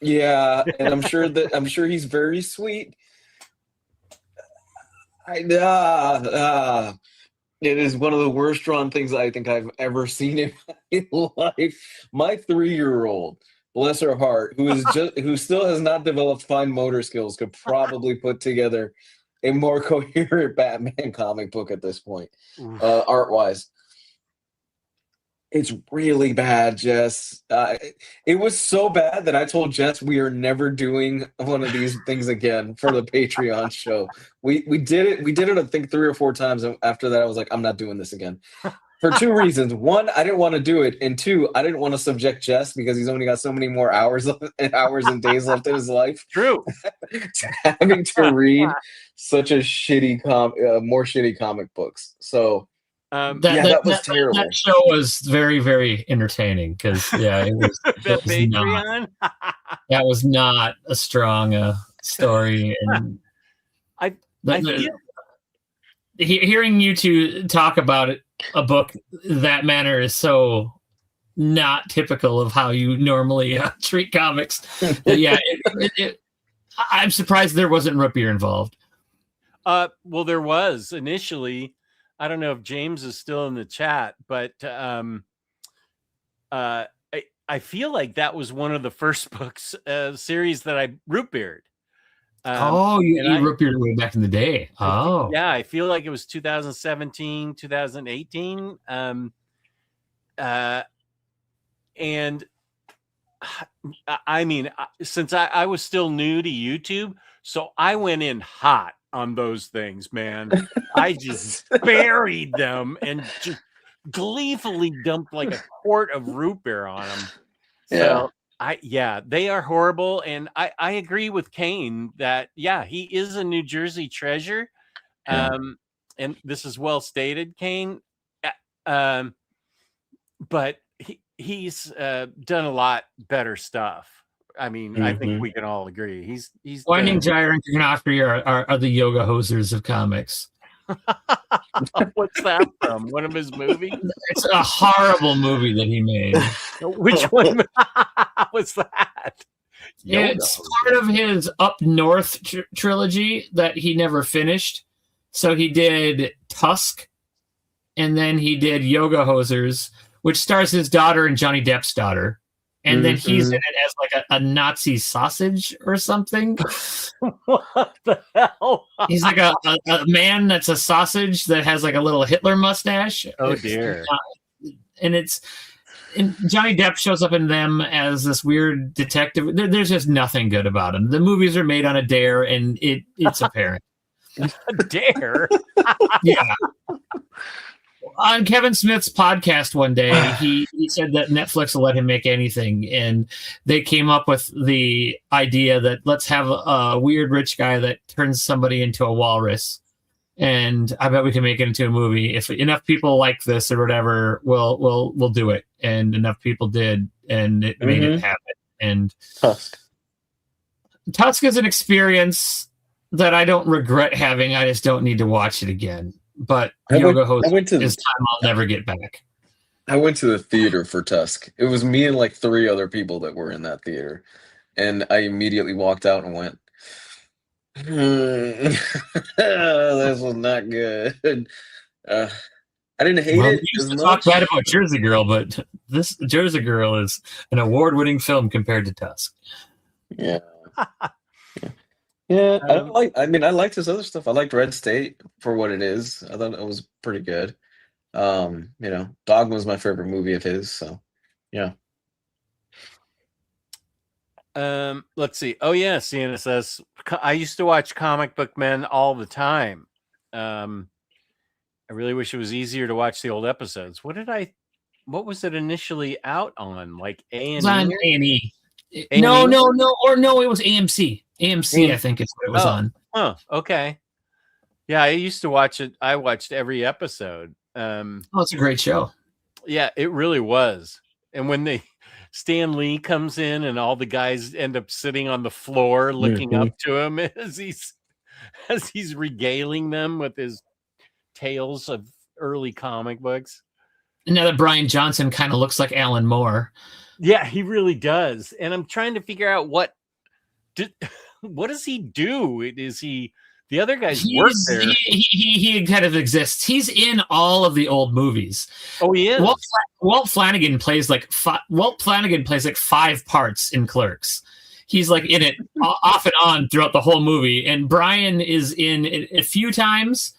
Yeah, and I'm sure he's very sweet. It is one of the worst drawn things I think I've ever seen in my life. My 3-year-old, bless her heart, who still has not developed fine motor skills, could probably put together a more coherent Batman comic book at this point, art-wise. It's really bad, Jess. It was so bad that I told Jess we are never doing one of these things again for the Patreon show. We did it. We did it, I think, 3 or 4 times. And after that, I was like, I'm not doing this again. For 2 reasons. One, I didn't want to do it. And 2, I didn't want to subject Jess, because he's only got so many more hours and days left in his life. True. Having to read such a more shitty comic books. So that was terrible. That show was very, very entertaining because, it was, Patreon. that was not a strong story. And hearing you two talk about a book that manner is so not typical of how you normally treat comics. I'm surprised there wasn't root beer involved. Well, there was initially. I don't know if James is still in the chat, but I feel like that was one of the first books series that I root beered. You root beered way back in the day. I feel like it was 2017, 2018. And I mean, since I was still new to YouTube, so I went in hot on those things, man. I just buried them and just gleefully dumped like a quart of root beer on them. So they are horrible. And I agree with Kane that, he is a New Jersey treasure. And this is well stated, Kane. But he's done a lot better stuff. I mean, I think we can all agree. He's Widening Gyre and Cacophony are the yoga hosers of comics. What's that from? One of his movies? It's a horrible movie that he made. Which one was that? It's part of his Up North trilogy that he never finished. So he did Tusk, and then he did Yoga Hosers, which stars his daughter and Johnny Depp's daughter. and then he's in it as like a Nazi sausage or something. What the hell? He's like a man that's a sausage that has like a little Hitler mustache. Oh dear. And Johnny Depp shows up in them as this weird detective. There's just nothing good about him. The movies are made on a dare, and it's apparent. A dare? Yeah. On Kevin Smith's podcast one day, he said that Netflix will let him make anything, and they came up with the idea that let's have a weird rich guy that turns somebody into a walrus, and I bet we can make it into a movie if enough people like this or whatever. We'll do it, and enough people did, and it made it happen. And Tusk is an experience that I don't regret having. I just don't need to watch it again. But Yoga Host is time I'll never get back. I went to the theater for Tusk. It was me and like 3 other people that were in that theater. And I immediately walked out and went, this was not good. I didn't hate it. We used to talk bad about Jersey Girl, but this Jersey Girl is an award-winning film compared to Tusk. Yeah. Yeah, I liked his other stuff. I liked Red State for what it is. I thought it was pretty good. Dogma was my favorite movie of his, so yeah. Let's see. Oh yeah, Sienna says I used to watch Comic Book Men all the time. I really wish it was easier to watch the old episodes. What was it initially out on? Like A&E? It was on A&E. No, it was AMC. AMC, I think is what it was on. Oh, okay. Yeah, I used to watch it. I watched every episode. It's a great show. Yeah, it really was. And when Stan Lee comes in and all the guys end up sitting on the floor looking up to him as he's regaling them with his tales of early comic books. And now that Brian Johnson kind of looks like Alan Moore. Yeah, he really does. And I'm trying to figure out what does he do? Is he the other guys work there? He kind of exists. He's in all of the old movies. Oh, he is. Walt Flanagan plays like 5 parts in Clerks. He's like in it off and on throughout the whole movie. And Brian is in it a few times.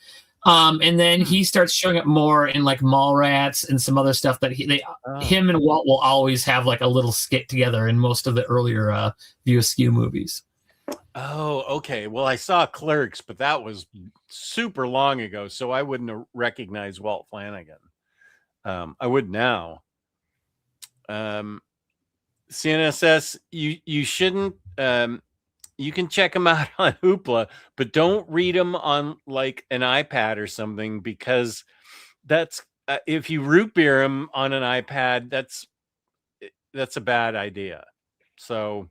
And then he starts showing up more in like Mallrats and some other stuff that him and Walt will always have like a little skit together in most of the earlier View Askew movies. Oh, okay. Well, I saw Clerks, but that was super long ago, so I wouldn't have recognized Walt Flanagan. I would now. CNSS, you shouldn't. You can check them out on Hoopla, but don't read them on like an iPad or something, because that's if you root beer them on an iPad, that's a bad idea. So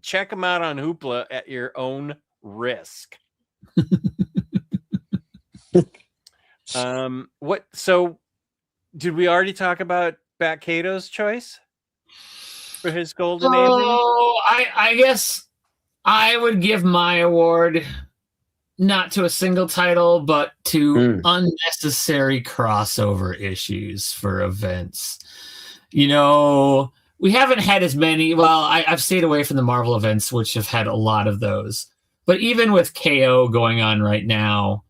check them out on Hoopla at your own risk. So did we already talk about Bat Cato's choice for his Golden Age? I guess I would give my award not to a single title, but to unnecessary crossover issues for events. We haven't had as many. Well, I've stayed away from the Marvel events, which have had a lot of those. But even with KO going on right now,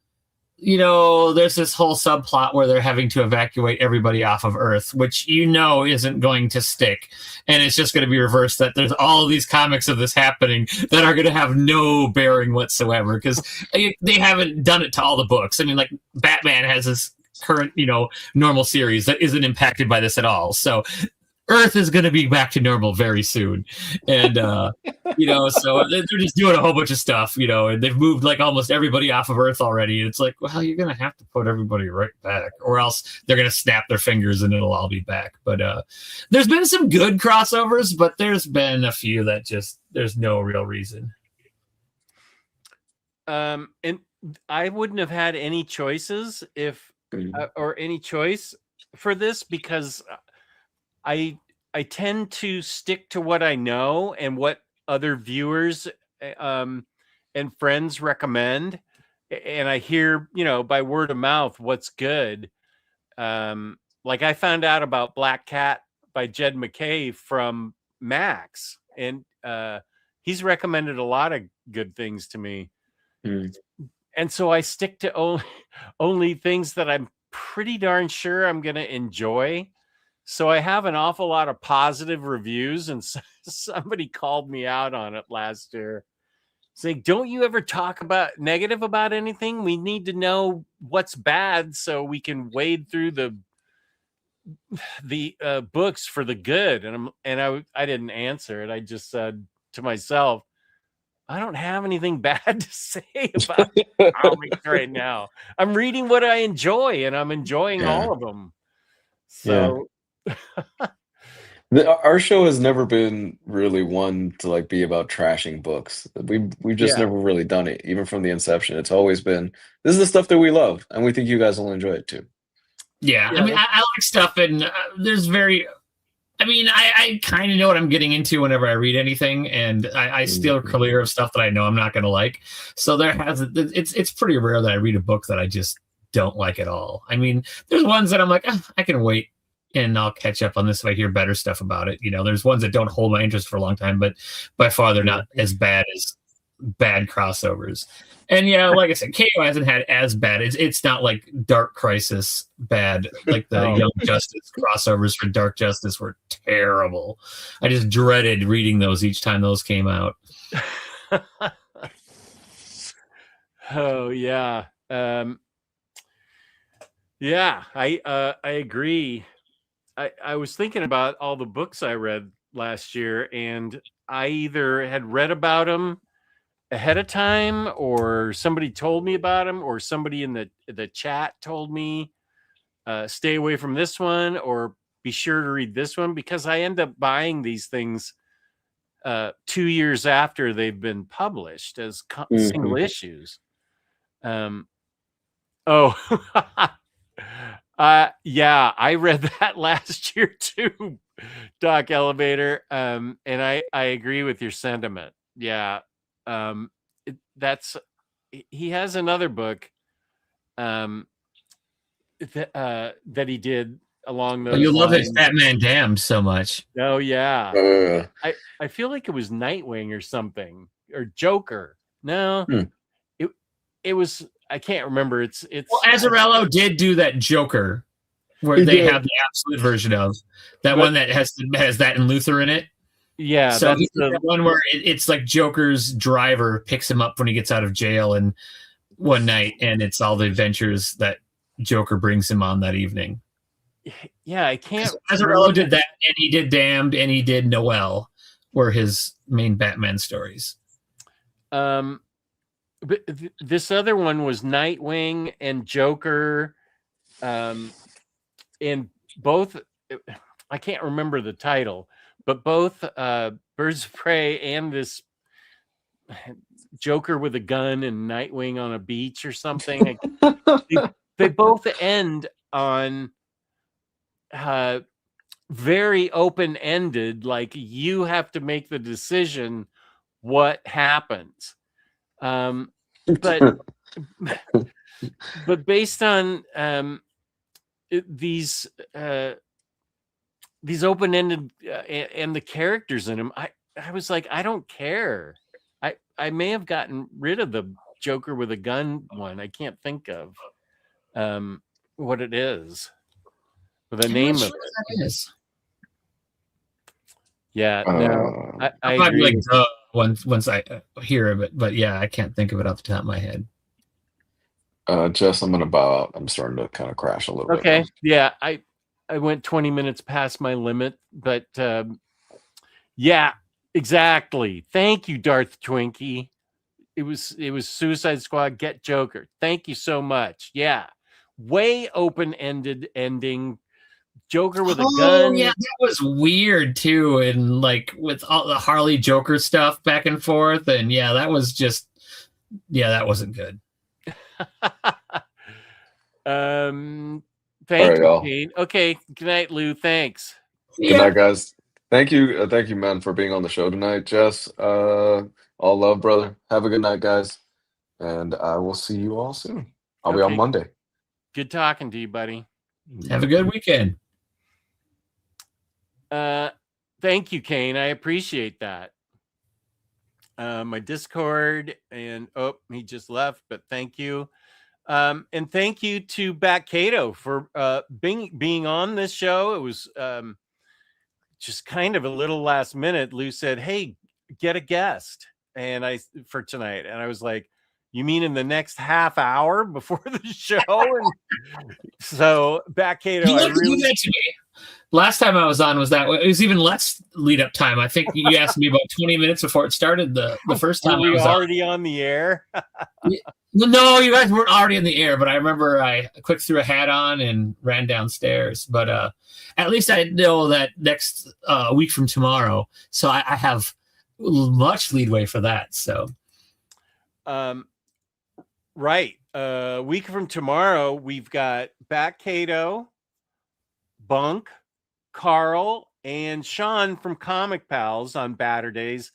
there's this whole subplot where they're having to evacuate everybody off of Earth, which isn't going to stick. And it's just going to be reversed, that there's all of these comics of this happening that are going to have no bearing whatsoever, because they haven't done it to all the books. I mean, like Batman has this current, normal series that isn't impacted by this at all. So Earth is going to be back to normal very soon. And, so they're just doing a whole bunch of stuff, and they've moved like almost everybody off of Earth already. And it's like, well, you're going to have to put everybody right back, or else they're going to snap their fingers and it'll all be back. But there's been some good crossovers, but there's been a few that there's no real reason. And I wouldn't have had any choices or any choice for this, because I tend to stick to what I know and what other viewers and friends recommend, and I hear by word of mouth what's good. Like I found out about Black Cat by Jed McKay from Max, and he's recommended a lot of good things to me. And so I stick to only things that I'm pretty darn sure I'm going to enjoy. So I have an awful lot of positive reviews, and somebody called me out on it last year, saying, "Don't you ever talk about negative about anything? We need to know what's bad so we can wade through the books for the good." And I didn't answer it. I just said to myself, I don't have anything bad to say about comics right now. I'm reading what I enjoy, and I'm enjoying all of them. So our show has never been really one to like be about trashing books. We've just never really done it, even from the inception. It's always been, this is the stuff that we love, and we think you guys will enjoy it too. Yeah, I mean, I like stuff, and there's I kind of know what I'm getting into whenever I read anything, and I steer clear of stuff that I know I'm not going to like. So it's pretty rare that I read a book that I just don't like at all. I mean, there's ones that I'm like, I can wait and I'll catch up on this if I hear better stuff about it. There's ones that don't hold my interest for a long time, but by far they're not as bad as bad crossovers. And like I said, KO hasn't had as bad. It's not like Dark Crisis bad. Like the Young Justice crossovers for Dark Justice were terrible. I just dreaded reading those each time those came out. Oh yeah, I agree. I was thinking about all the books I read last year, and I either had read about them ahead of time, or somebody told me about them, or somebody in the chat told me stay away from this one, or be sure to read this one, because I end up buying these things 2 years after they've been published as single issues. I read that last year too, Doc Elevator, and I agree with your sentiment. He has another book that he did along those you love lines. his Batman Damned so much. Oh yeah. I feel like it was Nightwing or something, or Joker. No, it was, I can't remember. It's well, Azzarello did do that Joker where they have the absolute version of that, one that has that and Luthor in it. Yeah, so that's the one where it's like Joker's driver picks him up when he gets out of jail, and one night, and it's all the adventures that Joker brings him on that evening. Yeah, I can't. Azzarello did that, and he did Damned, and he did Noel, were his main Batman stories. But this other one was Nightwing and Joker, and both, I can't remember the title, but both Birds of Prey and this Joker with a gun and Nightwing on a beach or something. they both end on very open-ended, like you have to make the decision what happens. But based on these open-ended and the characters in them, I was like, I don't care. I may have gotten rid of the Joker with a gun one. I can't think of what it is, or the name of it is. Yeah, no, I agree. Like once I hear of it, but yeah, I can't think of it off the top of my head. Jess, I'm gonna bow out. I'm starting to kind of crash a little bit. Okay, yeah, I went 20 minutes past my limit, but yeah, exactly. Thank you, Darth Twinkie. It was Suicide Squad, Get Joker. Thank you so much. Yeah, way open-ended ending. Joker with a gun. Yeah, that was weird too, and like with all the Harley Joker stuff back and forth, and yeah, that was just, that wasn't good. Thank you, Kane. Okay, good night, Lou. Thanks. Good night, guys. Thank you, man, for being on the show tonight. Jess, all love, brother. Have a good night, guys, and I will see you all soon. I'll be on Monday. Good talking to you, buddy. Have a good weekend. Thank you, Kane. I appreciate that. My Discord, and he just left, but thank you. And thank you to Bat Cato for being on this show. It was just kind of a little last minute. Lou said, "Hey, get a guest," for tonight, and I was like, "You mean in the next half hour before the show?" And so Bat Cato, you do that to me. Last time I was on it was even less lead up time. I think you asked me about 20 minutes before it started the first time. Were we already on the air? No, you guys weren't already in the air, but I remember I quick threw a hat on and ran downstairs. But at least I know that next week from tomorrow, so I have much leadway for that. So, right, week from tomorrow, we've got Bat Cato, Bunk, Carl, and Sean from Comic Pals on Batterdays,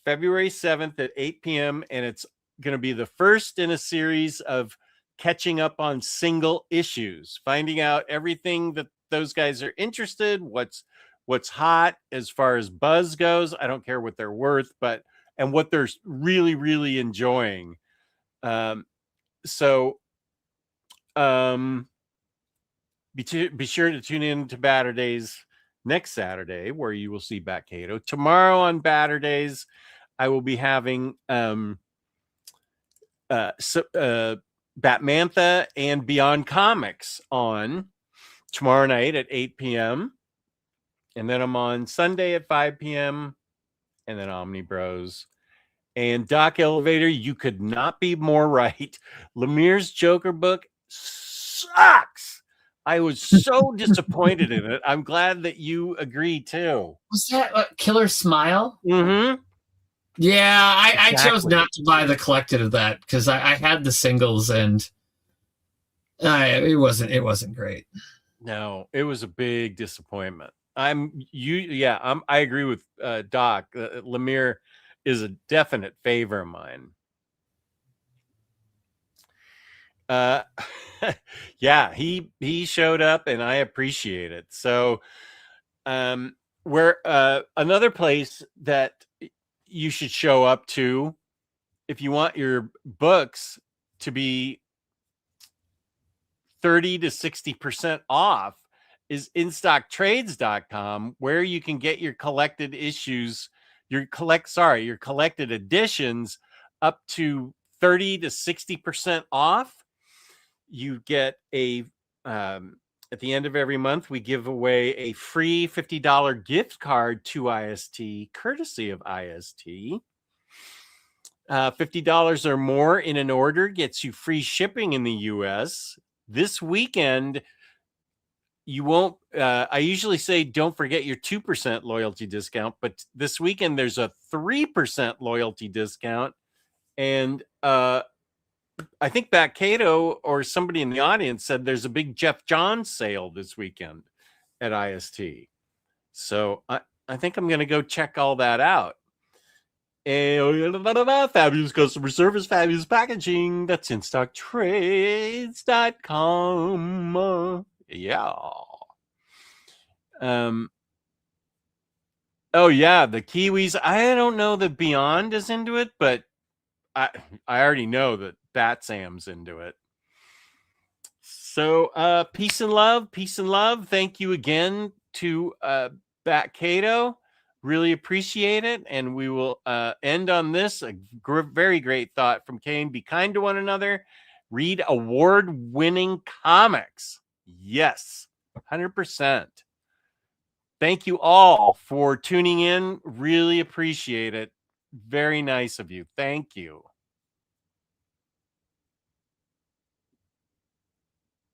February 7th at 8 p.m. And it's going to be the first in a series of catching up on single issues, finding out everything that those guys are interested, what's hot as far as buzz goes. I don't care what they're worth, and what they're really, really enjoying. Be sure to tune in to Batterdays next Saturday, where you will see Bat Cato. Tomorrow on Batterdays, I will be having Batmantha and Beyond Comics on tomorrow night at 8 p.m. And then I'm on Sunday at 5 p.m. and then Omni Bros. And Doc Elevator, you could not be more right. Lemire's Joker book sucks. I was so disappointed in it. I'm glad that you agree too. Was that Killer Smile? Mm-hmm. Yeah, exactly. I chose not to buy the collected of that because I had the singles and it wasn't great. No, it was a big disappointment. I agree with Doc. Lemire is a definite favor of mine. Yeah, he showed up and I appreciate it. So where another place that you should show up to if you want your books to be 30 to 60% off is instocktrades.com, where you can get your collected issues, your collected editions up to 30 to 60% off. You get at the end of every month, we give away a free $50 gift card to IST, courtesy of IST. $50 or more in an order gets you free shipping in the US. This weekend, you won't, I usually say don't forget your 2% loyalty discount, but this weekend there's a 3% loyalty discount. And I think Bat Cato or somebody in the audience said there's a big Jeff Johns sale this weekend at IST. So I think I'm going to go check all that out. And fabulous customer service, fabulous packaging. That's instocktrades.com. Yeah. Oh yeah, the Kiwis. I don't know that Beyond is into it, but I already know that Bat Sam's into it. So peace and love. Thank you again to Bat Cato. Really appreciate it. And we will end on this. A very great thought from Kane. Be kind to one another. Read award-winning comics. Yes, 100%. Thank you all for tuning in. Really appreciate it. Very nice of you. Thank you.